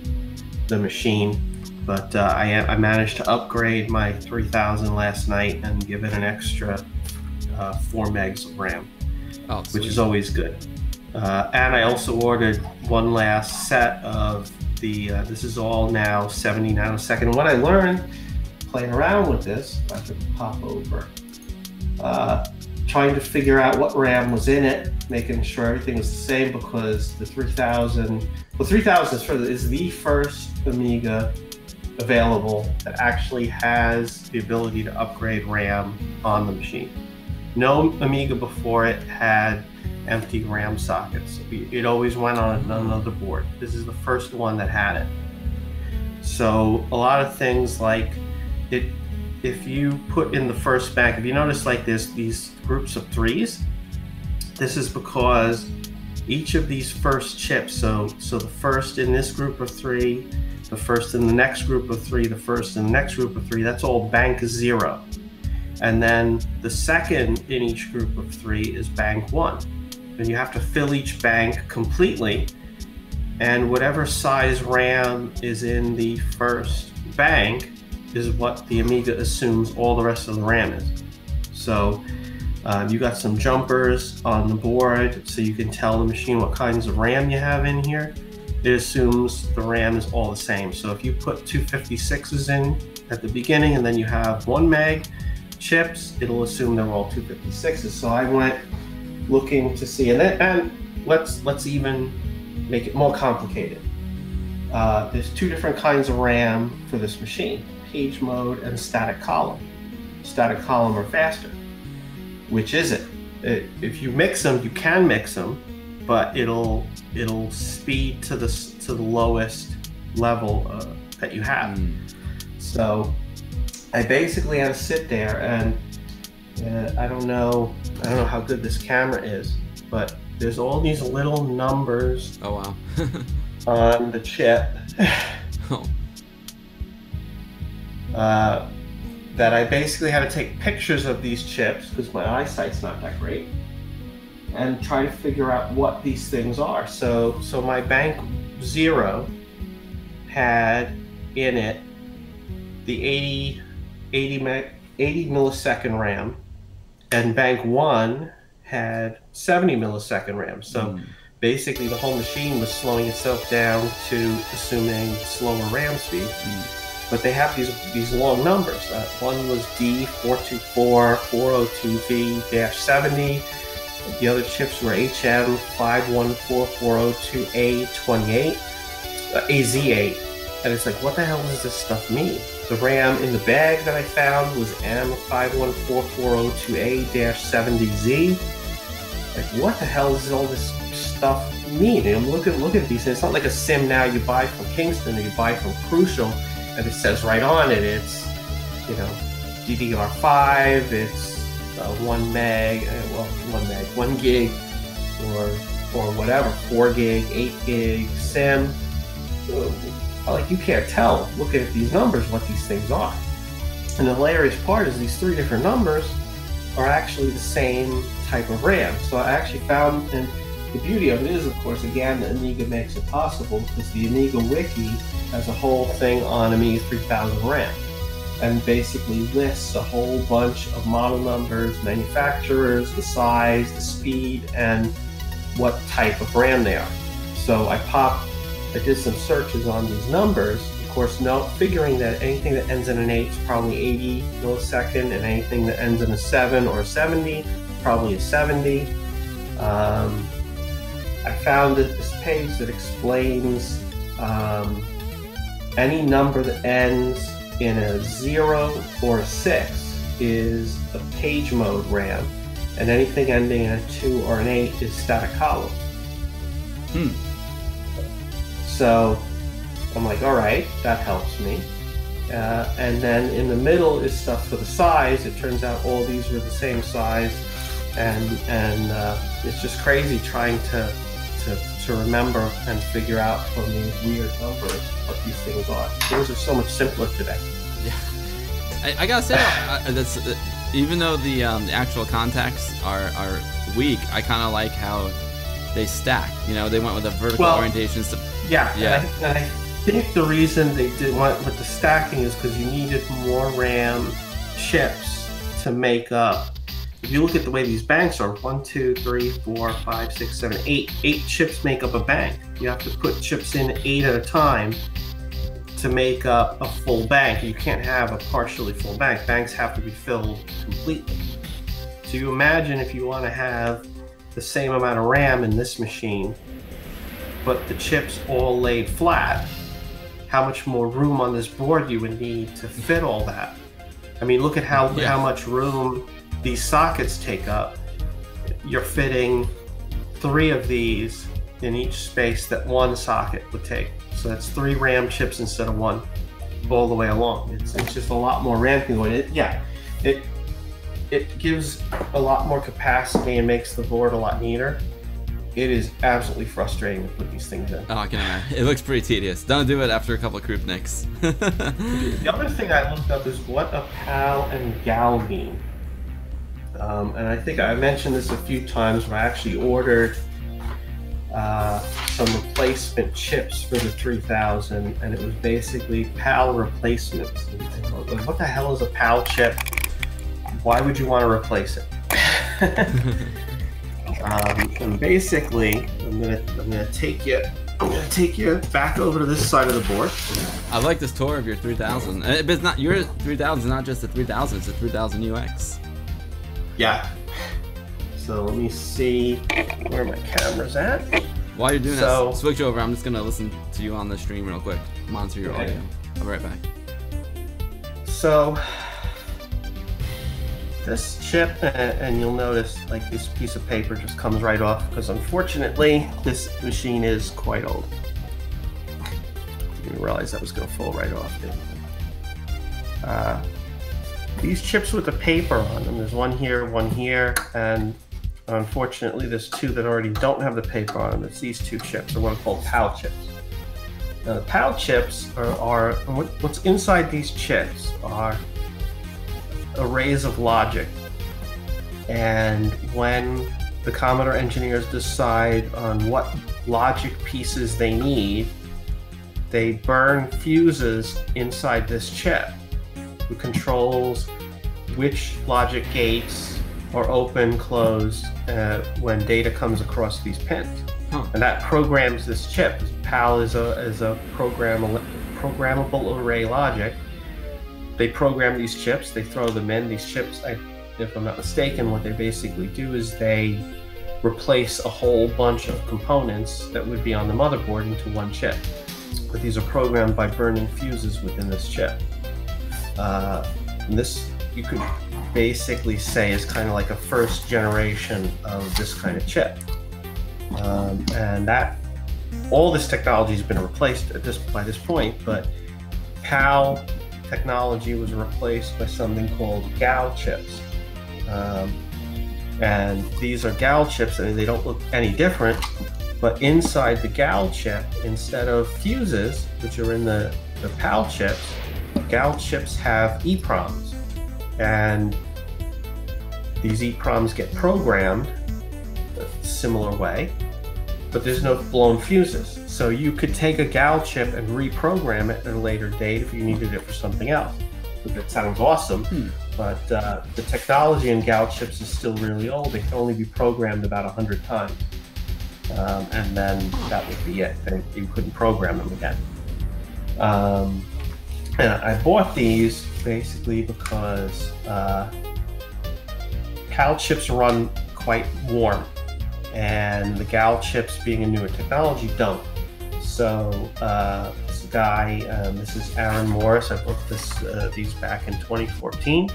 the machine. But I managed to upgrade my 3000 last night and give it an extra 4 megs of RAM, which is always good. And I also ordered one last set of the, this is all now 70 nanosecond. What I learned playing around with this, if I could pop over, trying to figure out what RAM was in it, making sure everything was the same, because the 3000, well, 3000 is the first Amiga available that actually has the ability to upgrade RAM on the machine. No Amiga before it had empty RAM sockets. It always went on another board. This is the first one that had it. So a lot of things like it, if you put in the first bank, if you notice like there's these groups of threes, this is because each of these first chips, so the first in this group of three, the first in the next group of three, the first in the next group of three, that's all bank 0. And then the second in each group of three is bank 1. And you have to fill each bank completely. And whatever size RAM is in the first bank is what the Amiga assumes all the rest of the RAM is. So you got some jumpers on the board, so you can tell the machine what kinds of RAM you have in here. It assumes the RAM is all the same. So if you put 256s in at the beginning and then you have 1 meg chips, it'll assume they're all 256s. So I went looking to see, and let's even make it more complicated. There's 2 different kinds of RAM for this machine: page mode and static column. Static column are faster. Which is it? If you mix them, you can mix them, but it'll speed to the lowest level that you have. So I basically had to sit there and I don't know how good this camera is, but there's all these little numbers. Oh wow. On the chip. That I basically had to take pictures of these chips, because my eyesight's not that great, and try to figure out what these things are. So my bank 0 had in it the 80 millisecond RAM, and bank 1 had 70 millisecond RAM. So basically the whole machine was slowing itself down to assuming slower RAM speed. But they have these long numbers. One was D424-402V-70. The other chips were HM514402A28, AZ8. And it's like, what the hell does this stuff mean? The RAM in the bag that I found was M514402A-70Z. Like, what the hell does all this stuff mean? And I'm looking at these, and it's not like a sim now you buy from Kingston or you buy from Crucial, and it says right on it, it's, you know, DDR5, it's 1 gig, or whatever, 4 gig, 8 gig, sim. Like, you can't tell, looking at these numbers, what these things are. And the hilarious part is these 3 different numbers are actually the same type of RAM. So I actually found, and the beauty of it is, of course, again, the Amiga makes it possible, because the Amiga Wiki has a whole thing on Amiga 3000 RAM, and basically lists a whole bunch of model numbers, manufacturers, the size, the speed, and what type of RAM they are. So I did some searches on these numbers, of course, figuring that anything that ends in an 8 is probably 80 millisecond, and anything that ends in a 7 or a 70 probably a 70. I found this page that explains any number that ends in a 0 or a 6 is a page mode RAM, and anything ending in a 2 or an 8 is static column. So I'm like, all right, that helps me. And then in the middle is stuff for the size. It turns out all these were the same size, and it's just crazy trying to remember and figure out from these weird numbers what these things are. Things are so much simpler today. Yeah, I gotta say, that's even though the actual contacts are weak, I kind of like how they stack. You know, they went with a vertical orientation. Yeah. And I think the reason they went with the stacking is because you needed more RAM chips to make up. If you look at the way these banks are, 1, 2, 3, 4, 5, 6, 7, 8. 8 chips make up a bank. You have to put chips in 8 at a time to make up a full bank. You can't have a partially full bank. Banks have to be filled completely. So you imagine if you want to have the same amount of RAM in this machine, but the chips all laid flat, how much more room on this board you would need to fit all that. I mean, look at how much room these sockets take up. You're fitting 3 of these in each space that one socket would take. So that's 3 RAM chips instead of 1 all the way along. It's just a lot more RAM can go in. It gives a lot more capacity and makes the board a lot neater. It is absolutely frustrating to put these things in. Oh, I can imagine. It looks pretty tedious. Don't do it after a couple of Krupniks. The other thing I looked up is what a PAL and GAL mean. And I think I mentioned this a few times when I actually ordered some replacement chips for the 3000, and it was basically PAL replacements. And what the hell is a PAL chip? Why would you want to replace it? And basically, I'm gonna take you back over to this side of the board. I like this tour of your 3000. But it's not your 3000 is not just the 3000, it's the 3000 UX. Yeah. So let me see where my camera's at. While you're doing that, switch over. I'm just gonna listen to you on the stream real quick. Monitor your audio. I'll be right back. So this chip, and you'll notice like this piece of paper just comes right off because unfortunately this machine is quite old. Didn't realize that was going to fall right off. These chips with the paper on them, there's one here, and unfortunately there's 2 that already don't have the paper on them. It's these 2 chips, or what are called PAL chips. Now the PAL chips are what's inside these chips are arrays of logic, and when the Commodore engineers decide on what logic pieces they need, they burn fuses inside this chip who controls which logic gates are open, closed when data comes across these pins. And that programs this chip. PAL is a programmable array logic. They program these chips, they throw them in. These chips, if I'm not mistaken, what they basically do is they replace a whole bunch of components that would be on the motherboard into one chip. But these are programmed by burning fuses within this chip. And this, you could basically say, is kind of like a first generation of this kind of chip. And that, all this technology has been replaced by this point, but PAL technology was replaced by something called GAL chips. And these are GAL chips, and they don't look any different, but inside the GAL chip, instead of fuses, which are in the PAL chips, GAL chips have EEPROMs. And these EEPROMs get programmed a similar way, but there's no blown fuses. So you could take a GAL chip and reprogram it at a later date if you needed it for something else. That sounds awesome, but the technology in GAL chips is still really old. They can only be programmed about 100 times. And then that would be it. And you couldn't program them again. And I bought these basically because PAL chips run quite warm, and the GAL chips, being a newer technology, don't. So this guy, this is Aaron Morris. I bought these back in 2014.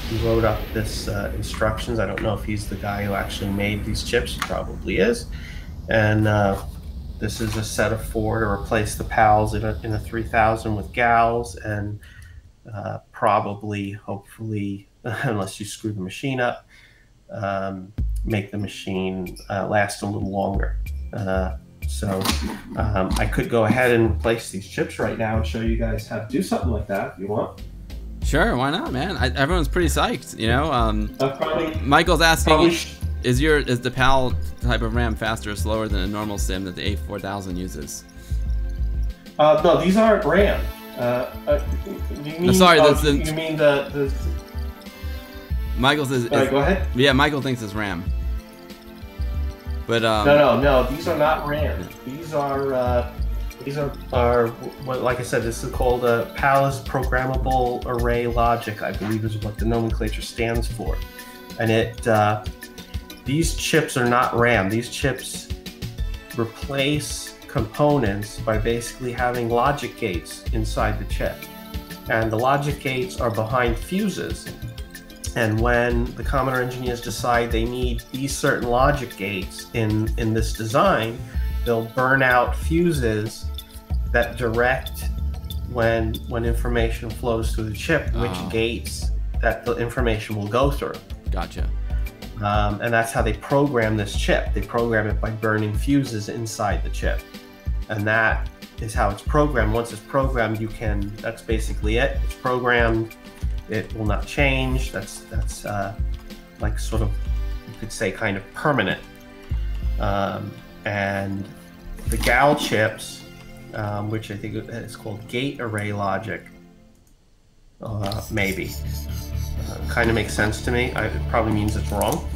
He wrote up this instructions. I don't know if he's the guy who actually made these chips. He probably is. And this is a set of 4 to replace the PALs in a 3000 with GALs, and probably, hopefully, unless you screw the machine up, make the machine last a little longer. So I could go ahead and replace these chips right now and show you guys how to do something like that if you want. Sure, why not, man? Everyone's pretty psyched, you know. Michael's asking, is the PAL type of RAM faster or slower than a normal sim that the A4000 uses? No, these aren't RAM. You mean, sorry, you mean the Michael says. All right, go ahead. Yeah, Michael thinks it's RAM. But no, these are not RAM. These are what, like I said, this is called PAL is programmable array logic, I believe is what the nomenclature stands for. And these chips are not RAM. These chips replace components by basically having logic gates inside the chip. And the logic gates are behind fuses. And when the Commodore engineers decide they need these certain logic gates in this design, they'll burn out fuses that direct when information flows through the chip, which gates that the information will go through. Gotcha. And that's how they program this chip. They program it by burning fuses inside the chip. And that is how it's programmed. Once it's programmed, that's basically it. It's programmed. It will not change. That's like sort of, you could say, kind of permanent. And the GAL chips, which I think is called gate array logic, maybe. Kind of makes sense to me. It probably means it's wrong.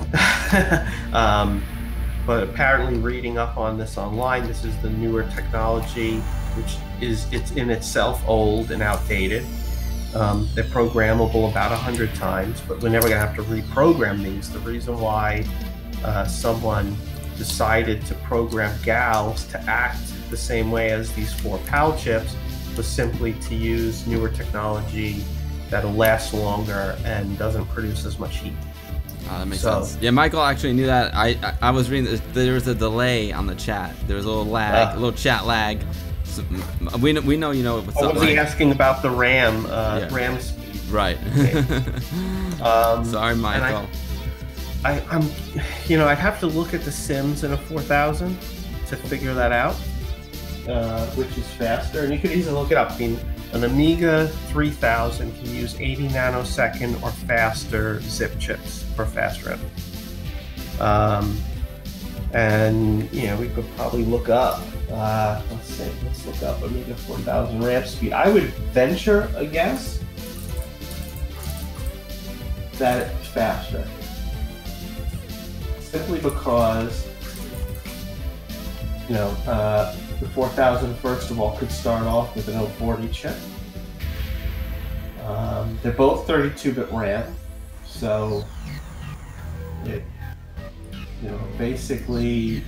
But apparently reading up on this online, this is the newer technology, which it's in itself old and outdated. They're programmable about 100 times, but we're never going to have to reprogram these. The reason why someone decided to program GALs to act the same way as these 4 PAL chips was simply to use newer technology that'll last longer and doesn't produce as much heat. That makes sense. Yeah, Michael actually knew that. I was reading this, there was a delay on the chat. There was a little lag, a little chat lag. So we know you know what's up. Was he asking about the RAM RAM speed? Right. Okay. Sorry, Michael. I'm I'd have to look at the sims in a 4000 to figure that out, which is faster. And you could easily look it up. I mean, an Amiga 3000 can use 80 nanosecond or faster zip chips for fast RAM. And we could probably look up. Let's look up Amiga 4000 RAM speed. I would venture a guess that it's faster, simply because the 4000, first of all, could start off with an 040 chip. They're both 32-bit RAM, so it, basically,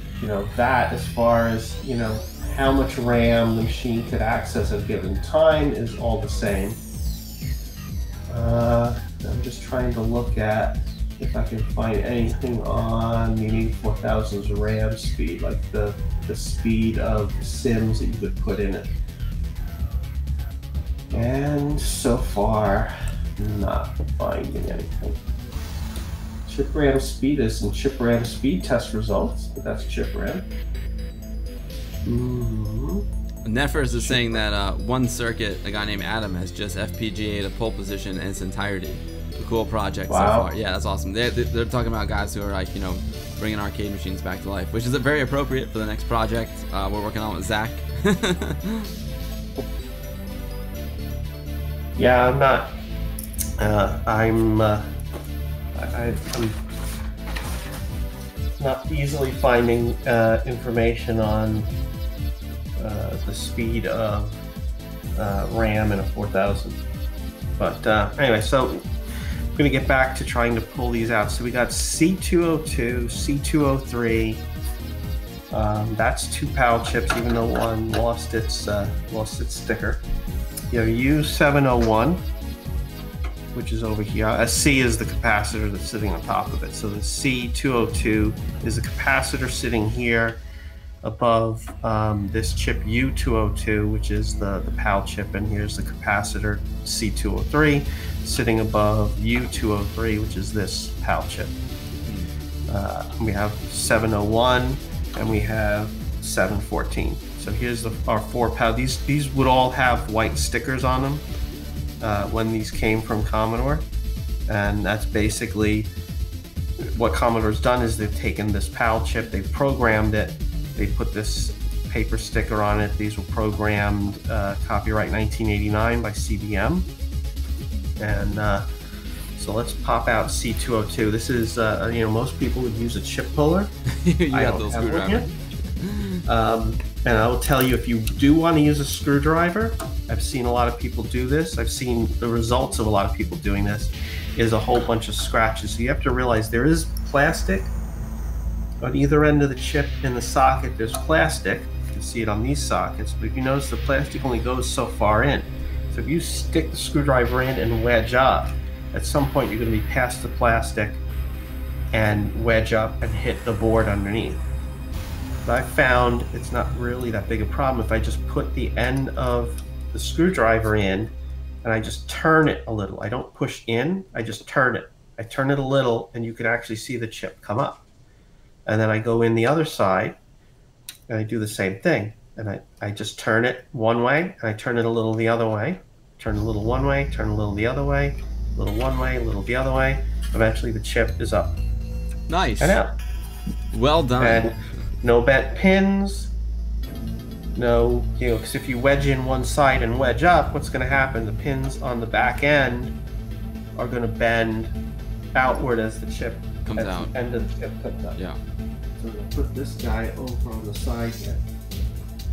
that as far as, how much RAM the machine could access at a given time is all the same. I'm just trying to look at if I can find anything on the Amiga 4000's RAM speed, like the speed of sims that you could put in it. And so far, not finding anything. Chip RAM speed is in chip RAM speed test results, but that's chip RAM. Nefers is saying that one circuit, a guy named Adam, has just FPGA'd a pole position in its entirety. A cool project so far. Yeah, that's awesome. They're talking about guys who are like, bringing arcade machines back to life, which is very appropriate for the next project we're working on with Zach. Yeah, I'm not. I'm not easily finding information on the speed of RAM in a 4000. But anyway, so I'm going to get back to trying to pull these out. So we got C202, C203. That's 2 PAL chips, even though one lost its sticker. You have U701, which is over here. A C is the capacitor that's sitting on top of it. So the C202 is a capacitor sitting here above this chip U202, which is the PAL chip, and here's the capacitor C203 sitting above U203, which is this PAL chip. We have 701 and we have 714. So here's our 4 PAL. These would all have white stickers on them when these came from Commodore, and that's basically what Commodore's done. Is they've taken this PAL chip, they've programmed it, they put this paper sticker on it. These were programmed copyright 1989 by CBM. And so let's pop out C202. This is, most people would use a chip puller. You got those screwdriver. And I will tell you, if you do want to use a screwdriver, I've seen a lot of people do this. I've seen the results of a lot of people doing this, is a whole bunch of scratches. So you have to realize there is plastic on either end of the chip. In the socket, there's plastic. You can see it on these sockets, but if you notice, the plastic only goes so far in. So if you stick the screwdriver in and wedge up, at some point you're going to be past the plastic and wedge up and hit the board underneath. But I found it's not really that big a problem if I just put the end of the screwdriver in and I just turn it a little. I don't push in, I just turn it. I turn it a little and you can actually see the chip come up. And then I go in the other side and I do the same thing. And I just turn it one way and I turn it a little the other way. Turn a little one way, turn a little the other way, a little one way, a little the other way. Eventually the chip is up. Nice. And out. Well done. And no bent pins. No, because if you wedge in one side and wedge up, what's going to happen? The pins on the back end are going to bend outward as the chip Comes out. The end of the chip comes up. Yeah. So I'm going to put this guy over on the side here.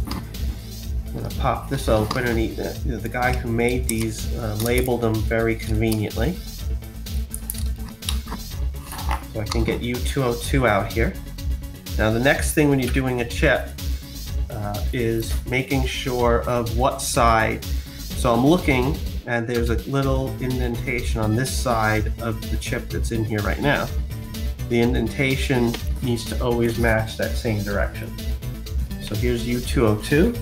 I'm going to pop this open, and the guy who made these labeled them very conveniently. So I can get U202 out here. Now the next thing when you're doing a chip is making sure of what side. So I'm looking, and there's a little indentation on this side of the chip that's in here right now. The indentation needs to always match that same direction. So here's U202.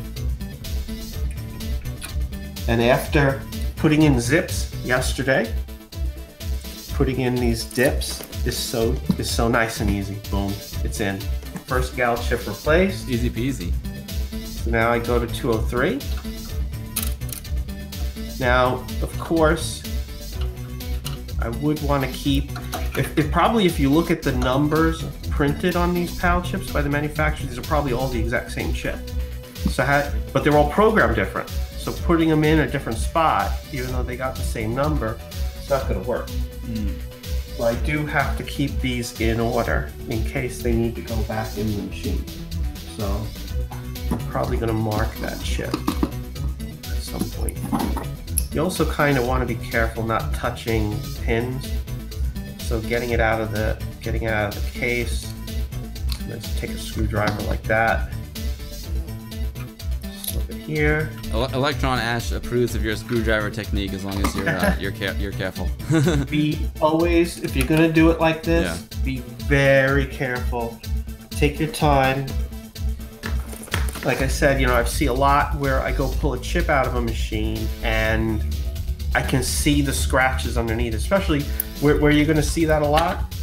And after putting in zips yesterday, putting in these dips is so nice and easy. Boom, it's in. First gal chip replaced. Easy peasy. So now I go to 203. Now, of course, I would want to keep, if you look at the numbers printed on these PAL chips by the manufacturer, these are probably all the exact same chip. But they're all programmed different. So putting them in a different spot, even though they got the same number, it's not going to work. So I do have to keep these in order in case they need to go back in the machine. So I'm probably going to mark that chip at some point. You also kind of want to be careful not touching pins. So getting it out of the case, let's take a screwdriver like that. Slip it here. Electron Ash approves of your screwdriver technique as long as you're careful. Be always, if you're gonna do it like this, be very careful. Take your time. Like I said, I see a lot where I go pull a chip out of a machine and I can see the scratches underneath, especially where you're gonna see that a lot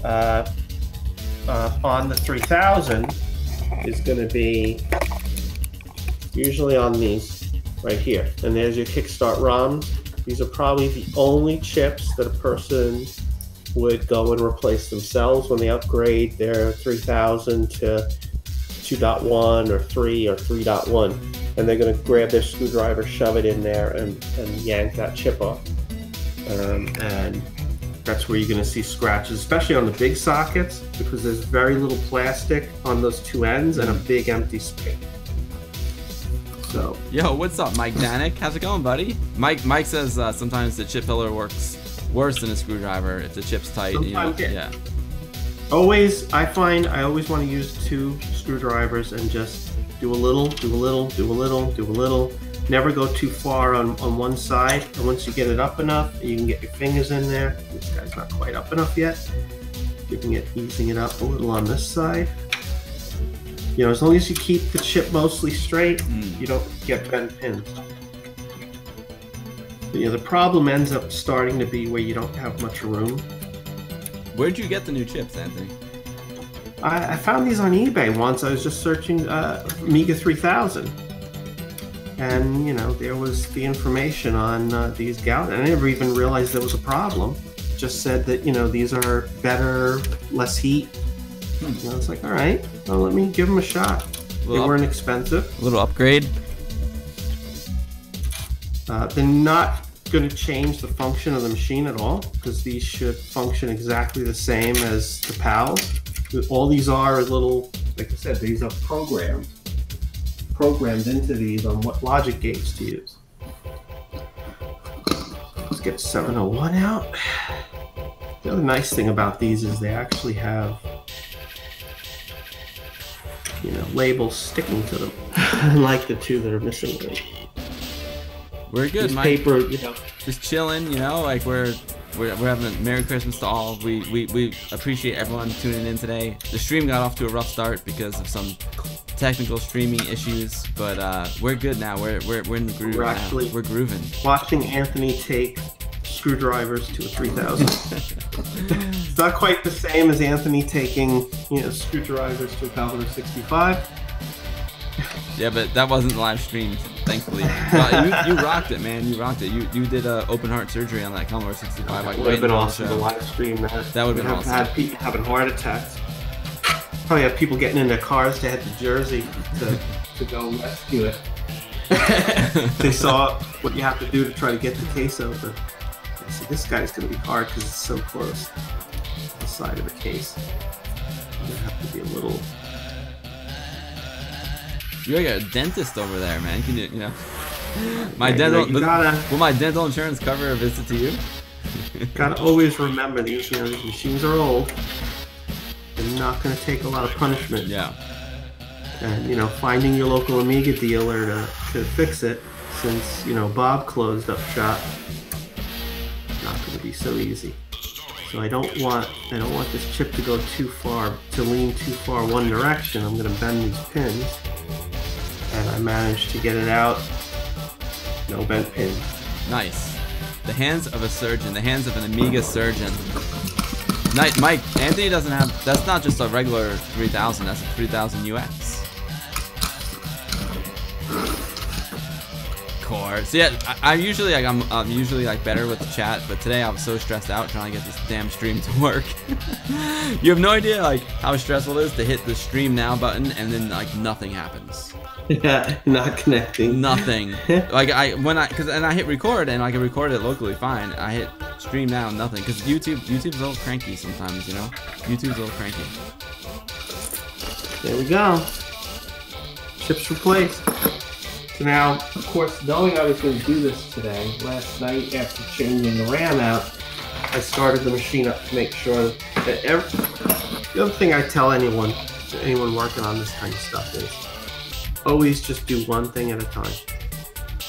on the 3000 is gonna be usually on these right here. And there's your Kickstart ROMs. These are probably the only chips that a person would go and replace themselves when they upgrade their 3000 to 2.1 or 3 or 3.1. And they're going to grab their screwdriver, shove it in there, and yank that chip off. And that's where you're going to see scratches, especially on the big sockets, because there's very little plastic on those two ends and a big empty space. So. Yo, what's up, Mike Danik? How's it going, buddy? Mike says sometimes the chip filler works worse than a screwdriver if the chip's tight. Yeah. Always, I find I always want to use two screwdrivers and just do a little, do a little, do a little, do a little. Never go too far on one side. And once you get it up enough, you can get your fingers in there. This guy's not quite up enough yet. Easing it up a little on this side. As long as you keep the chip mostly straight, you don't get bent pins. But, the problem ends up starting to be where you don't have much room. Where'd you get the new chips, Anthony? I found these on eBay once. I was just searching Amiga 3000. And, there was the information on these gallons. I never even realized there was a problem. It just said that, these are better, less heat. It's like, all right, well, let me give them a shot. They weren't expensive. A little upgrade. They're not going to change the function of the machine at all, because these should function exactly the same as the PALs. All these are little, like I said, these are programmed into these on what logic gates to use. Let's get 701 out. The other nice thing about these is they actually have labels sticking to them, unlike the two that are missing. We're good, this Mike. paper, just chilling, like we're we're having a Merry Christmas to all. We appreciate everyone tuning in today. The stream got off to a rough start because of some technical streaming issues, but we're good now. We're in the groove. We're grooving. Watching Anthony take screwdrivers to a 3000. It's not quite the same as Anthony taking, screwdrivers to a Commodore 65. Yeah, but that wasn't live streamed, thankfully. But you rocked it, man. You rocked it. You did open heart surgery on that Commodore 65. Like, would have been awesome to live stream that. That would have been awesome. Had people having heart attacks. Probably have people getting in their cars to head to Jersey to go rescue it. They saw what you have to do to try to get the case open. They said, this guy's going to be hard because it's so close to the side of the case. You have to be a little... You're like a dentist over there, man. Can you my dental. Will my dental insurance cover a visit to you? Gotta always remember these machines are old. They're not gonna take a lot of punishment. Yeah. And finding your local Amiga dealer to fix it, since Bob closed up shop, not gonna be so easy. So I don't want this chip to go too far, to lean too far one direction. I'm gonna bend these pins. And I managed to get it out. No bent pins. Nice. The hands of a surgeon. The hands of an Amiga surgeon. Mike, Anthony doesn't have... That's not just a regular 3000. That's a 3000 UX. Core. So yeah, I'm usually like better with the chat, but today I was so stressed out trying to get this damn stream to work. You have no idea like how stressful it is to hit the stream now button and then like nothing happens. Yeah, not connecting. Nothing. Like I hit record and I can record it locally fine. I hit stream now, nothing, because YouTube's a little cranky sometimes, YouTube's a little cranky. There we go. Chips replaced. So now, of course, knowing I was going to do this today, last night after changing the RAM out, I started the machine up to make sure that the other thing I tell anyone working on this kind of stuff is always just do one thing at a time.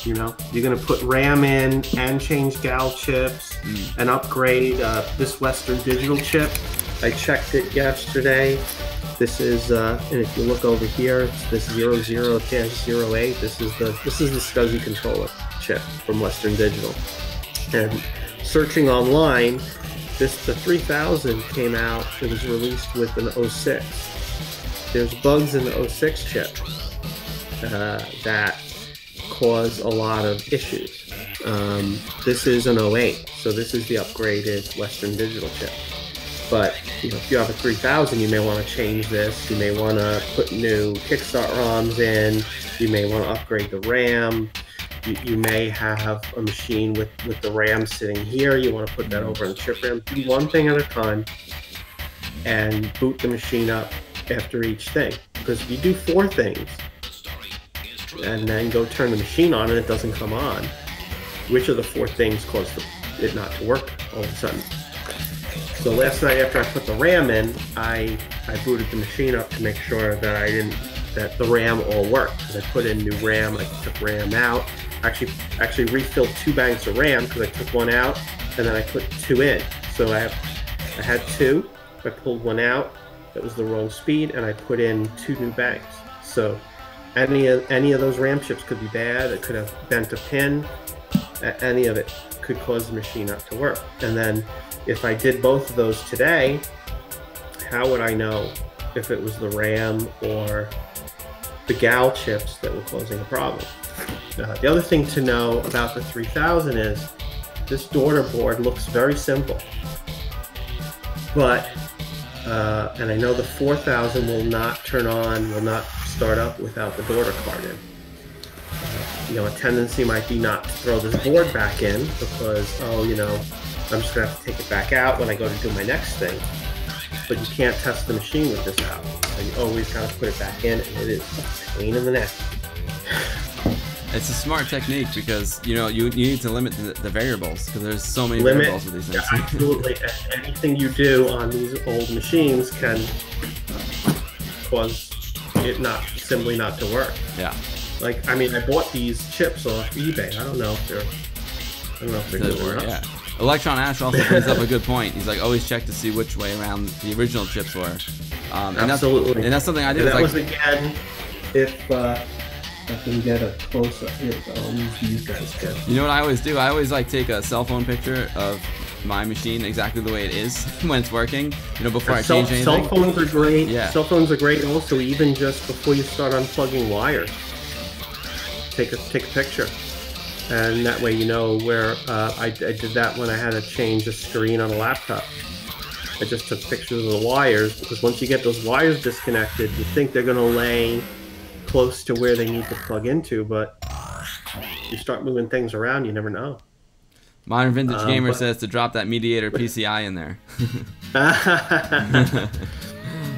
You're going to put RAM in and change GAL chips and upgrade this Western Digital chip. I checked it yesterday. This is, and if you look over here, it's this 00-08. This is the SCSI controller chip from Western Digital. And searching online, the 3000 came out. It was released with an 06. There's bugs in the 06 chip that cause a lot of issues. This is an 08, so this is the upgraded Western Digital chip. But if you have a 3000, you may want to change this. You may want to put new kickstart ROMs in. You may want to upgrade the RAM. You may have a machine with the RAM sitting here. You want to put that over on chip RAM. Do one thing at a time and boot the machine up after each thing. Because if you do 4 things and then go turn the machine on and it doesn't come on, which of the 4 things caused it not to work all of a sudden? So last night after I put the RAM in, I booted the machine up to make sure that the RAM all worked. Because I put in new RAM, I took RAM out. Actually refilled 2 banks of RAM because I took one out and then I put 2 in. So I had 2. I pulled one out. That was the wrong speed, and I put in 2 new banks. So any of those RAM chips could be bad. It could have bent a pin. Any of it could cause the machine not to work. And then if I did both of those today, how would I know if it was the RAM or the GAL chips that were causing the problem? The other thing to know about the 3000 is this daughter board looks very simple. But, and I know the 4000 will not start up without the daughter card in. A tendency might be not to throw this board back in because, I'm just going to have to take it back out when I go to do my next thing. But you can't test the machine with this out. So you always got to put it back in, and it is a pain in the neck. It's a smart technique because, you need to limit the variables because there's so many variables with these things. Yeah, absolutely. Anything you do on these old machines can cause it simply not to work. Yeah. I bought these chips off eBay. I don't know if they're good or not. Yeah. Electron Ash also brings up a good point. He's like, always check to see which way around the original chips were. Absolutely. And that's something I do. That Like, was again, if I can get a close up, I'll use these guys again. you know what I always do? I always like take a cell phone picture of my machine exactly the way it is when it's working. You know, before I change anything. Cell phones are great. Yeah. Cell phones are great also, even just before you start unplugging wires. Take a picture. And that way you know where, I did that when I had to change a screen on a laptop. I just took pictures of the wires, because once you get those wires disconnected, you think they're going to lay close to where they need to plug into, but you start moving things around, you never know. Modern Vintage Gamer says to drop that Mediator PCI in there.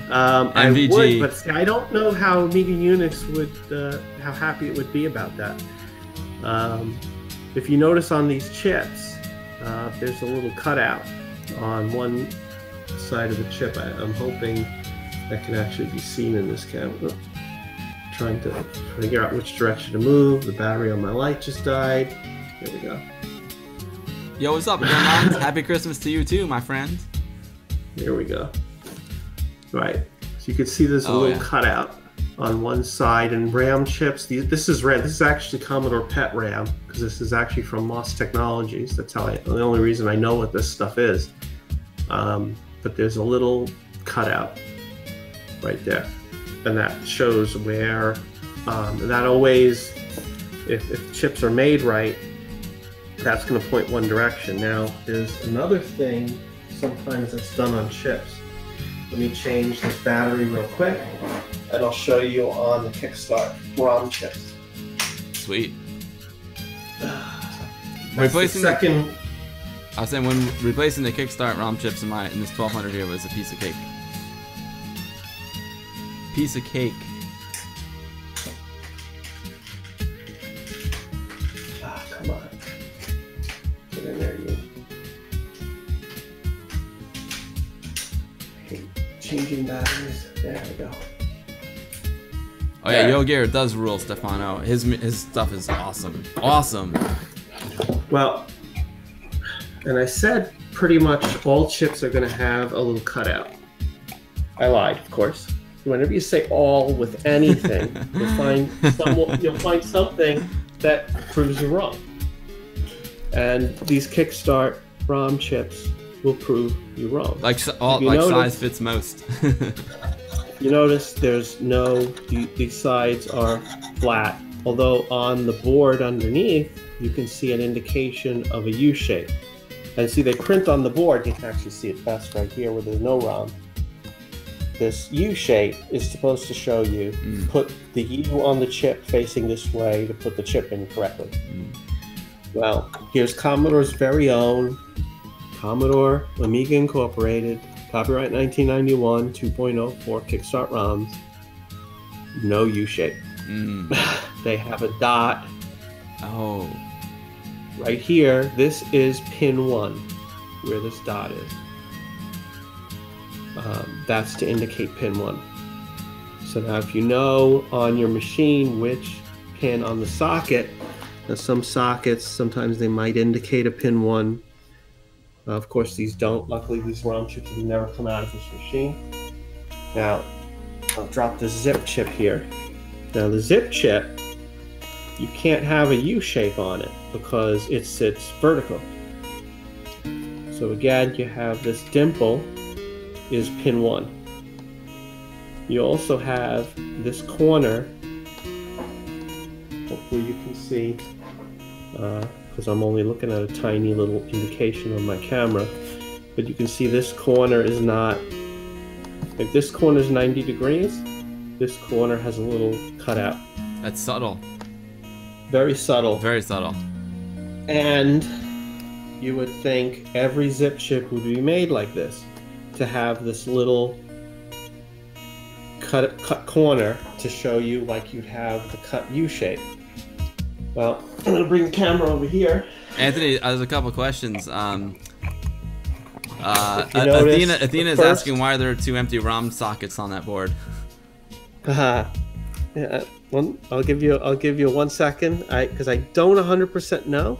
I MVG. would, but see, I don't know how Amiga Unix would, how happy it would be about that. If you notice on these chips, there's a little cutout on one side of the chip. I'm hoping that can actually be seen in this camera. Trying to figure out which direction to move. The battery on my light just died. There we go. Yo, what's up, Grandma? Happy Christmas to you too, my friend. There we go. Right. So you can see there's a little cutout on one side, and RAM chips. This is RAM. This is actually Commodore PET RAM, because this is actually from Moss Technologies. That's how the only reason I know what this stuff is. But there's a little cutout right there, and that shows where. That always, if chips are made right, that's going to point one direction. Now, there's another thing sometimes that's done on chips. Let me change this battery real quick, and I'll show you on the Kickstart ROM chips. Sweet. Replacing the second. I was saying, when replacing the Kickstart ROM chips in this 1200 here was a piece of cake. Piece of cake. Come on. Get in there, you. Changing batteries. There we go. Oh yeah, Yo Gear does rule, Stefano. His stuff is awesome. Awesome. Well, and I said pretty much all chips are going to have a little cutout. I lied, of course. Whenever you say all with anything, you'll find something that proves you wrong. And these Kickstart ROM chips will prove you wrong. Like size fits most. You notice there's these sides are flat, although on the board underneath you can see an indication of a U shape. And see, they print on the board, you can actually see it best right here where there's no ROM. This U shape is supposed to show you, put the U on the chip facing this way to put the chip in correctly. Well, here's Commodore's very own Commodore Amiga Incorporated, copyright 1991, 2.0 for Kickstart ROMs. No U shape. They have a dot. Oh. Right here, this is pin 1, where this dot is. That's to indicate pin 1. So now if you know on your machine which pin on the socket, now some sockets, sometimes they might indicate a pin 1. Of course, these don't. Luckily, these ROM chips have never come out of this machine. Now, I'll drop the zip chip here. Now, the zip chip, you can't have a U shape on it because it sits vertical. So again, you have this dimple is pin 1. You also have this corner. Hopefully you can see, because I'm only looking at a tiny little indication on my camera, but you can see this corner is not, if this corner is 90 degrees, this corner has a little cutout. That's subtle. Very subtle. Very subtle. And you would think every zip chip would be made like this, to have this little cut corner to show you like you'd have the cut U shape. Well, I'm gonna bring the camera over here. Anthony, there's a couple questions. Athena is asking why there are 2 empty ROM sockets on that board. Yeah. Well, I'll give you 1 second, because I don't 100% know,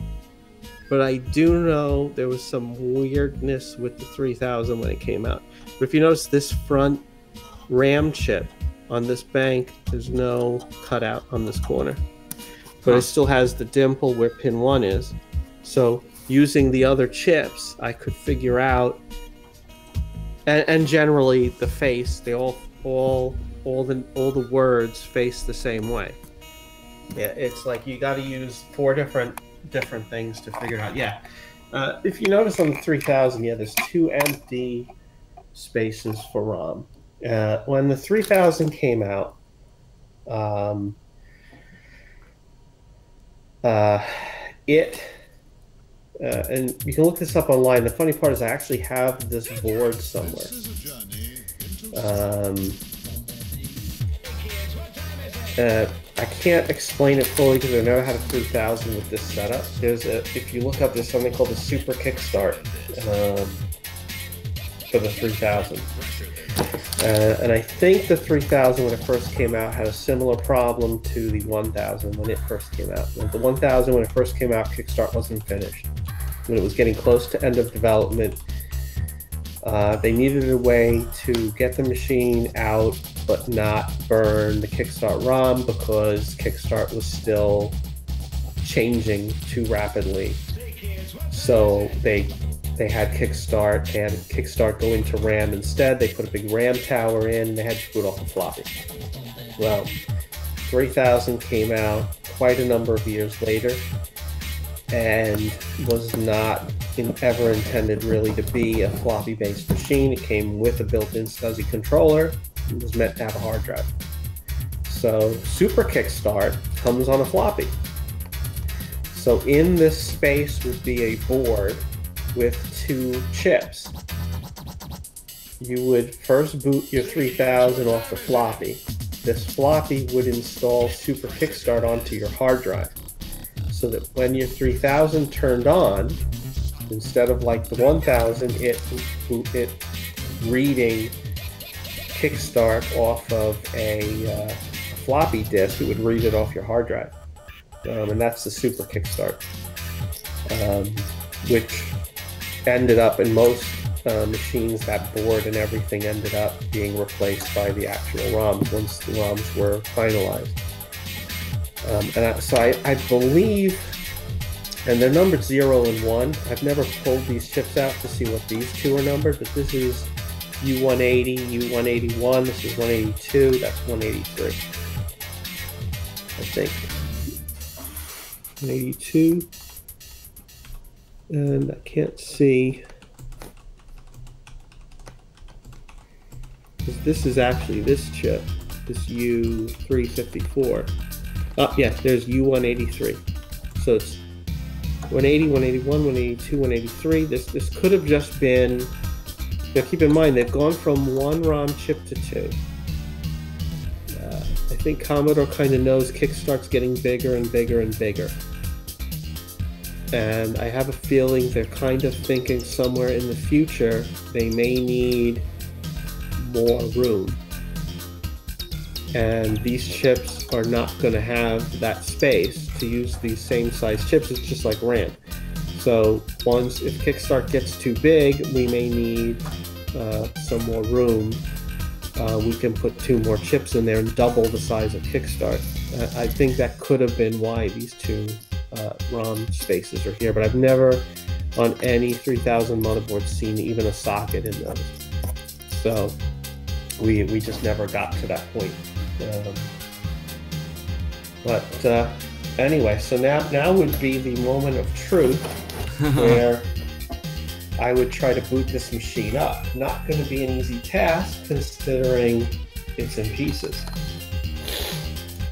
but I do know there was some weirdness with the 3000 when it came out. But if you notice this front RAM chip on this bank, there's no cutout on this corner. But it still has the dimple where pin 1 is. So using the other chips, I could figure out, and generally the face, they all the words face the same way. Yeah, it's like you got to use 4 different things to figure it out. Yeah, if you notice on the 3000, yeah, there's 2 empty spaces for ROM. When the 3000 came out, and you can look this up online. The funny part is I actually have this board somewhere. I can't explain it fully because I never had a 3000 with this setup. If you look up, there's something called the Super Kickstart for the 3000. And I think the 3000 when it first came out had a similar problem to the 1000 when it first came out. The 1000 when it first came out, Kickstart wasn't finished. When it was getting close to end of development, they needed a way to get the machine out but not burn the Kickstart ROM because Kickstart was still changing too rapidly. So they had Kickstart go into RAM instead. They put a big RAM tower in. They had to boot off a floppy. Well, 3000 came out quite a number of years later and was not ever intended really to be a floppy-based machine. It came with a built-in SCSI controller. It was meant to have a hard drive. So Super Kickstart comes on a floppy. So in this space would be a board with 2 chips. You would first boot your 3000 off the floppy. This floppy would install Super Kickstart onto your hard drive, so that when your 3000 turned on, instead of like the 1000, it reading Kickstart off of a floppy disk, it would read it off your hard drive. And that's the Super Kickstart, which ended up in most machines, that board and everything ended up being replaced by the actual ROMs once the ROMs were finalized. So I believe, and they're numbered 0 and 1. I've never pulled these chips out to see what these 2 are numbered, but this is U180, U181, this is 182, that's 183. I think. 182. And I can't see. This is actually this chip, this U354. Oh, yeah, there's U183. So it's 180, 181, 182, 183. This could have just been. Now keep in mind, they've gone from 1 ROM chip to 2. I think Commodore kind of knows Kickstart's getting bigger and bigger and bigger. And I have a feeling they're kind of thinking somewhere in the future they may need more room. And these chips are not going to have that space to use these same size chips. It's just like RAM. So if Kickstart gets too big, we may need some more room. We can put 2 more chips in there and double the size of Kickstart. I think that could have been why these 2 ROM spaces are here, but I've never on any 3000 motherboard seen even a socket in those. So we just never got to that point. But anyway, so now would be the moment of truth where I would try to boot this machine up. Not going to be an easy task considering it's in pieces.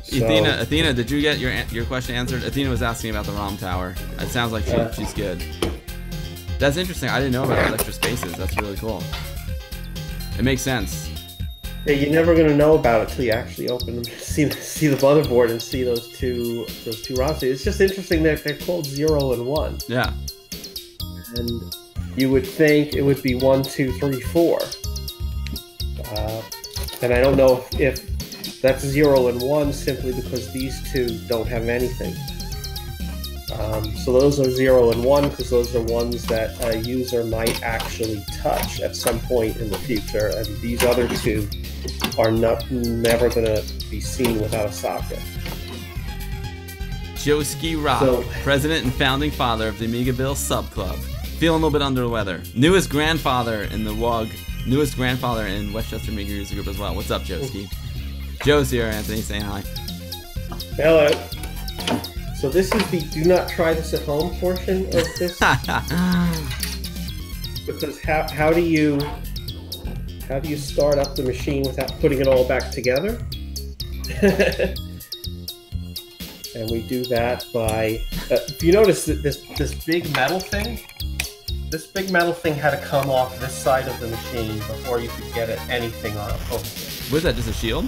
So, Athena, did you get your question answered? Athena was asking about the ROM tower. It sounds like she's good. That's interesting. I didn't know about those extra spaces. That's really cool. It makes sense. Yeah, you're never going to know about it until you actually open them, see the motherboard and see those two ROMs. It's just interesting that they're called 0 and 1. Yeah. And you would think it would be 1, 2, 3, 4. And I don't know if that's 0 and 1 simply because these 2 don't have anything. So those are 0 and 1 because those are ones that a user might actually touch at some point in the future, and these other two are never going to be seen without a socket. Joski Rock, So- president and founding father of the Amigaville Sub Club. Feeling a little bit under the weather. Newest grandfather in the WUG. Newest grandfather in Westchester Amiga User Group as well. What's up, Joski? Joe's here, Anthony, saying hi. Hello. So this is the do not try this at home portion of this. Because how do you start up the machine without putting it all back together? And we do that by if you notice that this big metal thing, this big metal thing had to come off this side of the machine before you could get anything on over here. What is that, just a shield?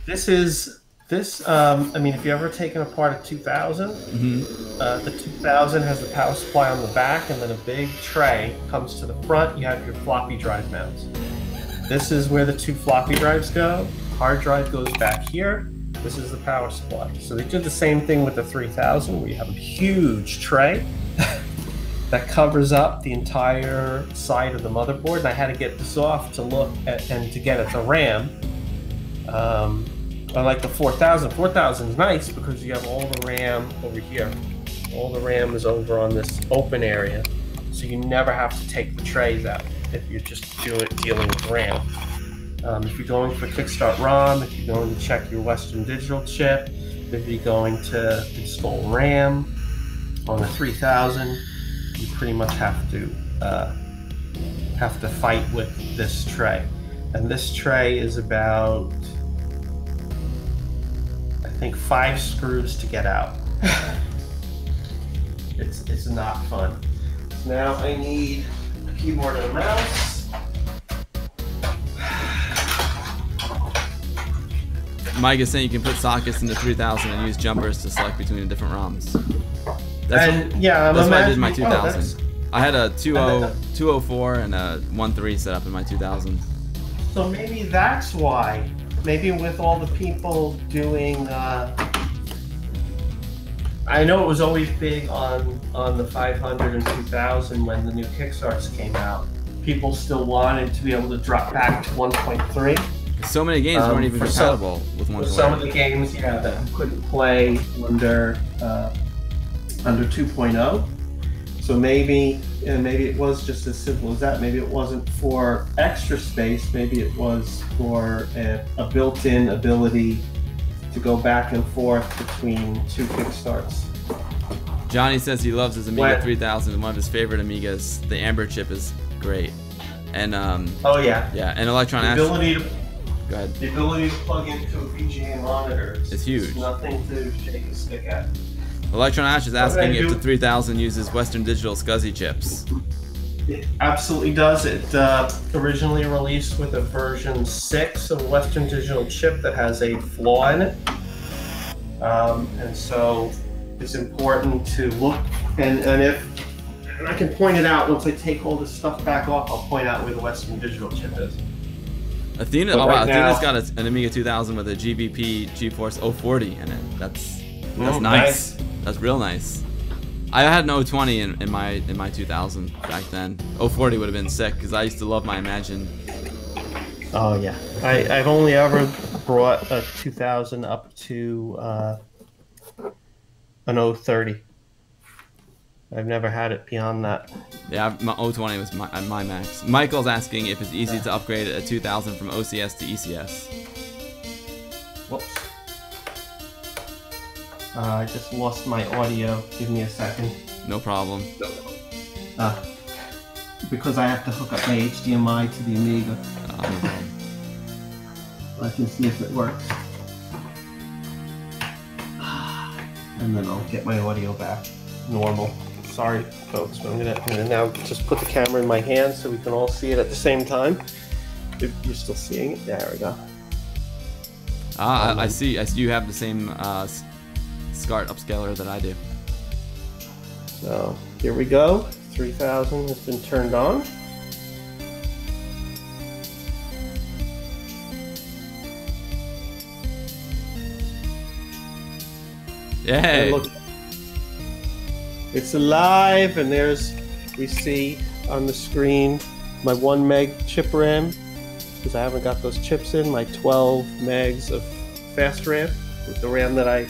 This is I mean, if you ever taken apart a 2000, the 2000 has the power supply on the back, and then a big tray comes to the front. You have your floppy drive mounts. This is where the 2 floppy drives go. Hard drive goes back here. This is the power supply. So they did the same thing with the 3000, where you have a huge tray that covers up the entire side of the motherboard. And I had to get this off to look at and to get at the RAM. Unlike the 4000, 4000 is nice because you have all the RAM over here. All the RAM is over on this open area, so you never have to take the trays out if you're just dealing with RAM. If you're going for Kickstart ROM, if you're going to check your Western Digital chip, if you're going to install RAM on the 3000, you pretty much have to fight with this tray. And this tray is about, I think, 5 screws to get out. It's not fun. So now I need a keyboard and a mouse. Mike is saying you can put sockets into 3000 and use jumpers to select between the different ROMs. That's what I did in my 2000. I had a 204 and a 13 set up in my 2000. So maybe that's why. Maybe with all the people doing, I know it was always big on the 500 and 2000 when the new Kickstarts came out. People still wanted to be able to drop back to 1.3. So many games weren't even compatible with 1.3. Some of the games, that you couldn't play under 2.0. So maybe it was just as simple as that. Maybe it wasn't for extra space. Maybe it was for a built-in ability to go back and forth between 2 Kickstarts. Johnny says he loves his Amiga 3000. One of his favorite Amigas. The Amber chip is great. And oh yeah. Yeah, and Electron the ability to go ahead. The ability to plug into a VGA monitor is huge. It's nothing to shake a stick at. Electron Ash is asking if the 3000 uses Western Digital SCSI chips. It absolutely does. It originally released with a version 6 of Western Digital chip that has a flaw in it. And so it's important to look, and I can point it out once I take all this stuff back off. I'll point out where the Western Digital chip is. Athena, Athena's got an Amiga 2000 with a GBP GeForce 040 in it. That's nice. That's real nice. I had an 020 in my 2000 back then. 040 would have been sick because I used to love my Imagine. Oh yeah, I've only ever brought a 2000 up to an 030. I've never had it beyond that. Yeah, my 020 was my max. Michael's asking if it's easy to upgrade a 2000 from OCS to ECS. Whoops. I just lost my audio. Give me a second. No problem. Because I have to hook up my HDMI to the Amiga. I can see if it works. And then I'll get my audio back. Normal. Sorry, folks, but I'm gonna now just put the camera in my hand so we can all see it at the same time. If you're still seeing it, there we go. I see you have the same SCART upscaler that I do. So here we go. 3000 has been turned on. Yay! It's alive, and we see on the screen my 1 meg chip RAM, because I haven't got those chips in, my 12 megs of fast RAM with the RAM that I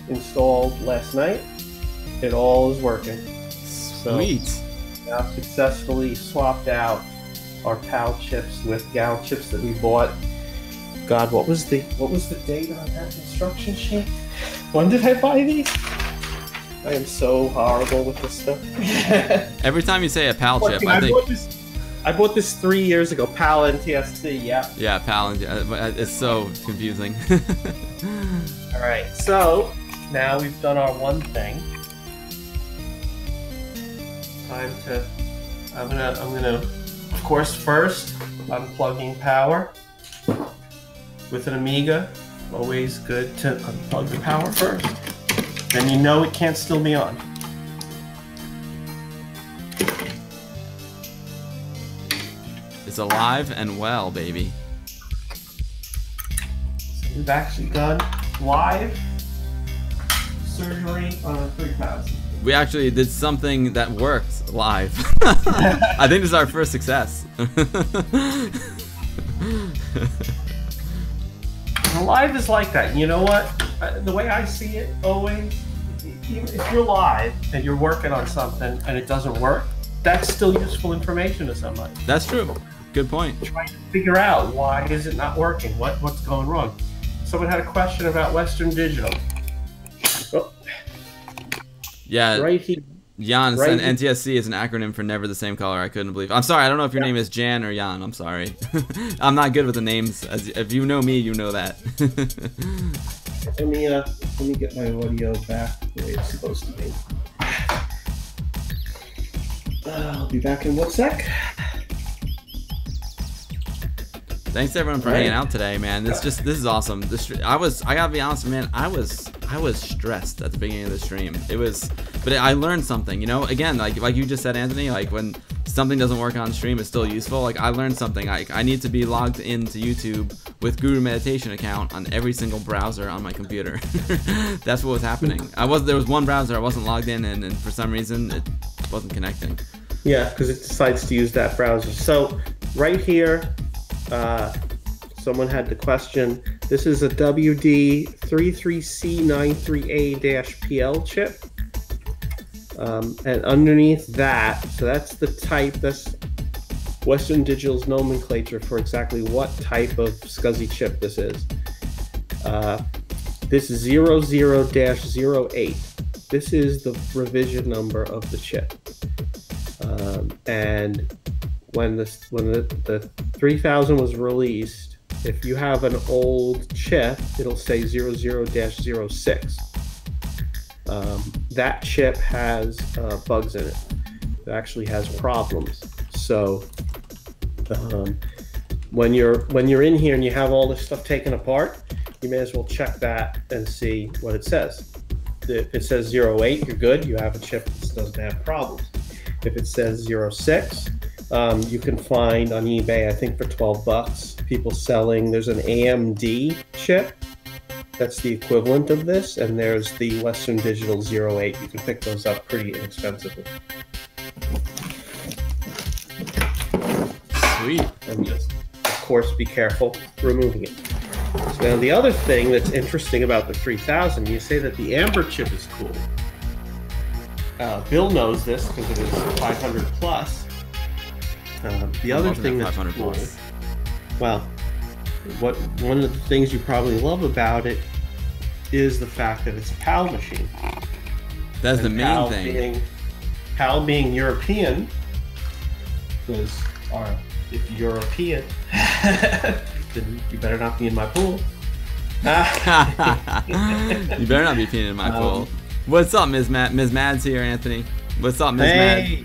installed last night. It all is working. Sweet. So, now successfully swapped out our PAL chips with GAL chips that we bought. God, what was the date on that instruction sheet? When did I buy these? I am so horrible with this stuff. Every time you say a PAL chip, I bought this 3 years ago. PAL NTSC, yeah. Yeah, PAL. It's so confusing. All right, so now we've done our one thing. I'm gonna, of course, first unplugging power with an Amiga. Always good to unplug the power first. Then you know it can't still be on. It's alive and well, baby. So we've actually done live surgery on a 3000. We actually did something that worked live. I think this is our first success. Live is like that. You know what? The way I see it, always, if you're live and you're working on something and it doesn't work, that's still useful information to somebody. That's true. Good point. Trying to figure out why is it not working? What's going wrong? Someone had a question about Western Digital. Oh. Yeah. Right here. Jan Right said here. NTSC is an acronym for never the same color. I couldn't believe. I'm sorry. I don't know if your name is Jan or Jan. I'm sorry. I'm not good with the names. If you know me, you know that. Let me get my audio back the way it's supposed to be. I'll be back in 1 sec. Thanks everyone for hanging out today, man. This is awesome. I gotta be honest, man. I was stressed at the beginning of the stream. But I learned something. You know, again, like you just said, Anthony. Like when something doesn't work on stream, it's still useful. Like I learned something. I need to be logged into YouTube with Guru Meditation account on every single browser on my computer. That's what was happening. There was one browser I wasn't logged in, and for some reason it wasn't connecting. Yeah, because it decides to use that browser. So right here. Someone had the question. This is a WD33C93A-PL chip. And underneath that, so that's the type, that's Western Digital's nomenclature for exactly what type of SCSI chip this is. This is 00-08. This is the revision number of the chip. And when the 3000 was released, if you have an old chip, it'll say 00-06. That chip has bugs in it. It actually has problems. So when you're in here and you have all this stuff taken apart, you may as well check that and see what it says. If it says 08, you're good. You have a chip that doesn't have problems. If it says 06, you can find on eBay, I think for 12 bucks, people selling, there's an AMD chip that's the equivalent of this, and there's the Western Digital 08. You can pick those up pretty inexpensively. Sweet. And just, of course, be careful removing it. So now the other thing that's interesting about the 3000, you say that the Amber chip is cool. Bill knows this because it is 500 plus. The other thing that's cool, well, one of the things you probably love about it is the fact that it's a PAL machine. That's the main thing. PAL being European, because if you're European, then you better not be in my pool. You better not be peeing in my pool. What's up, Ms. Mad's here, Anthony. What's up, Ms. Mad? Hey,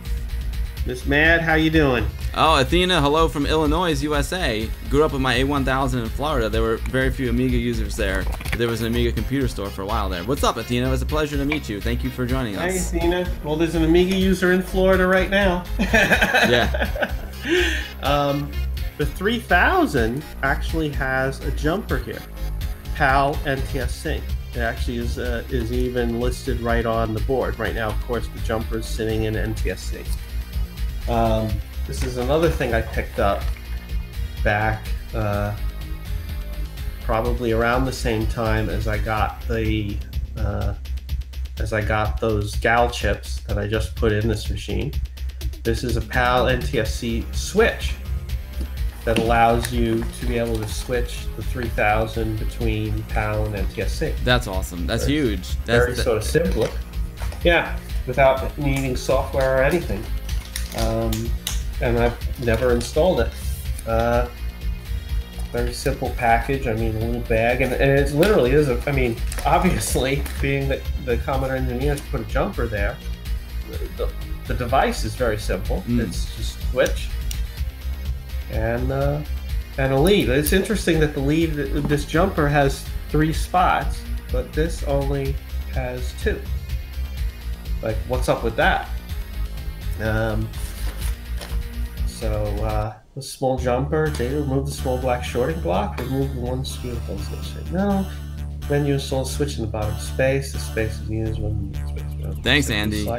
Miss Mad, how you doing? Oh, Athena, hello from Illinois, USA. Grew up with my A1000 in Florida. There were very few Amiga users there. There was an Amiga computer store for a while there. What's up, Athena? It was a pleasure to meet you. Thank you for joining us. Hey, Athena. Well, there's an Amiga user in Florida right now. Yeah. The 3000 actually has a jumper here. PAL NTSC. It actually is even listed right on the board. Right now, of course, the jumper is sitting in NTSC. This is another thing I picked up back probably around the same time as I got the those gal chips that I just put in this machine. This is a PAL NTSC switch that allows you to be able to switch the 3000 between PAL and NTSC. That's awesome. That's huge. Very sort of simple. Yeah, without needing software or anything. And I've never installed it. Very simple package. I mean, a little bag, and it literally is I mean, obviously, being that the Commodore engineers put a jumper there, the device is very simple. It's just a switch and a lead. It's interesting that the lead, this jumper has 3 spots, but this only has 2. Like, what's up with that? The small jumper, data, remove the small black shorting block, remove the one screw that holds this shit. No. Then you install a switch in the bottom space. The space is used when you switch. Thanks, Andy.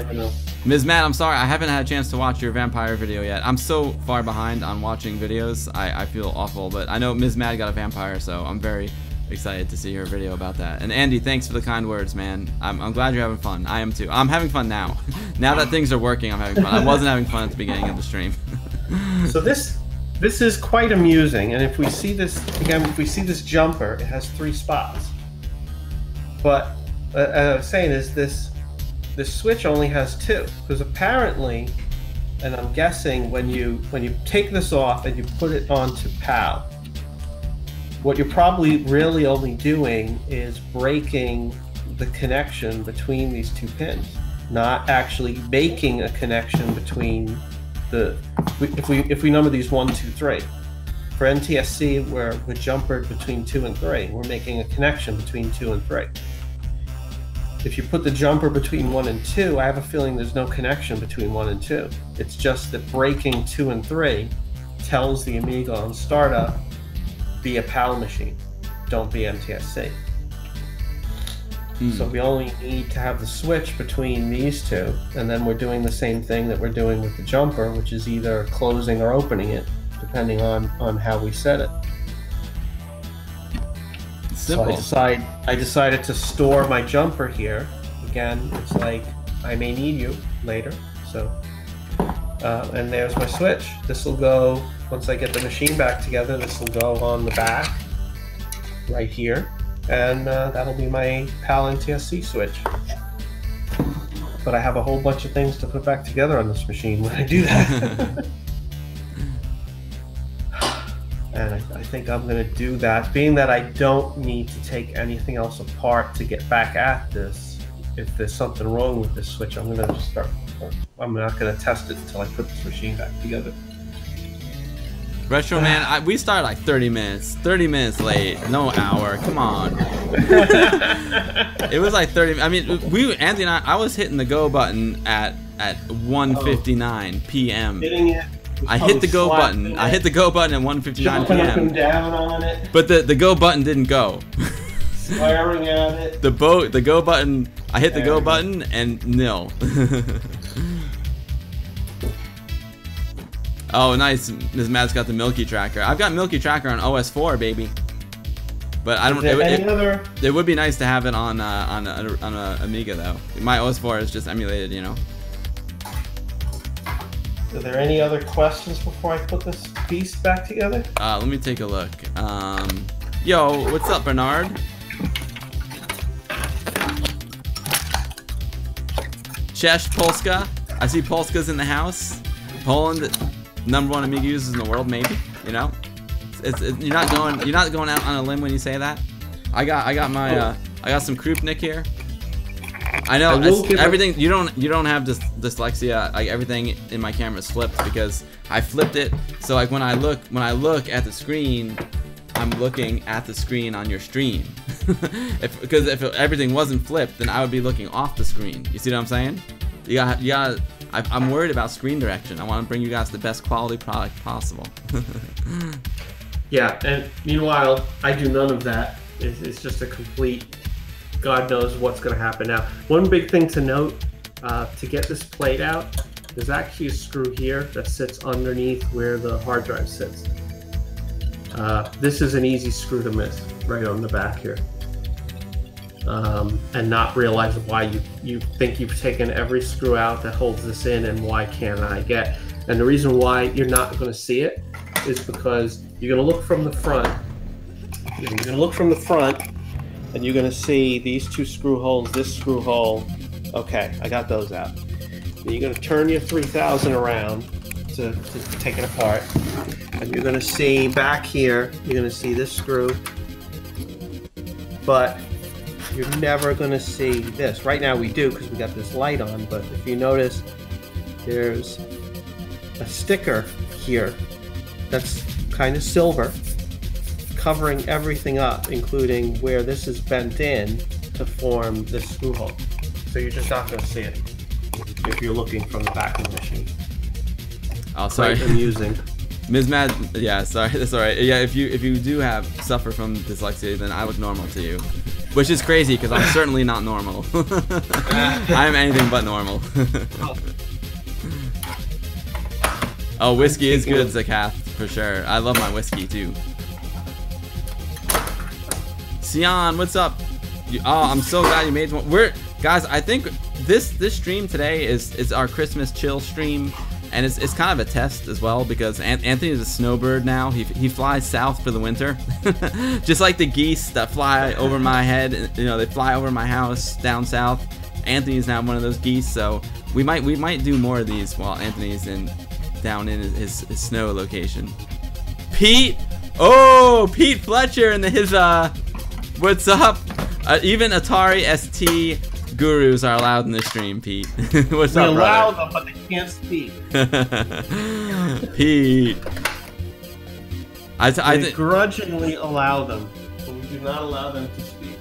Ms. Matt, I'm sorry, I haven't had a chance to watch your vampire video yet. I'm so far behind on watching videos. I feel awful, but I know Ms. Matt got a vampire, so I'm very excited to see her video about that. And Andy, thanks for the kind words, man. I'm glad you're having fun. I am too. I'm having fun now. Now that things are working, I'm having fun. I wasn't having fun at the beginning of the stream. So this is quite amusing, and if we see this again, if we see this jumper, it has 3 spots. But as I was saying, is this switch only has 2, because apparently, and I'm guessing when you take this off and you put it onto PAL, what you're probably really only doing is breaking the connection between these 2 pins, not actually making a connection between if we number these 1, 2, 3. For NTSC, we're jumpered between 2 and 3. We're making a connection between 2 and 3. If you put the jumper between 1 and 2, I have a feeling there's no connection between 1 and 2. It's just that breaking 2 and 3 tells the Amiga on startup, be a PAL machine, don't be NTSC. So we only need to have the switch between these 2, and then we're doing the same thing that we're doing with the jumper, which is either closing or opening it, depending on how we set it. Simple. So I decided to store my jumper here. Again, it's like I may need you later. So, and there's my switch. This will go, once I get the machine back together, this will go on the back right here. And that'll be my PAL NTSC switch. But I have a whole bunch of things to put back together on this machine when I do that. And I think I'm going to do that. Being that I don't need to take anything else apart to get back at this, if there's something wrong with this switch, I'm going to just start. I'm not going to test it until I put this machine back together. Retro Man, we started like 30 minutes late, no hour, come on. It was like 30, I mean, Andy and I was hitting the go button at 1:59 p.m. I hit the go button. I hit the go button at 1:59 Jumping up and p.m. down on it. But the go button didn't go. Swearing at it. The go button. I hit the go button and nil. Oh, nice. Ms. Matt's got the Milky Tracker. I've got Milky Tracker on OS4, baby. But I don't. It would be nice to have it on a Amiga though. My OS4 is just emulated, you know. Are there any other questions before I put this piece back together? Let me take a look. Yo, what's up, Bernard? Cześć Polska. I see Polska's in the house. Poland, #1 Amiga users in the world, maybe. You know, you're not going out on a limb when you say that. I got some Krupnik here. I know everything. You don't have dyslexia. Like everything in my camera is flipped because I flipped it. So like when I look at the screen, I'm looking at the screen on your stream. Because if everything wasn't flipped, then I would be looking off the screen. You see what I'm saying? You got. I'm worried about screen direction. I want to bring you guys the best quality product possible. Yeah, and meanwhile, I do none of that. It's just a complete God knows what's going to happen now. One big thing to note, to get this plate out, there's actually a screw here that sits underneath where the hard drive sits. This is an easy screw to miss, right on the back here. And not realize why you think you've taken every screw out that holds this in, and why can't I get. And the reason why you're not going to see it is because you're going to look from the front. You're going to look from the front, and you're going to see these two screw holes, this screw hole. Okay, I got those out. Then you're going to turn your 3000 around to take it apart. And you're going to see back here, you're going to see this screw. But you're never going to see this. Right now we do because we got this light on, but if you notice, there's a sticker here that's kind of silver, covering everything up, including where this is bent in to form this screw hole. So you're just not going to see it if you're looking from the back of the machine. Oh, sorry. Quite amusing. Ms. Mad, yeah, sorry, that's all right. Yeah, if you do suffer from dyslexia, then I look normal to you, which is crazy because I'm certainly not normal. I am anything but normal. Oh, whiskey is good, Zakath, for sure. I love my whiskey too. Sion, what's up? Oh, I'm so glad you made one. Guys, I think this stream today is our Christmas chill stream. And it's kind of a test as well because Anthony is a snowbird now. He flies south for the winter, just like the geese that fly over my head. You know, they fly over my house down south. Anthony's now one of those geese, so we might do more of these while Anthony's down in his snow location. Pete, oh, Pete Fletcher and his what's up? Even Atari ST gurus are allowed in the stream, Pete. What's up, brother? We allow them, but they can't speak. Pete. I grudgingly allow them, but we do not allow them to speak.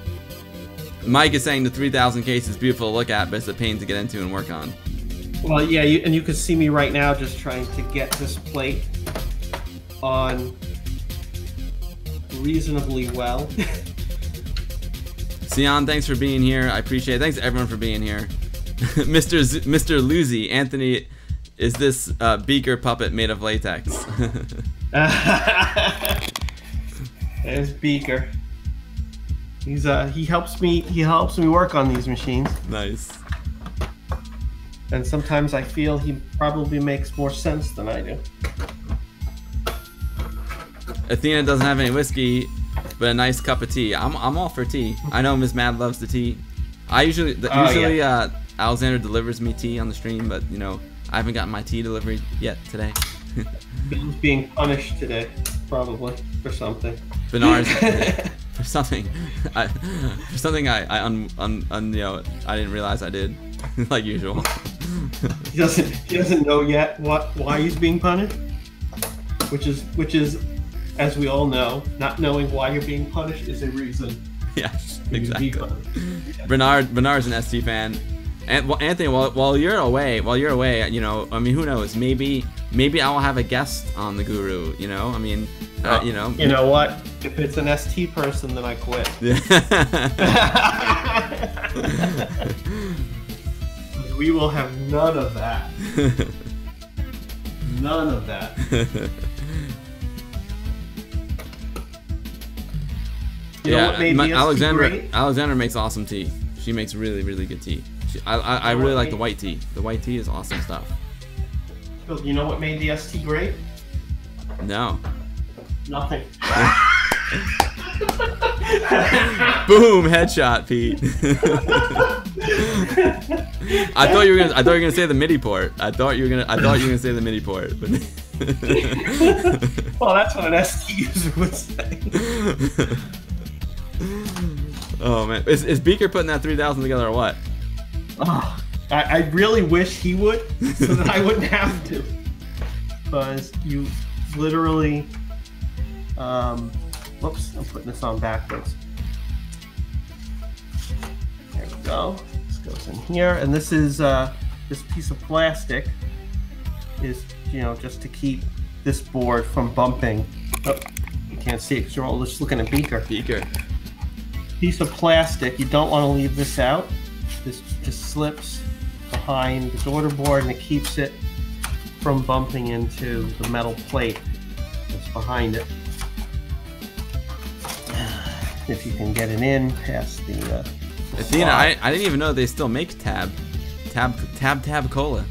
Mike is saying the 3000 case is beautiful to look at, but it's a pain to get into and work on. Well, yeah, and you can see me right now just trying to get this plate on reasonably well. Sion, thanks for being here. I appreciate it. Thanks everyone for being here. Mr. Luzi, Anthony, is this beaker puppet made of latex? There's Beaker. He helps me work on these machines. Nice. And sometimes I feel he probably makes more sense than I do. Athena doesn't have any whiskey, but a nice cup of tea. I'm all for tea. I know Ms. Mad loves the tea. I usually Alexander delivers me tea on the stream, but you know I haven't gotten my tea delivery yet today. Bill's being punished today, probably for something. Bernard's for something. I didn't realize I did, like usual. He doesn't know yet why he's being punished, which is. As we all know, not knowing why you're being punished is a reason. Yes, exactly. Bernard's an ST fan, and well, Anthony, while you're away, you know, I mean, who knows? Maybe I will have a guest on the Guru. You know, I mean, you know. You know what? If it's an ST person, then I quit. We will have none of that. None of that. You know what made Alexander makes awesome tea. She makes really, really good tea. I really like the white tea. The white tea is awesome stuff. You know what made the ST great? No. Nothing. Boom! Headshot, Pete. I thought you were gonna say the MIDI port. I thought you were gonna say the MIDI port. But well, that's what an ST user would say. Oh man, is Beaker putting that 3000 together or what? Oh, I really wish he would, so that I wouldn't have to. Because you literally, whoops, I'm putting this on backwards. There we go. This goes in here, and this is this piece of plastic is, you know, just to keep this board from bumping. Oh, you can't see it because you're all just looking at Beaker. piece of plastic. You don't want to leave this out. This just slips behind the daughter board and it keeps it from bumping into the metal plate that's behind it. If you can get it in past the Athena, I didn't even know they still make Tab Cola.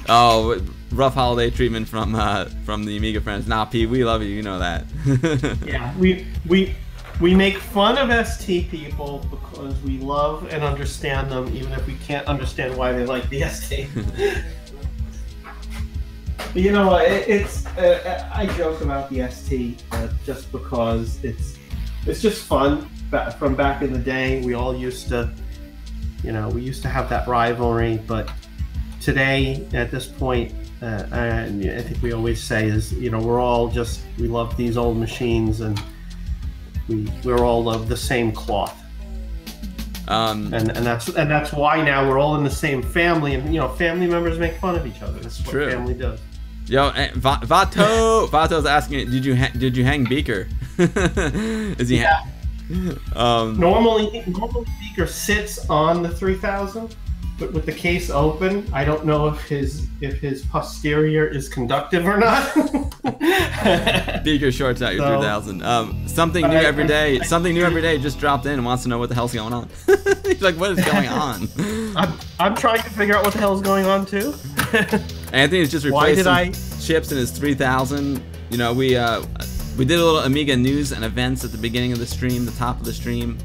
Oh, rough holiday treatment from the Amiga friends. Nah, Pete, we love you. You know that. Yeah, we make fun of ST people because we love and understand them, even if we can't understand why they like the ST. You know, I joke about the ST just because it's just fun. From back in the day, we all used to, we used to have that rivalry. But today, at this point, I think we always say is, we're all we love these old machines, and we're all of the same cloth. And that's why now we're all in the same family, and family members make fun of each other. That's what family does. Yo, Vato's asking, did you hang Beaker? Is he? Yeah. Normally Beaker sits on the 3000, but with the case open, I don't know if his posterior is conductive or not. Beaker shorts out your 3000. Something new every day. Something new every day just dropped in and wants to know what the hell's going on. He's like, what is going on? I'm trying to figure out what the hell's going on too. Anthony's just replaced some chips in his 3000. We did a little Amiga news and events at the beginning of the stream, the top of the stream.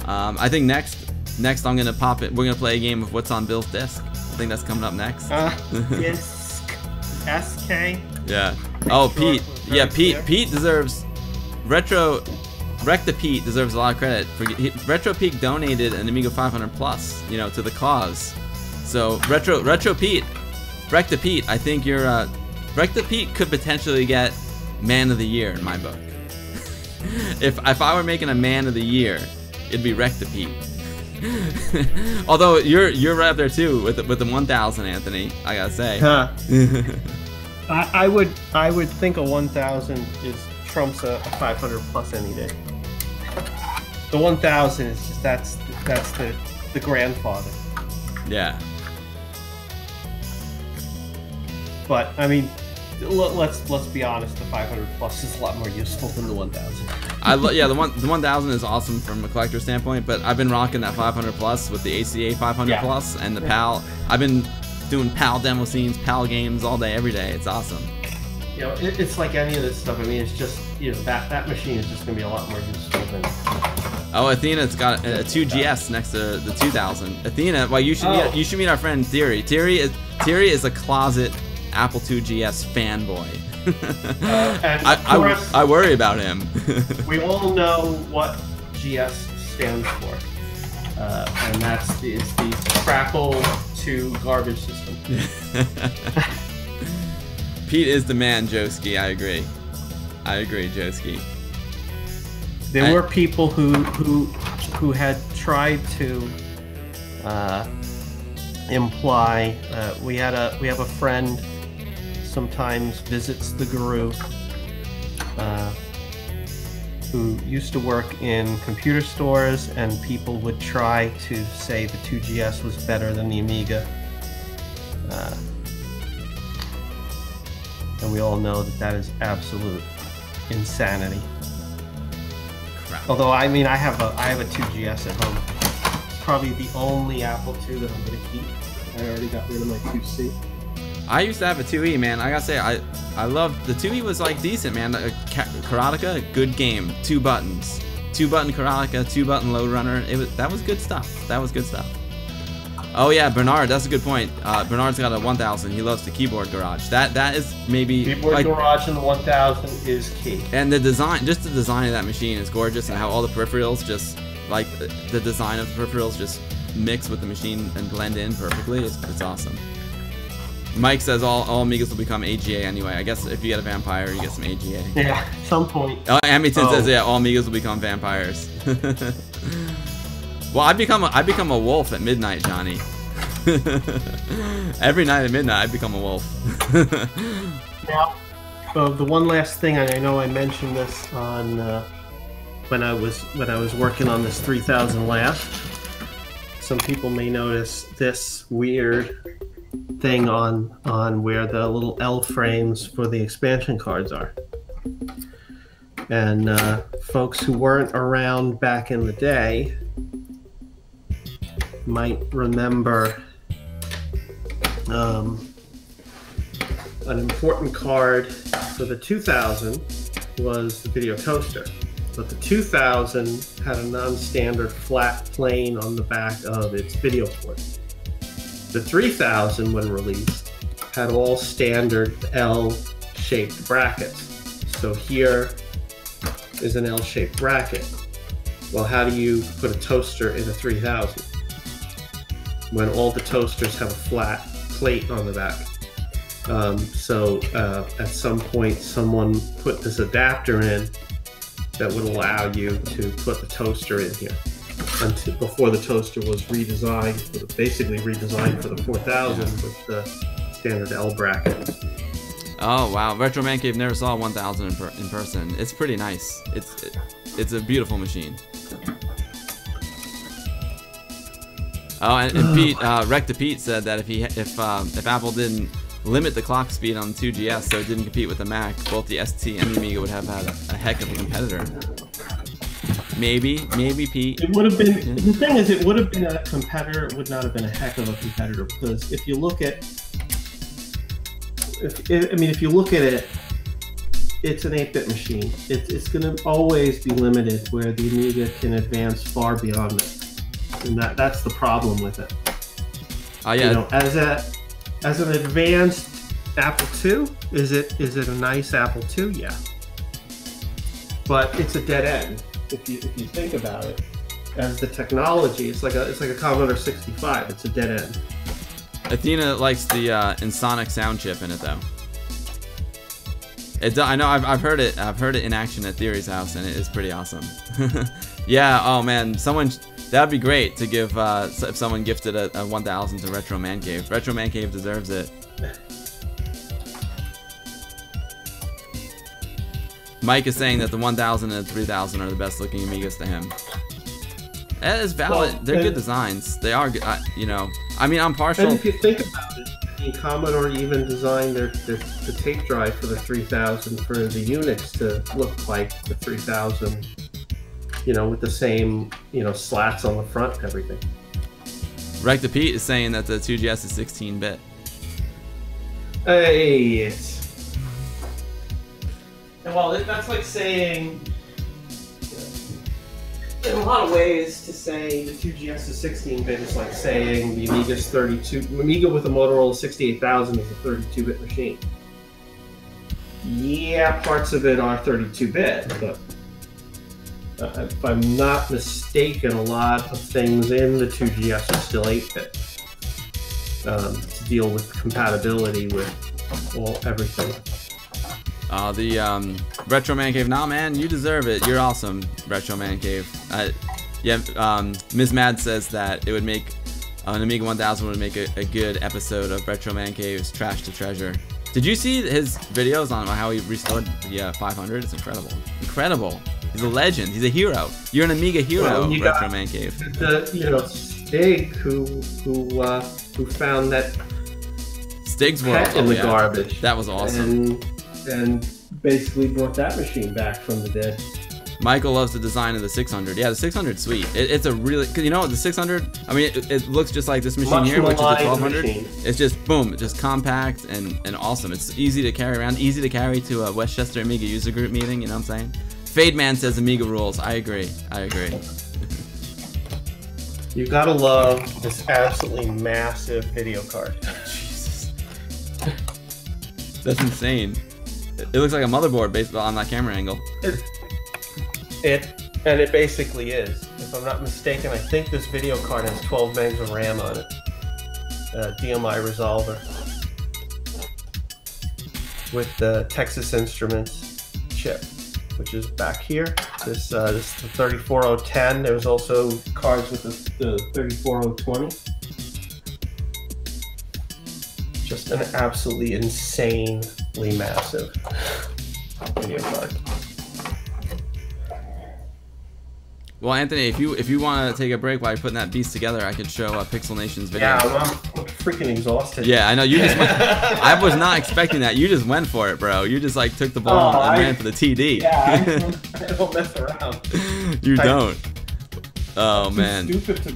I think next I'm gonna pop it. We're gonna play a game of What's on Bill's Disc. I think that's coming up next. Disc. SK. Yeah. Oh, Pete. Yeah, Pete deserves Recta Pete deserves a lot of credit. Retro Peak donated an Amiga 500 Plus, to the cause. So Retro Pete, Recta Pete, I think you're Recta Pete could potentially get Man of the Year in my book. if I were making a Man of the Year, it'd be Recta Pete. Although you're right up there too with the 1000, Anthony. I gotta say. Huh. I would think a 1000 trumps a 500 Plus any day. The 1000 is just that's the grandfather. Yeah. But I mean, let's be honest. The 500 Plus is a lot more useful than the 1000. Yeah, the 1000 is awesome from a collector standpoint. But I've been rocking that 500 Plus with the ACA 500 Plus and the PAL. I've been doing PAL demo scenes, PAL games all day, every day. It's awesome. It's like any of this stuff. I mean, it's just that machine is just gonna be a lot more useful than. Oh, Athena's got a 2GS next to the 2000. Athena, well, you should meet our friend Thierry. Thierry is a closet Apple IIgs fanboy. I worry about him. We all know what GS stands for, and that's the Crackle to garbage system. Pete is the man, Joski. I agree, Joski. There were people who had tried to imply. We have a friend sometimes visits the Guru, who used to work in computer stores, and people would try to say the 2GS was better than the Amiga. And we all know that is absolute insanity. Crap. Although I mean, I have a 2GS at home. It's probably the only Apple II that I'm gonna keep. I already got rid of my 2C. I used to have a 2E, man. I gotta say, I loved the 2E. Was like decent, man. Karateka, good game. 2 buttons, 2-button Karateka, 2-button Load Runner. That was good stuff. That was good stuff. Oh yeah, Bernard. That's a good point. Bernard's got a 1000. He loves the Keyboard Garage. That is maybe Keyboard Garage in the 1000 is key. And the design, just the design of that machine is gorgeous, and how all the peripherals just like the design of the peripherals just mix with the machine and blend in perfectly. It's awesome. Mike says all Amigas will become AGA anyway. I guess if you get a Vampire, you get some AGA. Yeah, at some point. Oh, Hamilton says all Amigas will become vampires. Well, I become a wolf at midnight, Johnny. Every night at midnight, I become a wolf. the one last thing, and I know I mentioned this on when I was working on this 3000 last. Some people may notice this weird thing on where the little L frames for the expansion cards are. And folks who weren't around back in the day might remember an important card for the 2000 was the video toaster. But the 2000 had a non-standard flat plane on the back of its video port. The 3000, when released, had all standard L-shaped brackets. So here is an L-shaped bracket. Well, how do you put a toaster in a 3000 when all the toasters have a flat plate on the back? So at some point, someone put this adapter in that would allow you to put the toaster in here. Before the toaster was redesigned, basically redesigned for the 4000 with the standard L bracket. Oh wow, Retro Man Cave never saw 1000 in person. It's pretty nice. It's a beautiful machine. Oh, and Pete, Recta Pete said that if Apple didn't limit the clock speed on the 2GS so it didn't compete with the Mac, both the ST and the Amiga would have had a heck of a competitor. Maybe Pete. It would have been. The thing is, it would have been a competitor. It would not have been a heck of a competitor because if you look at, if you look at it, it's an 8-bit machine. It's going to always be limited where the Amiga can advance far beyond it, and that's the problem with it. Oh yeah. You know, as an advanced Apple II, is it a nice Apple II? Yeah, but it's a dead end. If you think about it, as the technology, it's like a Commodore 65. It's a dead end. Athena likes the Ensoniq sound chip in it though. I know I've heard it. I've heard it in action at Theory's house, and it is pretty awesome. Yeah. Oh man, that'd be great to give if someone gifted a 1000 to Retro Man Cave. Retro Man Cave deserves it. Mike is saying that the 1000 and the 3000 are the best looking Amigas to him. That is valid. Well, they're good designs. They are good. You know, I mean, I'm partial. And if you think about it, I mean, Commodore even designed the tape drive for the 3000 for the Unix to look like the 3000. You know, with the same, slats on the front and everything. Recta Pete is saying that the 2GS is 16-bit. Hey, well, that's like saying, in a lot of ways, to say the 2GS is 16-bit is like saying the Amiga's 32. Amiga with a Motorola 68000 is a 32-bit machine. Yeah, parts of it are 32-bit, but if I'm not mistaken, a lot of things in the 2GS are still 8-bit to deal with compatibility with everything. The Retro Man Cave. Nah, man, you deserve it. You're awesome, Retro Man Cave. Yeah, Ms. Mad says that it would make an Amiga 1000 would make a good episode of Retro Man Cave's Trash to Treasure. Did you see his videos on how he restored the 500? It's incredible. Incredible. He's a legend. He's a hero. You're an Amiga hero, Retro Man Cave. Stig, who found that Stig's World in the garbage. That was awesome. And basically brought that machine back from the dead. Michael loves the design of the 600. Yeah, the 600's sweet. It's a really, cause the 600. I mean, it looks just like this machine here, which is the 1200. Machine. It's just boom, it's just compact and awesome. It's easy to carry around, easy to carry to a Westchester Amiga user group meeting. You know what I'm saying? Fade Man says Amiga rules. I agree. You gotta love this absolutely massive video card. Jesus, that's insane. It looks like a motherboard based on that camera angle. It basically is. If I'm not mistaken, I think this video card has 12 megs of RAM on it. DMI resolver with the Texas Instruments chip, which is back here. This is the 34010. There's also cards with the 34020. just an absolutely insanely massive video card. Well, Anthony, if you want to take a break while you're putting that beast together, I could show Pixel Nation's video. Yeah, I'm freaking exhausted. Yeah, I know you just went. I was not expecting that. You just went for it, bro. You just like took the ball and ran for the TD. Yeah, I don't mess around. You don't. Oh man. Stupid to.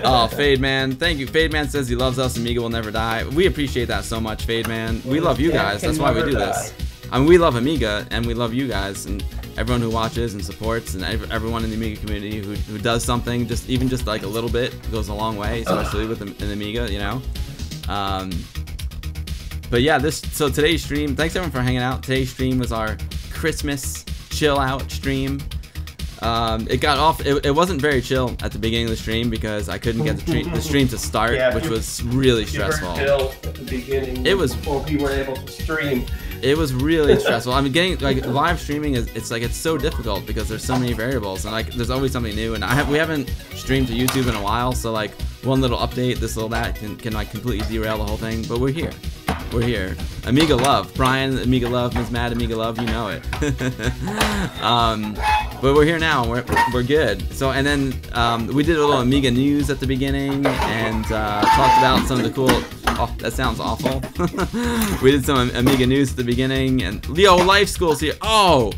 Oh, Fade Man, thank you. Fade Man says he loves us. Amiga will never die. We appreciate that so much, Fade Man. We love you guys. That's why we do this. I mean, we love Amiga, and we love you guys, and everyone who watches and supports, and everyone in the Amiga community who does something, even just like a little bit, goes a long way, especially with an Amiga, you know. But yeah, so today's stream. Thanks everyone for hanging out. Today's stream was our Christmas chill out stream. It got off. It wasn't very chill at the beginning of the stream because I couldn't get the stream to start, which was really stressful. Chill at the beginning. It was before we were able to stream. It was really stressful. I mean, getting like live streaming it's so difficult because there's so many variables and like there's always something new. And we haven't streamed to YouTube in a while, so like one little update, this little that can like completely derail the whole thing. But we're here. We're here. Amiga love, Brian. Amiga love, Ms. Mad. Amiga love. You know it. But we're here now. We're good. So and then we did a little Amiga news at the beginning and talked about some of the cool. Oh, that sounds awful. We did some Amiga news at the beginning, and Leo Life School's here. Oh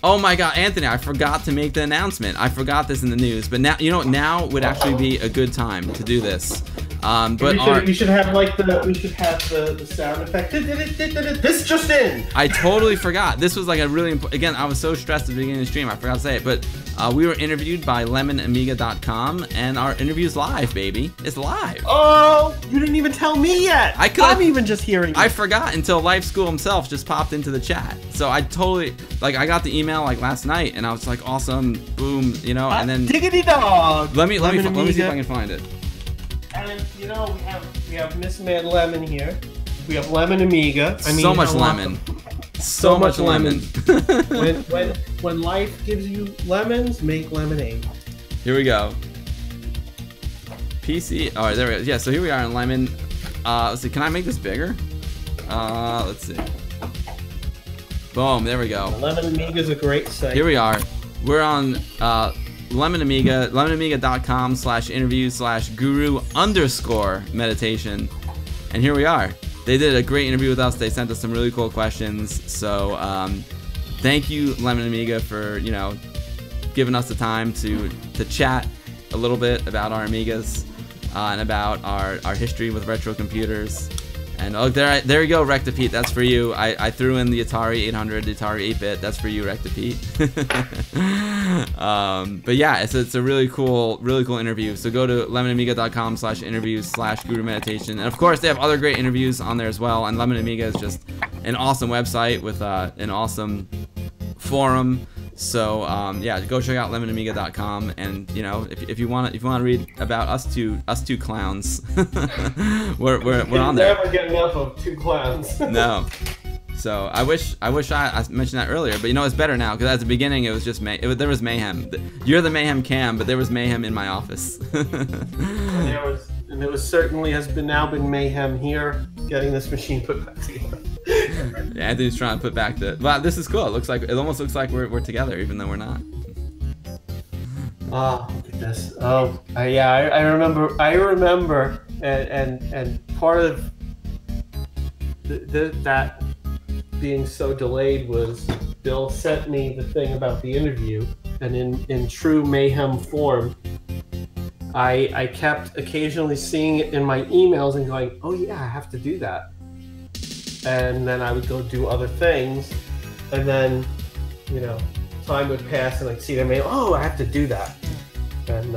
my God, Anthony! I forgot to make the announcement. I forgot this in the news, but now now would actually be a good time to do this. But we should have the sound effect. This just in. I totally forgot. This was like a really important. Again, I was so stressed at the beginning of the stream. I forgot to say it, but we were interviewed by lemonamiga.com, and our interview's live, baby. It's live. Oh, you didn't even tell me yet. I'm even just hearing. I forgot until Life School himself just popped into the chat. So I totally I got the email like last night, and I was like, awesome, boom, and then diggity dog. Let me see if I can find it. And we have Miss Mad Lemon here. We have Lemon Amiga. I mean, so much lemon. So much lemon. when life gives you lemons, make lemonade. Here we go. PC. All right, there we go. Yeah, so here we are in lemon. Let's see. Can I make this bigger? Let's see. Boom. There we go. Lemon Amiga is a great site. Here we are. We're on Lemon Amiga, lemonamiga.com/interview/guru_meditation. And here we are. They did a great interview with us. They sent us some really cool questions. So thank you, Lemon Amiga, for giving us the time to chat a little bit about our Amigas and about our history with retro computers. And oh, there you go, Rectipete. That's for you. I threw in the Atari 800, the Atari 8-bit. That's for you, Rectipete. But yeah, it's a really cool interview. So go to lemonamiga.com/interviews/guru-meditation. And of course, they have other great interviews on there as well. And Lemon Amiga is just an awesome website with an awesome forum. So yeah, go check out lemonamiga.com, and if you want to read about us two clowns, we're on there. Never get enough of two clowns. No. So I wish I mentioned that earlier, but it's better now because at the beginning it was just there was mayhem. You're the mayhem cam, but there was mayhem in my office. And there certainly has now been mayhem here getting this machine put back together. Yeah, Anthony's trying to put back wow, this is cool. It almost looks like we're together, even though we're not. Oh, look at this. Oh, I remember, and part of that being so delayed was Bill sent me the thing about the interview, and in true mayhem form, I kept occasionally seeing it in my emails and going, oh yeah, I have to do that. And then I would go do other things, and then, time would pass and I'd see their mail, oh, I have to do that. And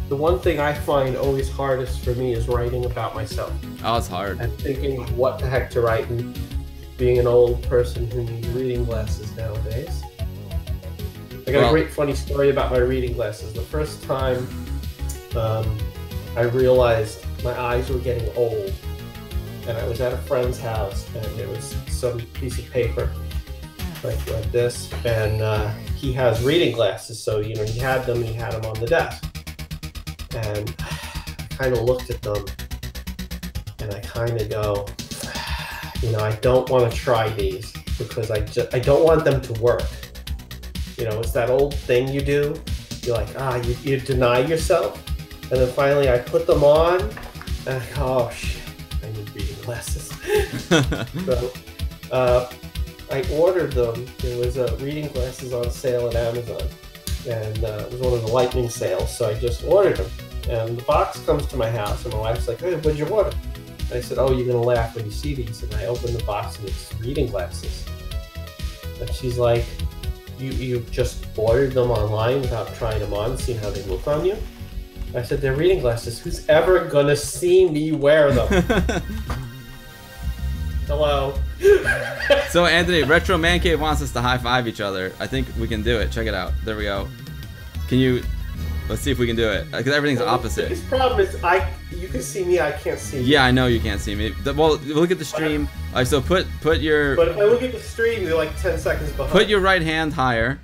the one thing I find always hardest for me is writing about myself. Oh, it's hard. And thinking what the heck to write, and being an old person who needs reading glasses nowadays. I got a great funny story about my reading glasses. The first time I realized my eyes were getting old, and I was at a friend's house, and there was some piece of paper like this, and he has reading glasses, so he had them on the desk, and I kind of looked at them, and I kind of go, you know, I don't want to try these because I don't want them to work. You know, it's that old thing you do. You're like, you deny yourself. And then finally I put them on, and I go, oh shit, I need reading glasses. So I ordered them. There was reading glasses on sale at Amazon, and it was one of the lightning sales, so I just ordered them. And the box comes to my house, and my wife's like, hey, what'd you order? And I said, oh, you're going to laugh when you see these. And I opened the box, and it's reading glasses. And she's like, you just ordered them online without trying them on, seeing how they look on you? I said, they're reading glasses. Who's ever going to see me wear them? Hello. So Anthony, Retro Man Cave wants us to high five each other. I think we can do it. Check it out. There we go. Can you? Let's see if we can do it. Because everything's opposite. The biggest problem is you can see me, I can't see you. Yeah, I know you can't see me. Well, look at the stream. All right, so put your. But if I look at the stream, you're like 10 seconds behind. Put your right hand higher.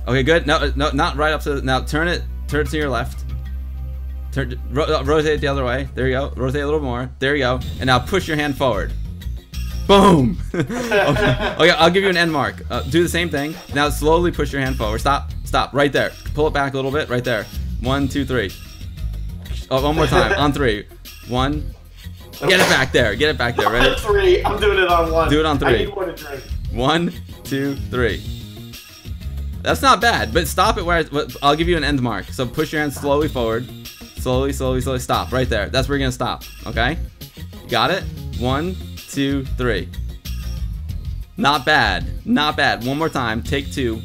Okay, good. No, not right up to. Now turn it to your left. Rotate it the other way. There you go. Rotate a little more. There you go. And now push your hand forward. Boom! Okay, I'll give you an end mark. Do the same thing. Now slowly push your hand forward. Stop. Right there. Pull it back a little bit. Right there. 1, 2, 3. Oh, one more time. On 3. 1. Get it back there. Get it back there. Ready? 3. I'm doing it on 1. Do it on 3. I need one to drink. 1, 2, 3. That's not bad, but stop it where I'll give you an end mark. So push your hand slowly forward. Slowly. Stop. Right there. That's where you're gonna stop. Okay? You got it? 1, 2, 3. Not bad. One more time. Take 2.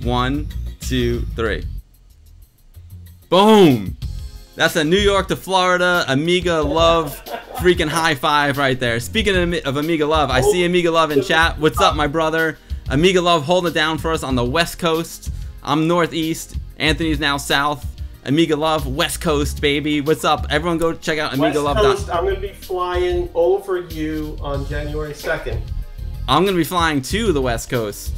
1, 2, 3. Boom! That's a New York to Florida Amiga love freaking high five right there. Speaking of Amiga love, I see Amiga love in chat. What's up, my brother? Amiga love holding it down for us on the West Coast. I'm Northeast. Anthony's now South. Amiga love, West Coast, baby. What's up? Everyone go check out Amiga Love. West Coast, I'm going to be flying over you on January 2nd. I'm going to be flying to the West Coast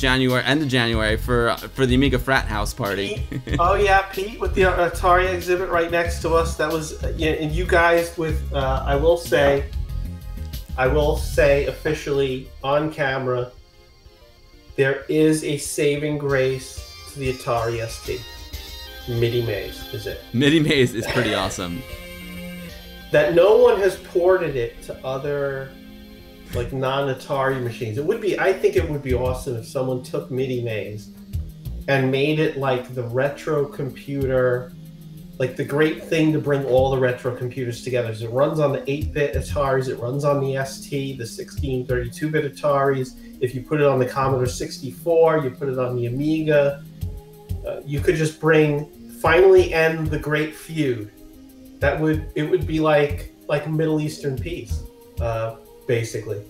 end of January for the Amiga Frat House party. Pete, oh yeah, Pete with the Atari exhibit right next to us. That was, and you guys with, I will say officially on camera, there is a saving grace to the Atari ST. MIDI Maze is it. MIDI Maze is pretty awesome. That no one has ported it to other like non-Atari machines. I think it would be awesome if someone took MIDI Maze and made it like the retro computer, like the great thing to bring all the retro computers together. So it runs on the 8-bit Ataris, it runs on the ST, the 16, 32-bit Ataris. If you put it on the Commodore 64, you put it on the Amiga, you could just finally end the great feud. It would be like a Middle Eastern peace, basically,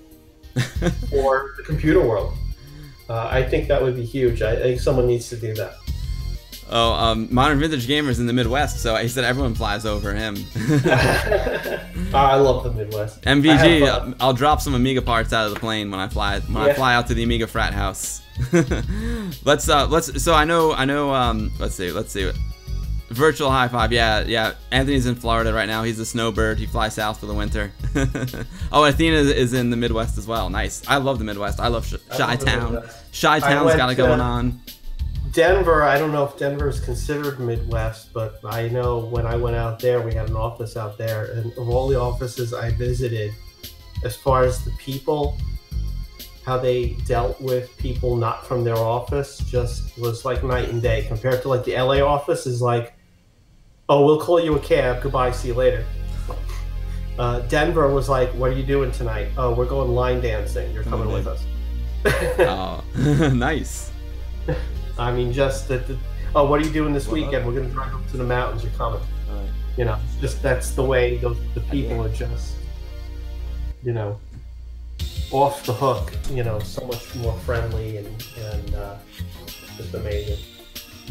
for the computer world. I think that would be huge. I think someone needs to do that. Oh, Modern Vintage Gamer's in the Midwest, so he said everyone flies over him. I love the Midwest. MVG, I'll drop some Amiga parts out of the plane when I fly out to the Amiga Frat House. So I know, let's see. Virtual high five, yeah. Anthony's in Florida right now. He's a snowbird. He flies south for the winter. Oh, Athena is in the Midwest as well. Nice. I love the Midwest. I love Chi-Town. Chi-Town's got it going on. Denver, I don't know if Denver is considered Midwest, but I know when I went out there, we had an office out there, and of all the offices I visited, as far as the people, how they dealt with people not from their office just was like night and day. Compared to like the LA office is like, oh, we'll call you a cab, goodbye, see you later. Denver was like, what are you doing tonight? Oh, we're going line dancing, you're coming with us. Oh, nice. I mean, just oh, what are you doing this weekend? We're going to drive up to the mountains, you're coming. You know, just that's the way the people are just, you know, off the hook, you know, so much more friendly and just amazing.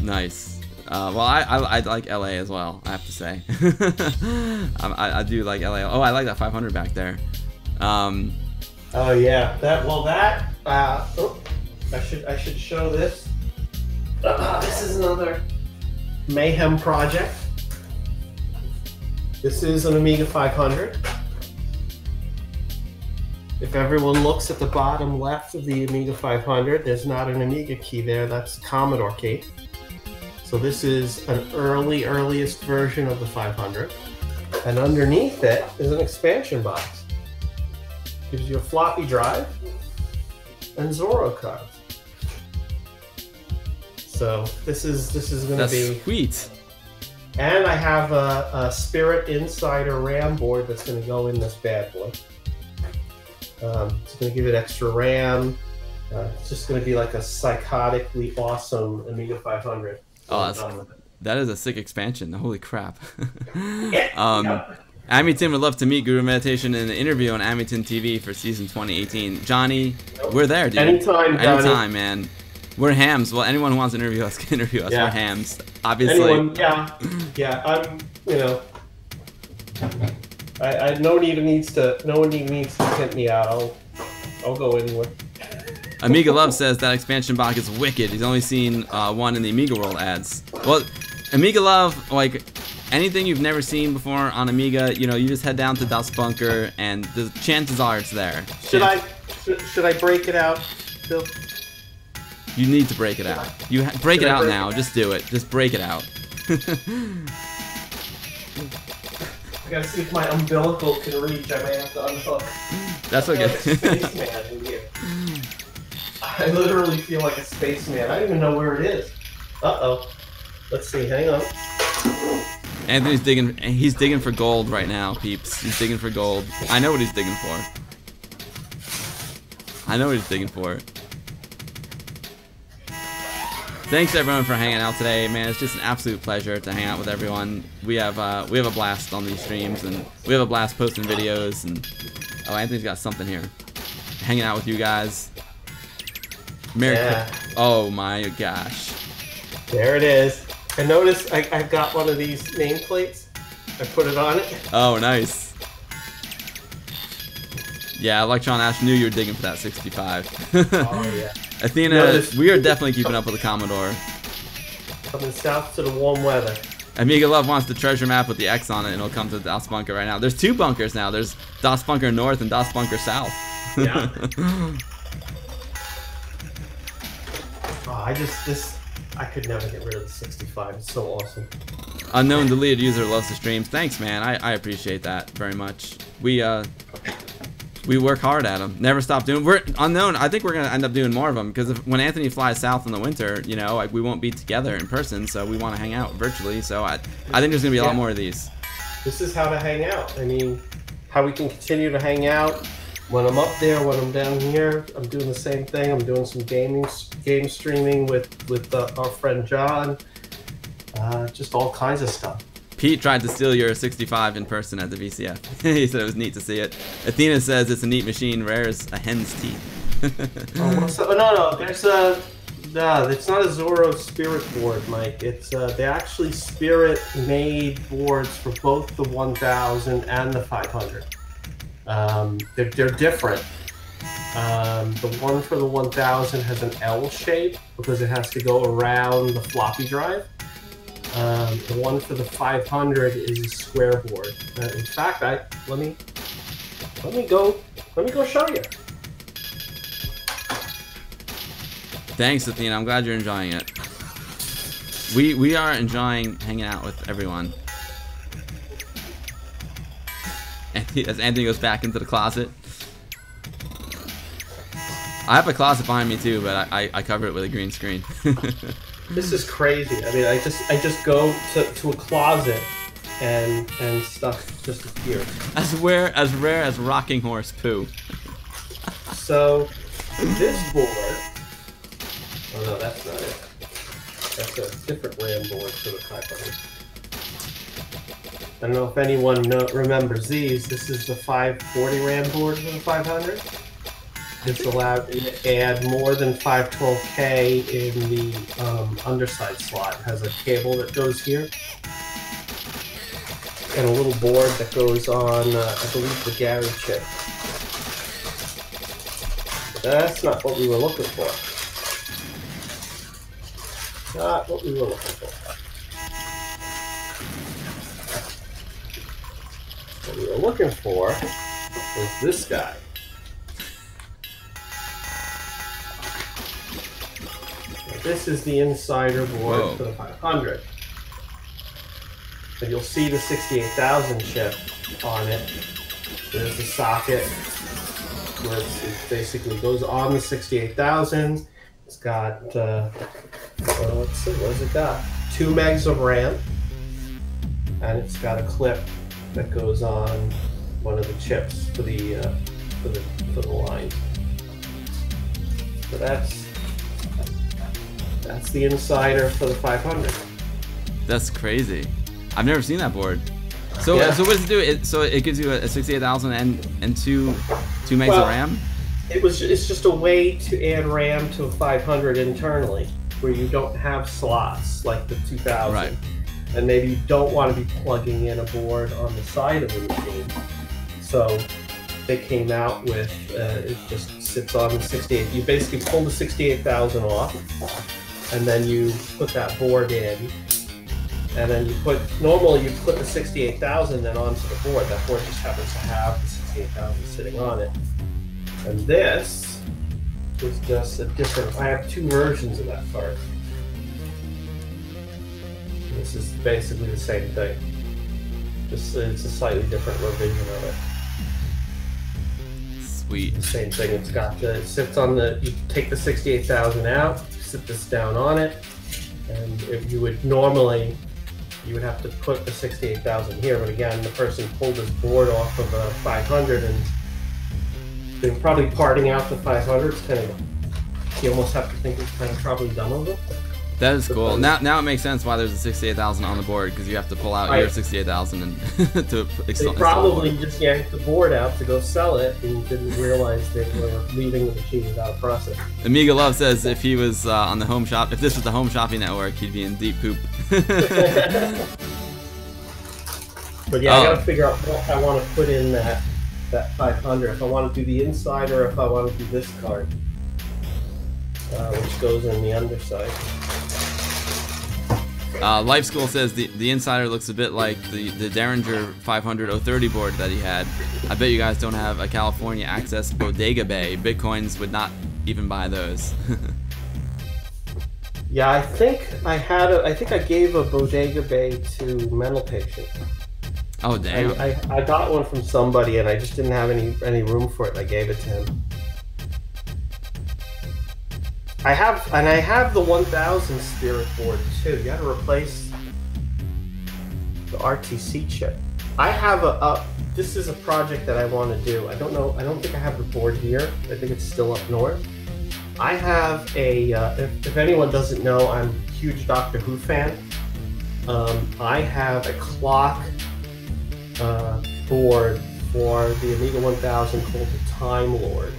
Nice. Well, I like LA as well, I have to say. I do like LA. Oh, I like that 500 back there. Oh yeah, I should show this. This is another Mayhem project. This is an Amiga 500. If everyone looks at the bottom left of the Amiga 500, there's not an Amiga key there, that's the Commodore key. So this is an earliest version of the 500. And underneath it is an expansion box. Gives you a floppy drive and Zorro cards. So this is going to be sweet. And I have a Spirit Insider RAM board that's going to go in this bad boy. It's going to give it extra RAM. It's just going to be like a psychotically awesome Amiga 500. Oh, that is a sick expansion. Holy crap. Yeah. Amington would love to meet Guru Meditation in an interview on Amington TV for season 2018. Johnny, we're there, dude. Anytime, Johnny. Anytime, man. We're hams. Well, anyone who wants to interview us can interview us. Yeah. We're hams, obviously. Anyone, yeah. I'm, you know, no one even needs to tempt me out. I'll go anywhere. Amiga Love says that expansion box is wicked. He's only seen one in the Amiga World ads. Well, Amiga Love, like anything you've never seen before on Amiga, you know, you just head down to Das Bunker, and the chances are it's there. Should I break it out, Bill? You need to break it out. Break it out now. Just do it. Just break it out. I gotta see if my umbilical can reach. I may have to unhook. That's okay. Like a spaceman in here. I literally feel like a spaceman. I don't even know where it is. Uh-oh. Let's see. Hang on. Anthony's digging. He's digging for gold right now, peeps. He's digging for gold. I know what he's digging for. I know what he's digging for. Thanks everyone for hanging out today, man. It's just an absolute pleasure to hang out with everyone. We have a blast on these streams, and we have a blast posting videos. And oh, Anthony's got something here. Hanging out with you guys. Oh my gosh. There it is. And notice I've got one of these nameplates. I put it on it. Oh, nice. Yeah, Electron Ash knew you were digging for that 65. Oh yeah. Athena, we are definitely keeping up with the Commodore. Coming south to the warm weather. Amiga Love wants the treasure map with the X on it, and it'll come to Das Bunker right now. There's two bunkers now. There's Das Bunker North and Das Bunker South. Yeah. I could never get rid of the 65. It's so awesome. Unknown deleted user loves the streams. Thanks, man. I appreciate that very much. We work hard at them. Never stop doing. We're Unknown. I think we're gonna end up doing more of them because when Anthony flies south in the winter, you know, like we won't be together in person, so we want to hang out virtually. So I think there's gonna be a lot more of these. This is how to hang out. I mean, how we can continue to hang out. When I'm up there, when I'm down here, I'm doing the same thing. I'm doing some game streaming with our friend John. Just all kinds of stuff. Pete tried to steal your 65 in person at the VCF. He said it was neat to see it. Athena says it's a neat machine, rare as a hen's teeth. No, there's a... No, it's not a Zorro Spirit board, Mike. It's they actually Spirit made boards for both the 1000 and the 500. They're different. The one for the 1000 has an L shape because it has to go around the floppy drive. The one for the 500 is a square board. In fact, let me go show you. Thanks, Athena. I'm glad you're enjoying it. We are enjoying hanging out with everyone. As Anthony goes back into the closet. I have a closet behind me too, but I cover it with a green screen. This is crazy. I mean, I just go to a closet and stuff just appears. As rare as rocking horse poo. So this board. Oh no, that's not it. That's a different RAM board for the 500. I don't know if anyone remembers these. This is the 540 RAM board for the 500. It's allowed to add more than 512K in the underside slot. It has a cable that goes here. And a little board that goes on, I believe, the Gary chip. But that's not what we were looking for. Not what we were looking for. What we were looking for is this guy. this is the insider board Whoa. for the 500. And you'll see the 68,000 chip on it. There's the socket where it basically goes on the 68,000. It's got, let's see, what has it got? 2 megs of RAM, and it's got a clip that goes on one of the chips for the line. So that's the insider for the 500. That's crazy. I've never seen that board. So Yeah. so what does it do? So it gives you a 68,000 and two megs of RAM. It's just a way to add RAM to a 500 internally, where you don't have slots like the 2000. Right. And maybe you don't want to be plugging in a board on the side of the machine. So they came out with, it just sits on the 68. You basically pull the 68,000 off, and then you put that board in, and then normally you put the 68,000 then onto the board. That board just happens to have the 68,000 sitting on it. And this is just a different, I have 2 versions of that card. This is basically the same thing. Just it's a slightly different revision of it. Sweet. The same thing. It's got it sits on the. You take the 68,000 out, sit this down on it, and if you would normally, you would have to put the 68,000 here. But again, the person pulled this board off of a 500, and they're probably parting out the 500s. Kind of, you almost have to think it's kind of probably done with it. That is cool. Now it makes sense why there's a 68,000 on the board, because you have to pull out your 68,000 and to They install probably just yanked the board out to go sell it and didn't realize they were leaving the machine without a process. Amiga Love says if he was on the home shop, if this was the home shopping network, he'd be in deep poop. But yeah, I gotta figure out what I want to put in that 500. If I want to do the inside or if I want to do this card, which goes in the underside. Life School says the insider looks a bit like the Derringer 500 030 board that he had. I bet you guys don't have a California Access Bodega Bay. Bitcoins would not even buy those. Yeah, I think I gave a Bodega Bay to mental patient. Oh damn! I got one from somebody and I just didn't have any room for it. And I gave it to him. I have the 1000 Spirit board too. You got to replace the RTC chip. I have this is a project that I want to do. I don't know. I don't think I have the board here. I think it's still up north. I have a. If anyone doesn't know, I'm a huge Doctor Who fan. I have a clock board for the Amiga 1000 called the Time Lord.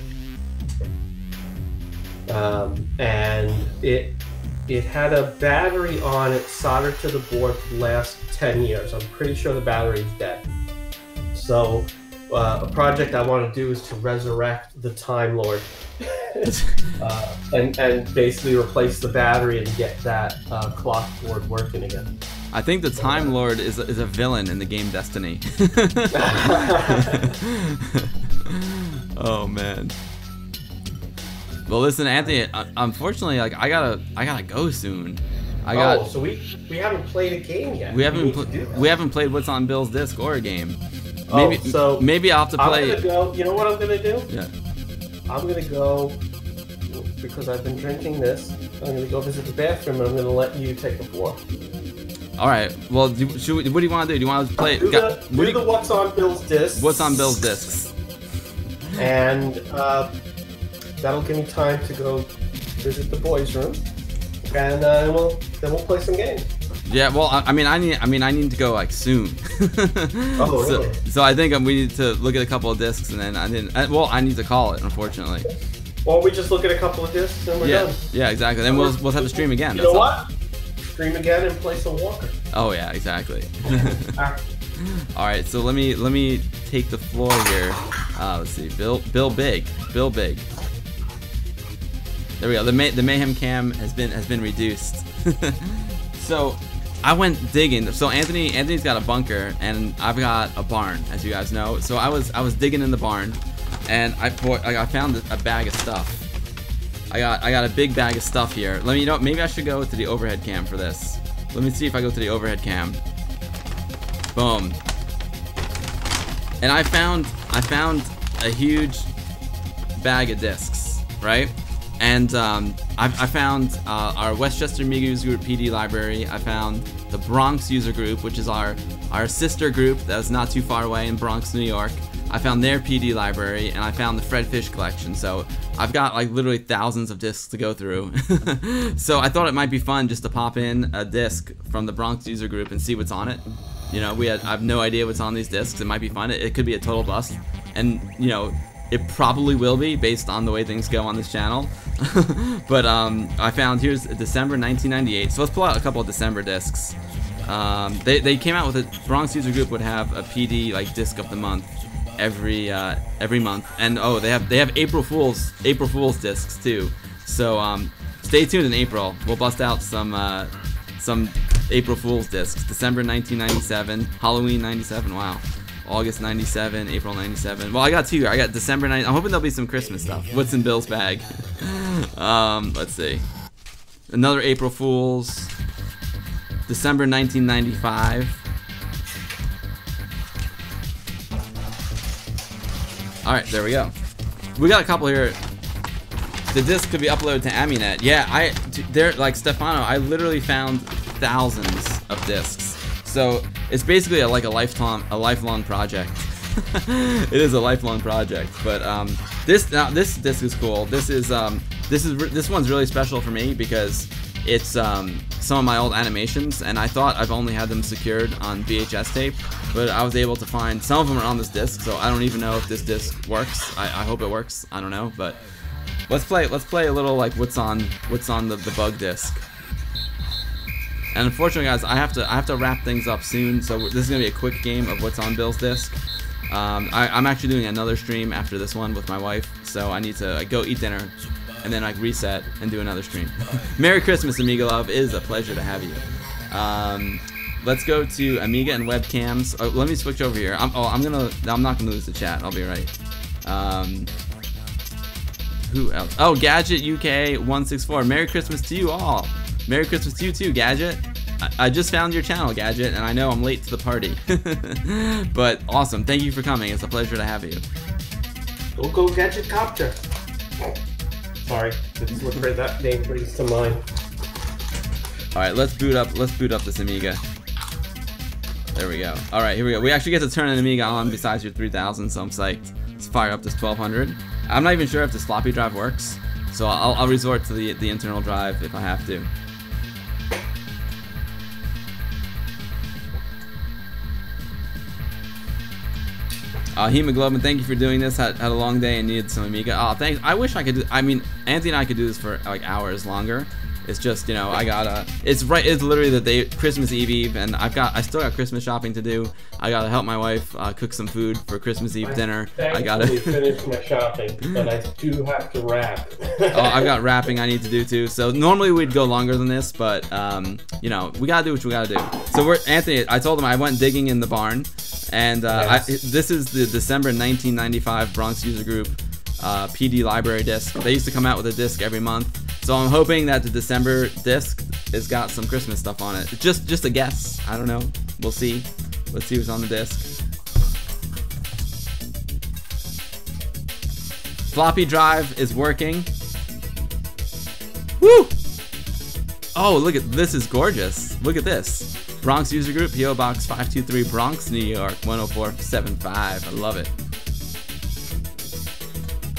And it had a battery on it soldered to the board for the last 10 years. I'm pretty sure the battery's dead. So a project I want to do is to resurrect the Time Lord and basically replace the battery and get that clock board working again. I think the Time Lord is a villain in the game Destiny. Oh man. Well, listen, Anthony. Unfortunately, like I gotta go soon. So we haven't played a game yet. We haven't played What's on Bill's Disc or a game. Maybe I'll have to play. I'm gonna go. You know what I'm gonna do? Yeah. I'm gonna go because I've been drinking this. I'm gonna go visit the bathroom and I'm gonna let you take the floor. All right. Well, what do you want to do? Do you want to play? Do the What's on Bill's Discs. What's on Bill's Discs? And that'll give me time to go visit the boys' room, and then we'll play some games. Yeah. Well, I need to go like soon. Oh, really? So I think we need to look at a couple of discs, and then I need to call it, unfortunately. Or we just look at a couple of discs and we're done. Yeah, exactly. Then we'll have to stream again. You know what? Stream again and play some Walker. Oh yeah, exactly. All right, so let me take the floor here. Let's see, Bill Big. There we go. The mayhem cam has been reduced. So I went digging. So Anthony's got a bunker and I've got a barn, as you guys know. So I was digging in the barn, and I found a bag of stuff. I got a big bag of stuff here. Let me, you know, maybe I should go to the overhead cam for this. Let me see if I go to the overhead cam. Boom. And I found a huge bag of discs, right? And I found our Westchester Amiga user group PD library. I found the Bronx user group, which is our sister group that's not too far away in Bronx, New York. I found their PD library, and I found the Fred Fish collection. So I've got like literally thousands of discs to go through. So I thought it might be fun just to pop in a disc from the Bronx user group and see what's on it. You know, I have no idea what's on these discs. It might be fun. It could be a total bust, and you know, it probably will be based on the way things go on this channel. But I found, here's December 1998. So let's pull out a couple of December discs. They came out with a Bronx user group would have a PD like disc of the month every month, and oh, they have April Fool's discs too. So stay tuned in April. We'll bust out some April Fool's discs. December 1997, Halloween 97. Wow. August 97, April 97. Well, I got two here. I got December 9. I'm hoping there'll be some Christmas stuff. What's in Bill's bag? Let's see. Another April Fool's. December 1995. Alright, there we go. We got a couple here. The disc could be uploaded to Aminet. Yeah, they're like Stefano, I literally found thousands of discs. So it's basically like a lifelong project. It is a lifelong project. But this disc is cool. This one's really special for me because it's some of my old animations, and I thought I've only had them secured on VHS tape, but I was able to find some of them are on this disc. So I don't even know if this disc works. I hope it works. I don't know, but let's play a little like what's on the bug disc. And unfortunately, guys, I have to wrap things up soon, so this is gonna be a quick game of what's on Bill's disc. I'm actually doing another stream after this one with my wife, so I need to go eat dinner, and then reset and do another stream. Merry Christmas, Amiga Love. It is a pleasure to have you. Let's go to Amiga and webcams. Oh, let me switch over here. I'm not gonna lose the chat. I'll be right. Who else? Oh, Gadget UK 164. Merry Christmas to you all. Merry Christmas to you too, Gadget. I just found your channel, Gadget, and I know I'm late to the party. But awesome. Thank you for coming. It's a pleasure to have you. Go Gadget Copter. Sorry, that name brings to mind. All right, let's boot up this Amiga. There we go. All right, here we go. We actually get to turn an Amiga on besides your 3000, so I'm psyched. Let's fire up this 1200. I'm not even sure if this floppy drive works, so I'll resort to the internal drive if I have to. Hemoglobin, thank you for doing this. Had a long day and needed some Amiga. Oh, thanks. I wish I could do. I mean, Anthony and I could do this for like hours longer. It's just, you know, I gotta. It's literally the day, Christmas Eve, and I still got Christmas shopping to do. I gotta help my wife cook some food for Christmas Eve dinner. I gotta finish my shopping, but I do have to wrap. Oh, I've got wrapping I need to do too. So normally we'd go longer than this, but you know, we gotta do what we gotta do. So Anthony. I told him I went digging in the barn, and this is the December 1995 Bronx User Group PD library disc. They used to come out with a disc every month. So I'm hoping that the December disc has got some Christmas stuff on it. Just a guess. I don't know. We'll see. Let's see what's on the disc. Floppy drive is working. Woo! Oh, look at this. Is gorgeous. Look at this. Bronx User Group, PO Box 523, Bronx, New York 10475. I love it.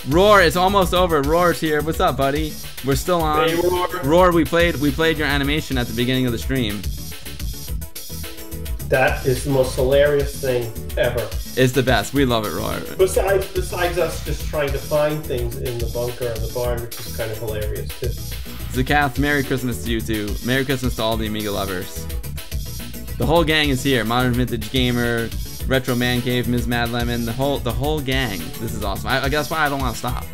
Roar, it's almost over. Roar's here. What's up, buddy? We're still on. Hey, Roar. Roar, we played your animation at the beginning of the stream. That is the most hilarious thing ever. It's the best. We love it, Roar. Besides us just trying to find things in the bunker or the barn, which is kind of hilarious too. Zakath, Merry Christmas to you too. Merry Christmas to all the Amiga lovers. The whole gang is here. Modern Vintage Gamer, Retro Man Cave, Ms. Mad Lemon, the whole gang. This is awesome. I guess why I don't want to stop.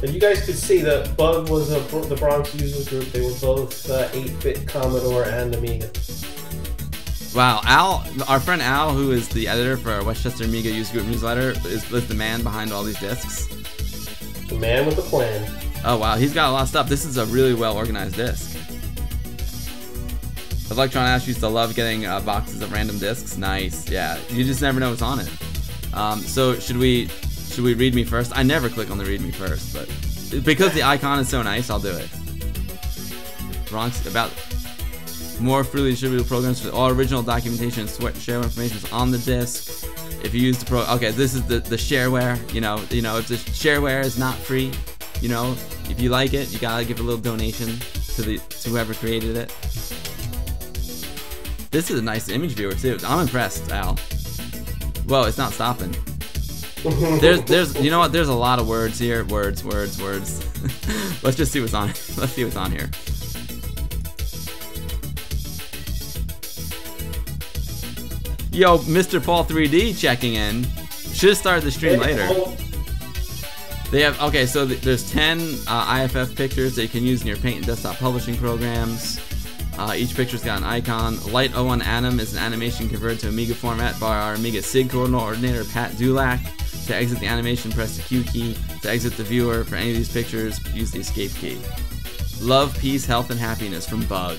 And you guys could see that Bug was the Bronx User Group. They were both 8-bit Commodore and Amiga. Wow, Al, our friend Al, who is the editor for our Westchester Amiga User Group newsletter, is the man behind all these discs. The man with the plan. Oh wow, he's got a lot of stuff. This is a really well organized disc. Electron Ash used to love getting boxes of random discs. Nice, yeah. You just never know what's on it. So should we read me first? I never click on the read me first, but because the icon is so nice, I'll do it. Bronx about more freely distributed programs for all original documentation and share information is on the disc. If you use the okay, this is the shareware. You know, if the shareware is not free, you know, if you like it, you gotta give a little donation to whoever created it. This is a nice image viewer too. I'm impressed, Al. Whoa, it's not stopping. There's you know what? There's a lot of words here. Words. Let's just see what's on. Let's see what's on here. Yo, Mr. Paul 3D checking in. Should have started the stream later. They have, okay, so there's 10 IFF pictures that you can use in your Paint and desktop publishing programs. Each picture's got an icon. Light 01 Anim is an animation converted to Amiga format by our Amiga SIG coordinator, Pat Dulac. To exit the animation, press the Q key. To exit the viewer for any of these pictures, use the escape key. Love, peace, health, and happiness from Bug.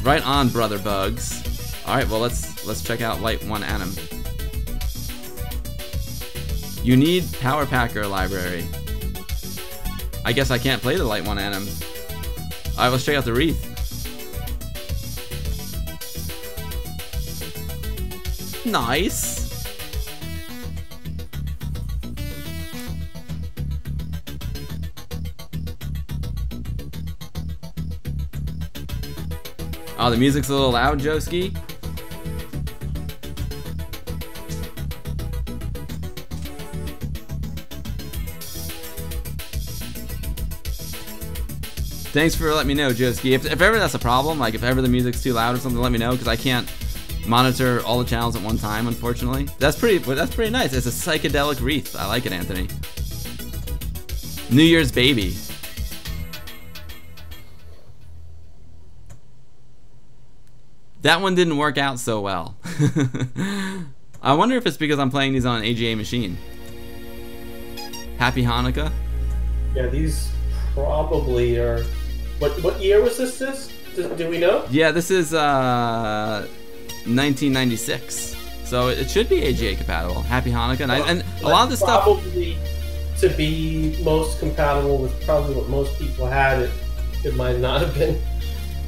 Right on, brother Bugs. Alright, well let's check out Light 1 Anim. You need Power Packer library. I guess I can't play the Light 1 Anim. Alright, let's check out the Wreath. Nice. Oh, the music's a little loud, Joski. Thanks for letting me know, Joski. If ever that's a problem, like if ever the music's too loud or something, let me know, because I can't monitor all the channels at one time, unfortunately. That's pretty nice. It's a psychedelic wreath. I like it, Anthony. New Year's baby. That one didn't work out so well. I wonder if it's because I'm playing these on an AGA machine. Happy Hanukkah. Yeah, these probably are. What year was this? Do we know? Yeah, this is 1996, so it should be AGA compatible. Happy Hanukkah, and a lot of the stuff probably to be most compatible with probably what most people had. It might not have been.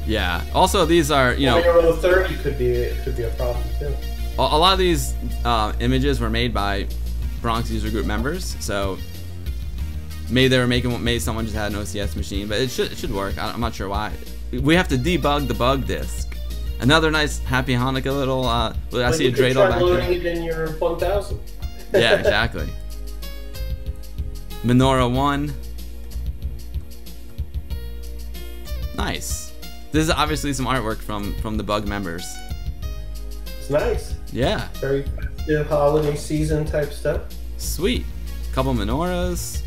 Yeah. Also, these are Below 30 could be a problem too. A lot of these images were made by Bronx user group members, so maybe they were maybe someone just had an OCS machine, but it should work. I'm not sure why. We have to debug the bug disk. Another nice Happy Hanukkah little. I see a dreidel back there. Loading it in your 1000. Yeah, exactly. Menorah 1. Nice. This is obviously some artwork from the bug members. It's nice. Yeah. Very festive holiday season type stuff. Sweet. Couple menorahs.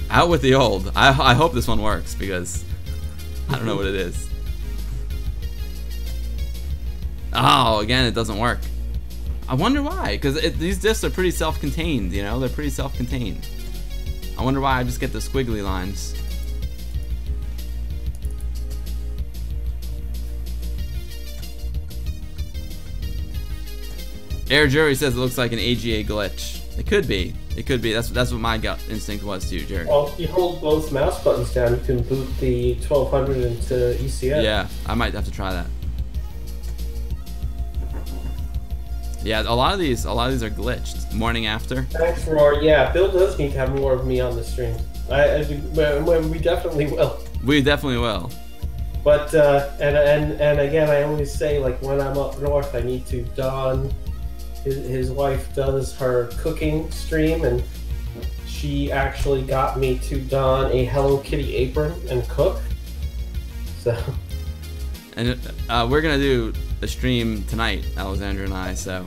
Out with the old. I hope this one works because I don't know what it is. Oh, again, it doesn't work. I wonder why, because these discs are pretty self-contained, you know? They're pretty self-contained. I wonder why I just get the squiggly lines. Air Jury says it looks like an AGA glitch. It could be. It could be. That's what my gut instinct was too, Jared. Well, if you hold both mouse buttons down, you can boot the 1200 into ECM. Yeah, I might have to try that. Yeah, a lot of these are glitched. Morning after. Thanks, Roar. Yeah, Bill does need to have more of me on the stream. We definitely will. We definitely will. But and again, I always say, like, when I'm up north, I need to don. His wife does her cooking stream, and she actually got me to don a Hello Kitty apron and cook. So. And we're gonna do a stream tonight, Alexandra and I. So.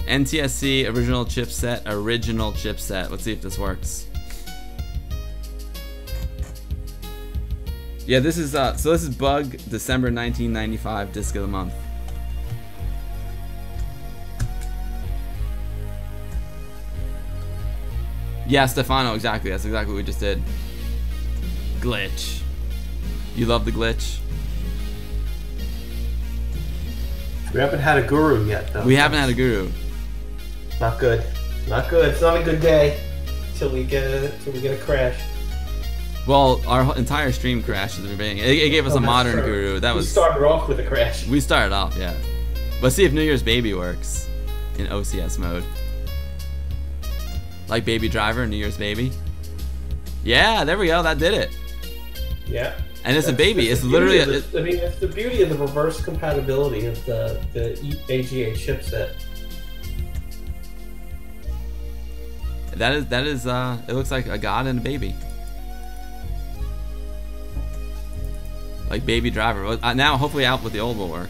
NTSC original chipset. Let's see if this works. Yeah, this is so this is Bug December 1995 disc of the month. Yeah, Stefano, exactly. That's exactly what we just did. Glitch. You love the glitch? We haven't had a guru yet, though. We haven't had a guru. Not good. Not good. It's not a good day till we get a crash. Well, our entire stream crashed at the beginning. It gave us a modern guru. That was. We started off with a crash. We started off, yeah. Let's see if New Year's Baby works in OCS mode. Like Baby Driver, New Year's Baby. Yeah, there we go. That did it. Yeah. And it's a baby. It's literally. I mean, it's the beauty of the reverse compatibility of the AGA chipset. That is. It looks like a god and a baby. Like Baby Driver. Well, now, hopefully, out with the old will work.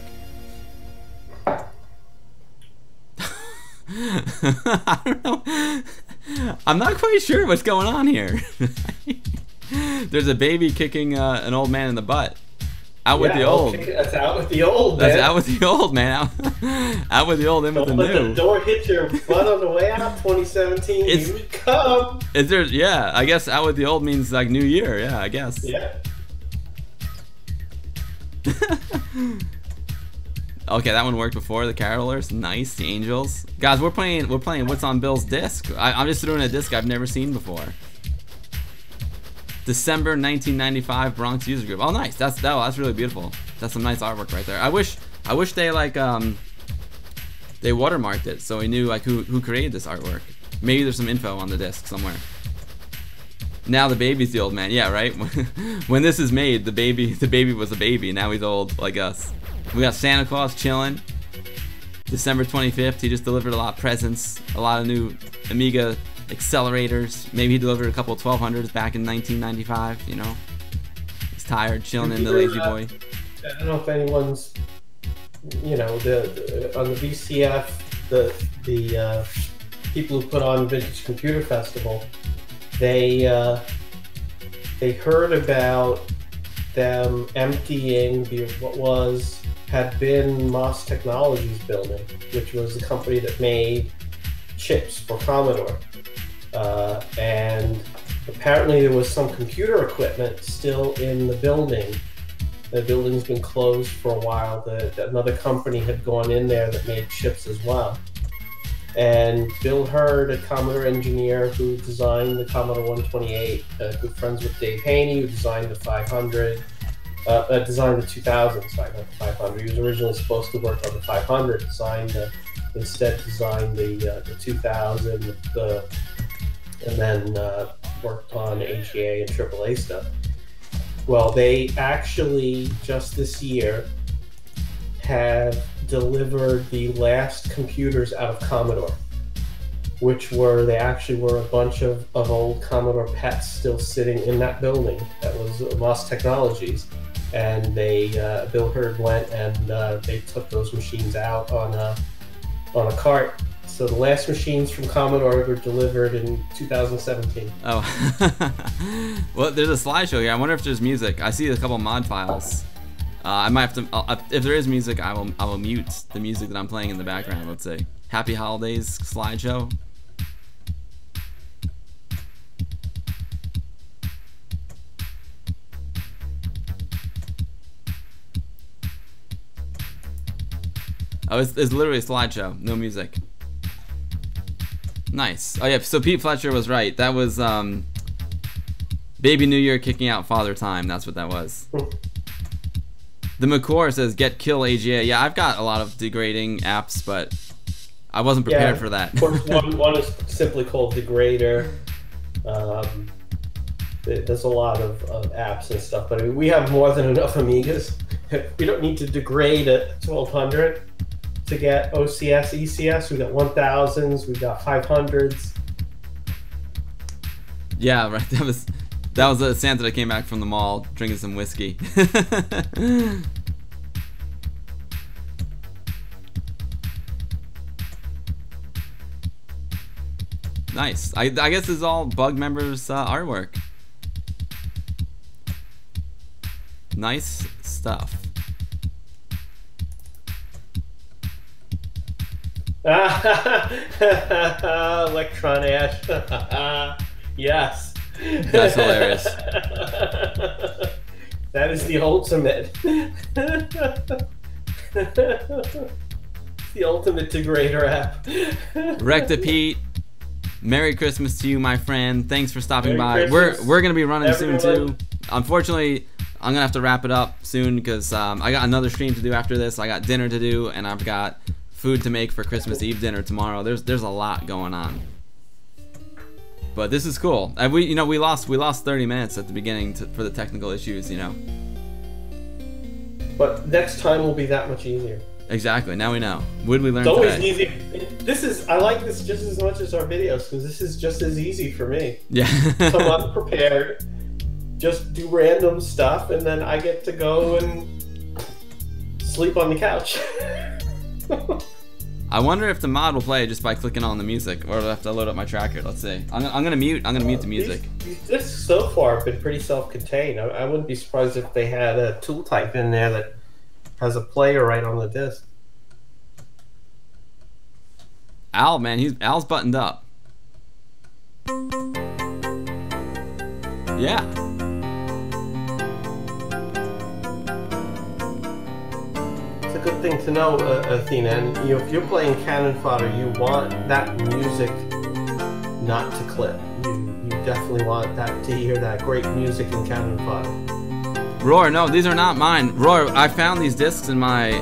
I don't know. I'm not quite sure what's going on here. There's a baby kicking an old man in the butt. Out with the old. That's out with the old, man. That's out with the old, man. Out with the old, in with the new. Don't let the door hit your butt on the way out, 2017. Here we come. Is there? Yeah, I guess out with the old means like New Year. Yeah, I guess. Yeah. Okay, that one worked before. The Carolers, nice. The Angels, guys. We're playing What's on Bill's disc. I'm just doing a disc I've never seen before. December 1995 Bronx User Group. Oh, nice. That's really beautiful. That's some nice artwork right there. I wish they like they watermarked it so we knew like who created this artwork. Maybe there's some info on the disc somewhere. Now the baby's the old man. Yeah, right. When this is made, the baby was a baby. Now he's old like us. We got Santa Claus chilling. December 25th. He just delivered a lot of presents, a lot of new Amiga accelerators. Maybe he delivered a couple of 1200s back in 1995. You know, he's tired, chilling in the Lazy Boy. I don't know if anyone's, you know, on the VCF, the people who put on Vintage Computer Festival, they heard about them emptying what had been Moss Technologies building, which was the company that made chips for Commodore. And apparently there was some computer equipment still in the building. The building's been closed for a while. Another company had gone in there that made chips as well. And Bill Hurd, a Commodore engineer who designed the Commodore 128, good friends with Dave Haney, who designed the 500, designed the 2000, sorry, not the 500. He was originally supposed to work on the 500, instead designed the 2000, and then worked on AGA and AAA stuff. Well, they actually, just this year, have delivered the last computers out of Commodore, they actually were a bunch of old Commodore PETs still sitting in that building. That was Moss Technologies. And Bill Hurd went and they took those machines out on a cart. So the last machines from Commodore were delivered in 2017. Oh, well, there's a slideshow here. I wonder if there's music. I see a couple mod files. I might have to. If there is music, I will mute the music that I'm playing in the background. Let's say Happy Holidays slideshow. Oh, it's literally a slideshow, no music. Nice. Oh yeah, so Pete Fletcher was right. That was Baby New Year kicking out Father Time. That's what that was. The McCore says get kill AGA. Yeah, I've got a lot of degrading apps, but I wasn't prepared for that. Of course, one is simply called Degrader. There's a lot of apps and stuff, but I mean, we have more than enough Amigas. We don't need to degrade at 1200 to get OCS, ECS. We've got 1000s, we've got 500s. Yeah, right. That was a Santa that came back from the mall drinking some whiskey. Nice. I guess this is all Bug members' artwork. Nice stuff. Electron Ash. Yes. That's hilarious. That is the ultimate. The ultimate degrader app. Recta Pete, Merry Christmas to you, my friend. Thanks for stopping by. Christmas, We're gonna be running soon everyone. too. Unfortunately, I'm gonna have to wrap it up soon because I got another stream to do after this. I got dinner to do, and I've got food to make for Christmas Eve dinner tomorrow. There's a lot going on. But this is cool. And we lost 30 minutes at the beginning for the technical issues. But next time will be that much easier. Exactly. Now we know. What did we learn It's always today? easy. I like this just as much as our videos because this is just as easy for me. Yeah. Come unprepared, just do random stuff, and then I get to go and sleep on the couch. I wonder if the mod will play just by clicking on the music, or do I have to load up my tracker? Let's see. I'm gonna mute the music. These discs so far have been pretty self-contained. I wouldn't be surprised if they had a tool type in there that has a player right on the disc. Al, man, Al's buttoned up. Yeah. It's a good thing to know, Athena. And if you're playing cannon fodder, you want that music not to clip. You definitely want to hear that great music in cannon fodder. Roar, no, these are not mine. Roar, I found these discs in my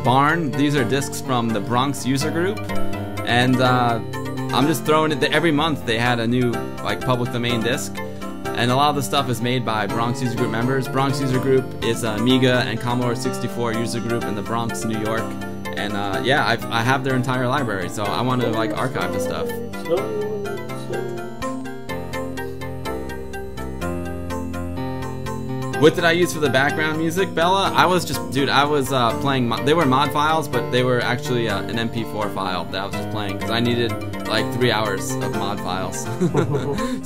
barn. These are discs from the Bronx user group, and I'm just throwing it. Every month they had a new public domain disc, and a lot of the stuff is made by Bronx user group members. Bronx user group is Amiga and Commodore 64 user group in the Bronx, New York, and yeah, I have their entire library, so I want to archive the stuff. What did I use for the background music, Bella? I was just, dude, I was playing, they were mod files, but they were actually an MP4 file that I was just playing, because I needed 3 hours of mod files.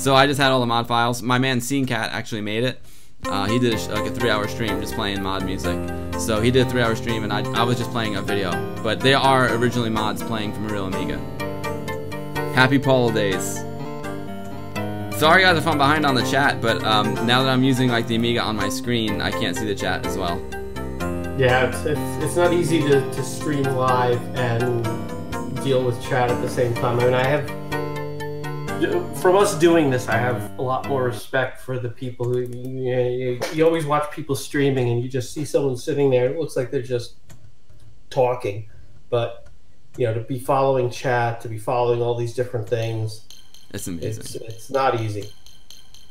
So I just had all the mod files. My man SceneCat actually made it. He did a 3-hour stream just playing mod music. So he did a 3-hour stream, and I was just playing a video. But they are originally mods playing from a real Amiga. Happy Polo days. Sorry guys if I'm behind on the chat, but now that I'm using the Amiga on my screen, I can't see the chat as well. Yeah, it's not easy to stream live and deal with chat at the same time. I mean, from us doing this, I have a lot more respect for the people who you always watch people streaming and you just see someone sitting there. It looks like they're just talking, but to be following chat, to be following all these different things. It's amazing. It's not easy.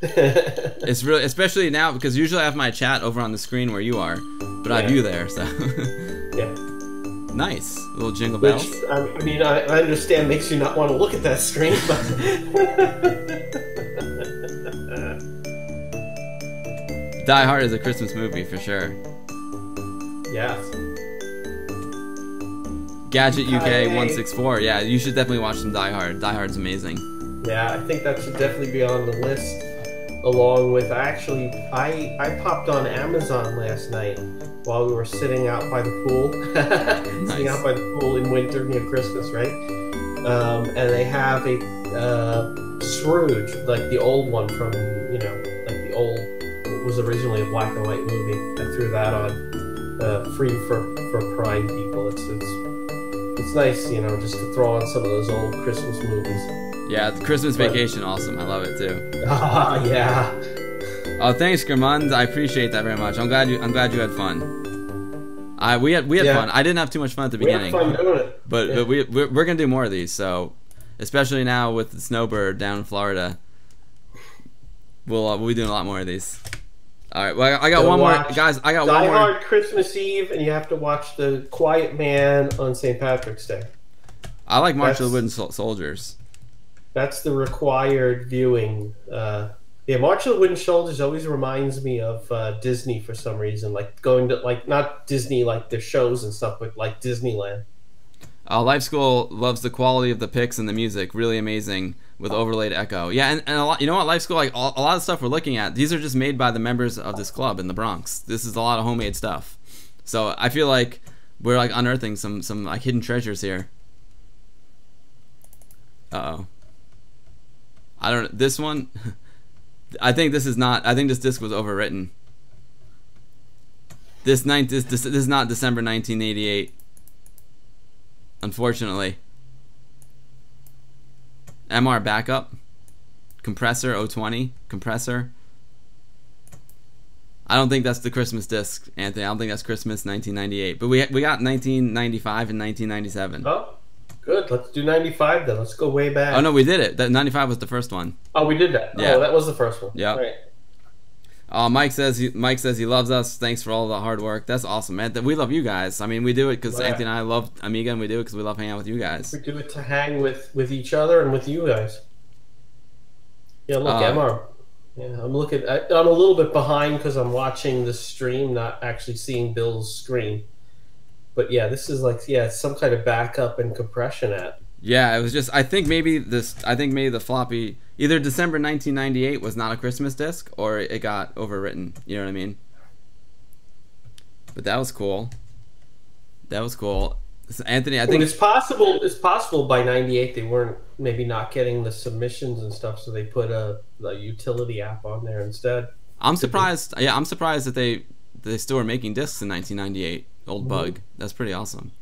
It's really, especially now, because usually I have my chat over on the screen where you are, but I have you there, so. Yeah. Nice. Little jingle bells. Which, I mean, I understand makes you not want to look at that screen, but. Die Hard is a Christmas movie for sure. Yes. Gadget UK 164. Yeah, you should definitely watch some Die Hard. Die Hard's amazing. Yeah, I think that should definitely be on the list. Along with, I popped on Amazon last night while we were sitting out by the pool. Sitting out by the pool in winter near Christmas, right? And they have a Scrooge, the old one from, the old, what was originally a black and white movie. I threw that on free for Prime people. It's nice, just to throw on some of those old Christmas movies. Yeah, Christmas Vacation, awesome. I love it too. Ah, yeah. Oh, thanks, Grimund. I appreciate that very much. I'm glad you had fun. We had fun. I didn't have too much fun at the beginning. We had fun doing it. But we're gonna do more of these. So, especially now with the snowbird down in Florida, we'll be doing a lot more of these. All right. Well, I got one more, guys. I got one more. Die Hard Christmas Eve, and you have to watch The Quiet Man on St. Patrick's Day. I like March of the Wooden Soldiers. That's the required viewing. Yeah, March of the Wooden Soldiers always reminds me of Disney for some reason, going to not Disney their shows and stuff, but Disneyland. Life School loves the quality of the pics and the music, really amazing with overlaid echo. Yeah, and a lot, what, Life School, a lot of stuff we're looking at, these are just made by the members of this club in the Bronx. This is a lot of homemade stuff. So I feel like we're unearthing some hidden treasures here. Uh-oh. I don't. This one. I think this is not. I think this disc was overwritten. This is not December 1988. Unfortunately. MR backup. Compressor 020. Compressor. I don't think that's the Christmas disc, Anthony. I don't think that's Christmas 1998. But we got 1995 and 1997. Oh, good. Let's do 95 then. Let's go way back. Oh no, we did it. That 95 was the first one. Oh, we did that. Yeah. Oh, that was the first one. Yeah. Right. Mike says he loves us. Thanks for all the hard work. That's awesome, man. We love you guys. I mean, we do it because Right. Anthony and I love Amiga, and we do it because we love hanging out with you guys. We do it to hang with each other and with you guys. Yeah, look, MR. Yeah, I'm a little bit behind because I'm watching the stream, not actually seeing Bill's screen. But yeah, this is like some kind of backup and compression app. Yeah, it was just. I think maybe the floppy either December 1998 was not a Christmas disc or it got overwritten. You know what I mean? But that was cool. That was cool. So Anthony, I think it's possible. It's possible by '98 they weren't maybe not getting the submissions and stuff, so they put a utility app on there instead. I'm surprised. Yeah, I'm surprised that they still were making discs in 1998. Old bug. That's pretty awesome.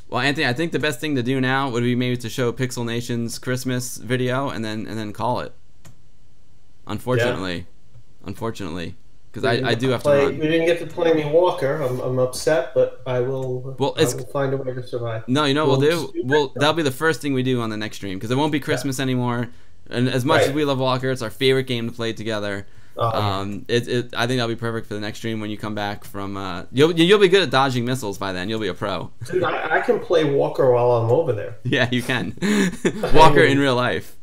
Well, Anthony, I think the best thing to do now would be maybe to show Pixel Nation's Christmas video and then call it. Unfortunately, because I do have to run. We didn't get to play any Walker. I'm upset, but I will. Well, I will find a way to survive. No, you know what we'll do? That'll be the first thing we do on the next stream because it won't be Christmas anymore. And as much as we love Walker, it's our favorite game to play together. I think that'll be perfect for the next stream when you come back from. You'll be good at dodging missiles by then. You'll be a pro. Dude, I can play Walker while I'm over there. Yeah, you can. Walker in real life.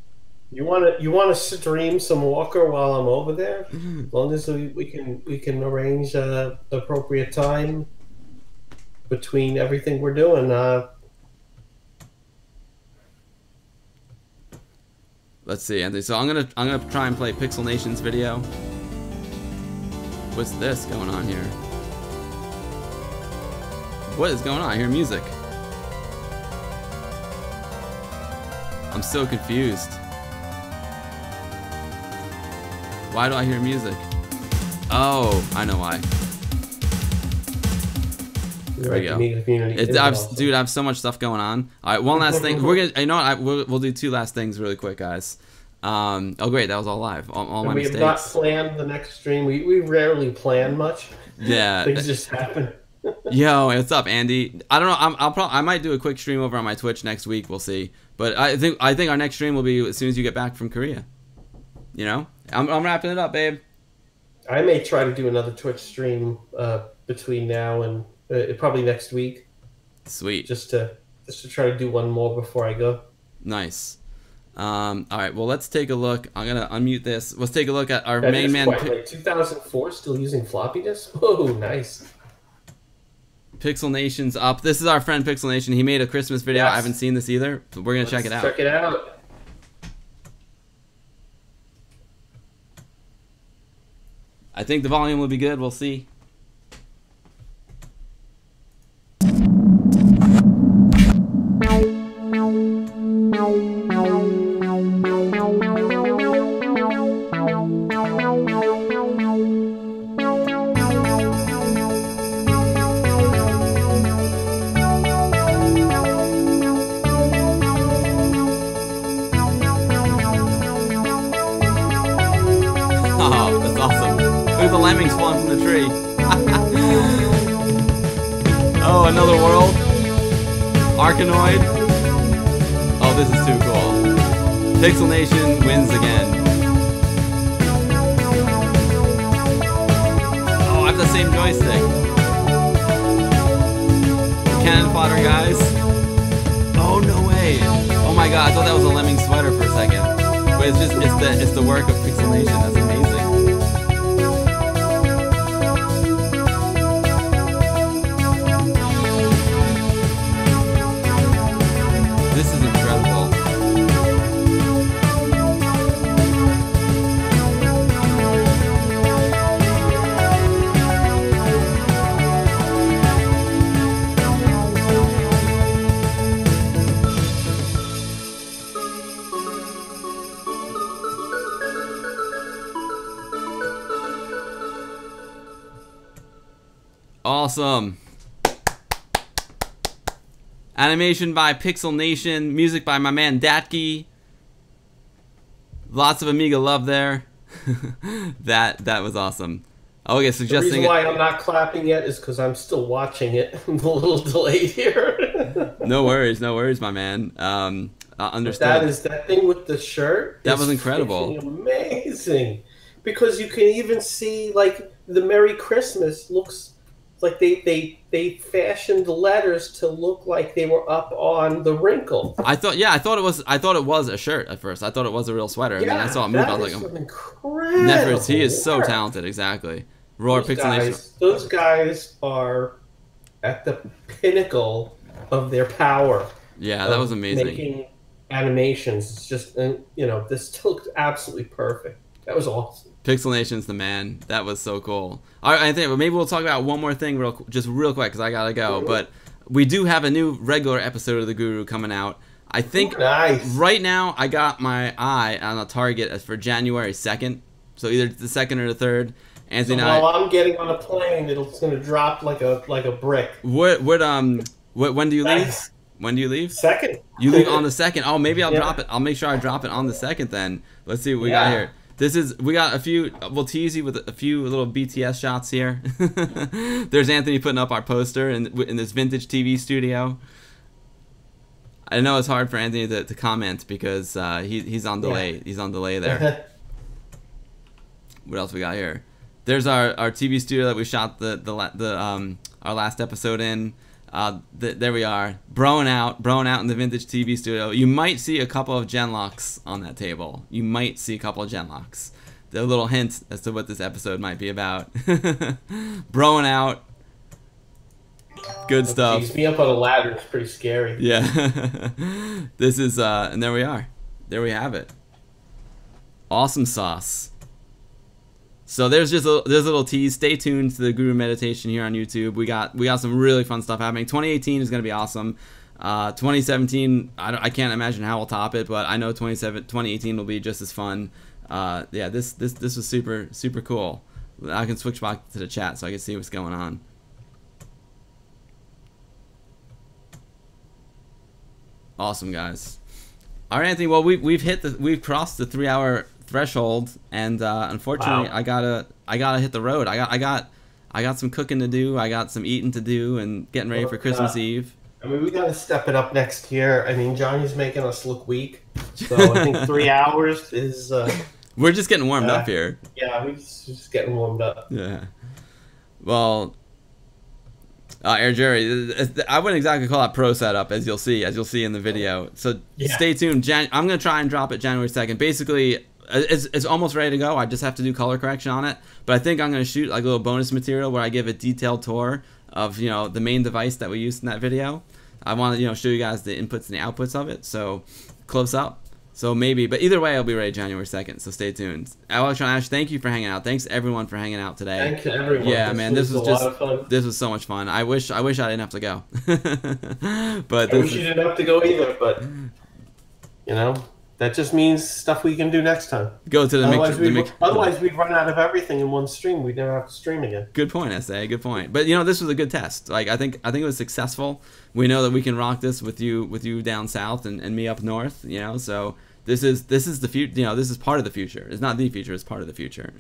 You want to stream some Walker while I'm over there? As long as we can arrange a appropriate time between everything we're doing. Let's see, Anthony. So I'm gonna try and play Pixel Nation's video. What's this going on here? What is going on? I hear music. I'm so confused. Why do I hear music? Oh, I know why. There we go. Dude, I have so much stuff going on. All right, one last thing. We're gonna, you know what? We'll do two last things really quick, guys. Oh, great, that was all live. All my mistakes. We have not planned the next stream. We rarely plan much. Yeah, things just happen. Yo, what's up, Andy? I don't know. I might do a quick stream over on my Twitch next week. We'll see. But I think our next stream will be as soon as you get back from Korea. You know, I'm wrapping it up, babe. I may try to do another Twitch stream between now and probably next week. Sweet. Just to try to do one more before I go. Nice. All right. Well, let's take a look. I'm gonna unmute this. Let's take a look at our main man. Like 2004, still using floppy disk. Oh, nice. Pixel Nation's up. This is our friend Pixel Nation. He made a Christmas video. Yes. I haven't seen this either. But we're gonna check it out. Check it out. I think the volume will be good. We'll see. Oh, that's awesome. Look at the lemmings falling from the tree. Oh, another world. Arkanoid. Oh, this is too cool. Pixel Nation wins again. Oh, I have the same joystick. Cannon fodder, guys. Oh, no way. Oh my god, I thought that was a lemming sweater for a second. But it's the work of Pixel Nation. That's amazing. This is incredible. awesome. Animation by Pixel Nation. Music by my man Datke. Lots of Amiga love there. that was awesome. Oh, okay, suggesting the reason why I'm not clapping yet is because I'm still watching it. I'm a little delayed here. No worries, my man. Understood. That thing with the shirt. That was incredible. Amazing, because you can even see like the Merry Christmas looks like they fashioned the letters to look like they were up on the wrinkle. I thought it was a shirt at first. I thought it was a real sweater. Yeah, and then I saw it move. I was like, incredible. Nefers, he is so talented. Exactly. Roar Pixelation. Those guys are at the pinnacle of their power. Yeah, that was amazing. Making animations. It's just, this looked absolutely perfect. That was awesome. Pixel Nation's the man. That was so cool. All right, I think maybe we'll talk about one more thing real quick because I gotta go. But we do have a new regular episode of The Guru coming out. I think right now I got my eye on a target for January 2nd. So either the 2nd or the 3rd. Anthony, so while I'm getting on a plane, it's gonna drop like a brick. When do you leave? When do you leave? 2nd. You leave on the 2nd. Oh, maybe I'll drop it. I'll make sure I drop it on the 2nd then. Let's see what we got here. We got a few, we'll tease you with a few little BTS shots here. There's Anthony putting up our poster in this vintage TV studio. I know it's hard for Anthony to comment because he's on delay. He's on delay there. What else we got here? There's our TV studio that we shot our last episode in. There we are, broing out in the vintage TV studio. You might see a couple of Genlocks on that table. You might see a couple of Genlocks. They're a little hint as to what this episode might be about. Broing out. Good stuff. Geez, me up on a ladder is pretty scary. Yeah. This is, and there we are. There we have it. Awesome sauce. So there's a little tease. Stay tuned to the Guru Meditation here on YouTube. We got some really fun stuff happening. 2018 is gonna be awesome. 2017, I can't imagine how we'll top it, but I know 2018 will be just as fun. Yeah, this was super cool. I can switch back to the chat so I can see what's going on. Awesome, guys. All right, Anthony. Well, we've crossed the 3-hour threshold, and unfortunately, wow. I gotta hit the road. I got some cooking to do. I got some eating to do, and getting ready for Christmas Eve. I mean, we gotta step it up next year. I mean, Johnny's making us look weak, so I think 3 hours is. We're just getting warmed up here. Yeah, we're just getting warmed up. Yeah. Well. Air Jerry, I wouldn't exactly call that pro setup, as you'll see in the video. So Stay tuned. I'm gonna try and drop it January 2nd. Basically, it's almost ready to go. I just have to do color correction on it. But I think I'm gonna shoot like a little bonus material where I give a detailed tour of the main device that we used in that video. I want to show you guys the inputs and the outputs of it. So close up. So maybe, but either way, I'll be ready January 2nd. So stay tuned. Electron Ash, thank you for hanging out. Thanks everyone for hanging out today. Thank you everyone. Yeah, man, this was a lot of fun. This was so much fun. I wish I didn't have to go. But I wish you didn't have to go either. But that just means stuff we can do next time. Go to the otherwise we'd run out of everything in one stream. We'd never have to stream again. Good point, SA. Good point. But this was a good test. Like I think it was successful. We know that we can rock this with you down south and me up north. So. This is the future. This is part of the future. It's not the future. It's part of the future.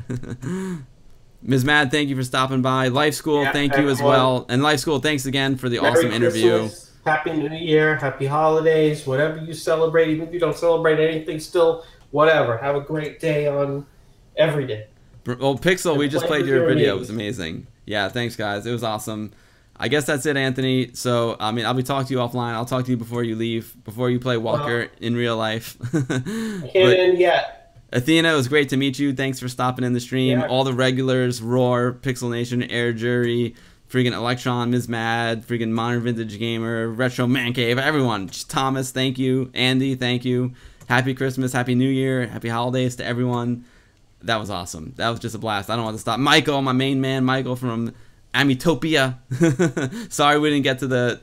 Ms. Mad, thank you for stopping by. Life School, thank you as well. And Life School, thanks again for the awesome interview. Happy New Year, happy holidays, whatever you celebrate. Even if you don't celebrate anything, still whatever. Have a great day on every day. Well, Pixel, we just played your video. It was amazing. Yeah, thanks guys. It was awesome. I guess that's it, Anthony. So, I mean, I'll be talking to you offline. I'll talk to you before you leave, before you play Walker in real life. I can't end yet. Athena, it was great to meet you. Thanks for stopping in the stream. Yeah. All the regulars, Roar, Pixel Nation, Air Jury, freaking Electron, Ms. Mad, freaking Modern Vintage Gamer, Retro Man Cave, everyone. Thomas, thank you. Andy, thank you. Happy Christmas, Happy New Year, Happy Holidays to everyone. That was awesome. That was just a blast. I don't want to stop. Michael, my main man, Michael from Amitopia. Sorry we didn't get to the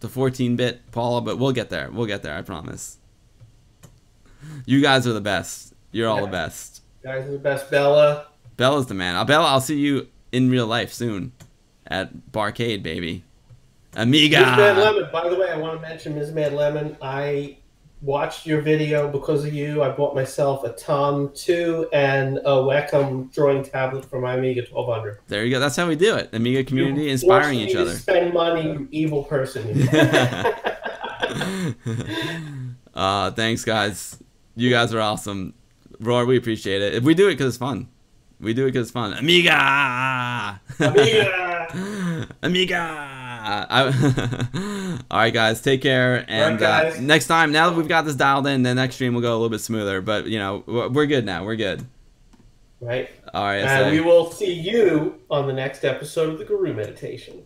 14-bit Paula, but we'll get there. We'll get there, I promise. You guys are the best. You're all the best. You guys are the best. Bella. Bella's the man. Bella, I'll see you in real life soon. at Barcade, baby. Amiga. Ms. Mad Lemon, by the way, I want to mention Ms. Mad Lemon. I watched your video because of you. I bought myself a Tom 2 and a Wacom drawing tablet for my Amiga 1200. There you go. That's how we do it. Amiga community inspiring each other. Spend money, you evil person. Thanks, guys. You guys are awesome. Roar, we appreciate it. We do it because it's fun. We do it because it's fun. Amiga! Amiga! Amiga! All right, guys. Take care. And guys. Next time, now that we've got this dialed in, the next stream will go a little bit smoother. But, you know, we're good now. We're good. Right. All right. And we will see you on the next episode of the Guru Meditation.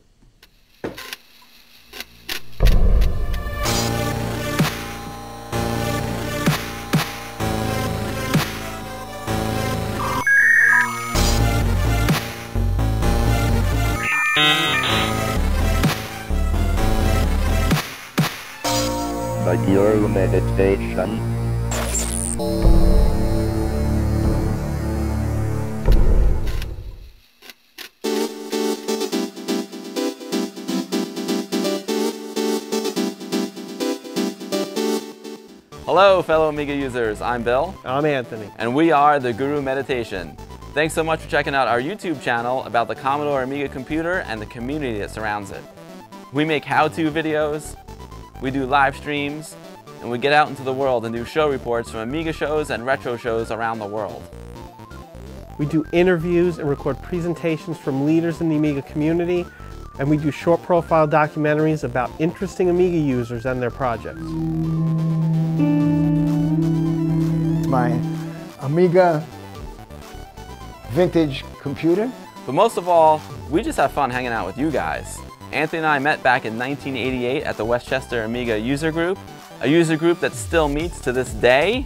The Guru Meditation. Hello, fellow Amiga users. I'm Bill. I'm Anthony. And we are the Guru Meditation. Thanks so much for checking out our YouTube channel about the Commodore Amiga computer and the community that surrounds it. We make how-to videos, we do live streams, and we get out into the world and do show reports from Amiga shows and retro shows around the world. We do interviews and record presentations from leaders in the Amiga community, and we do short profile documentaries about interesting Amiga users and their projects. My Amiga vintage computer. But most of all, we just have fun hanging out with you guys. Anthony and I met back in 1988 at the Westchester Amiga user group, a user group that still meets to this day,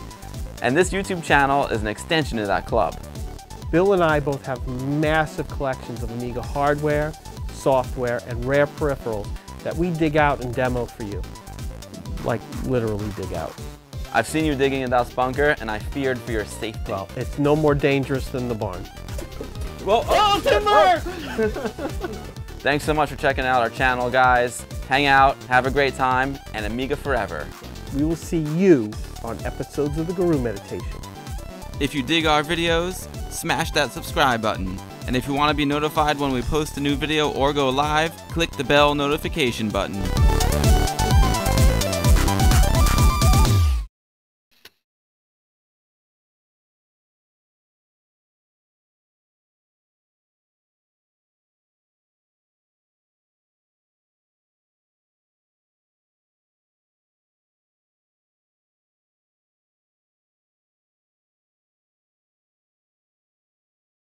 and this YouTube channel is an extension of that club. Bill and I both have massive collections of Amiga hardware, software, and rare peripherals that we dig out and demo for you. Like, literally dig out. I've seen you digging in that bunker, and I feared for your safety. Well, it's no more dangerous than the barn. Well, oh, timber! Thanks so much for checking out our channel, guys. Hang out, have a great time, and Amiga forever. We will see you on episodes of the Guru Meditation. If you dig our videos, smash that subscribe button. And if you want to be notified when we post a new video or go live, click the bell notification button.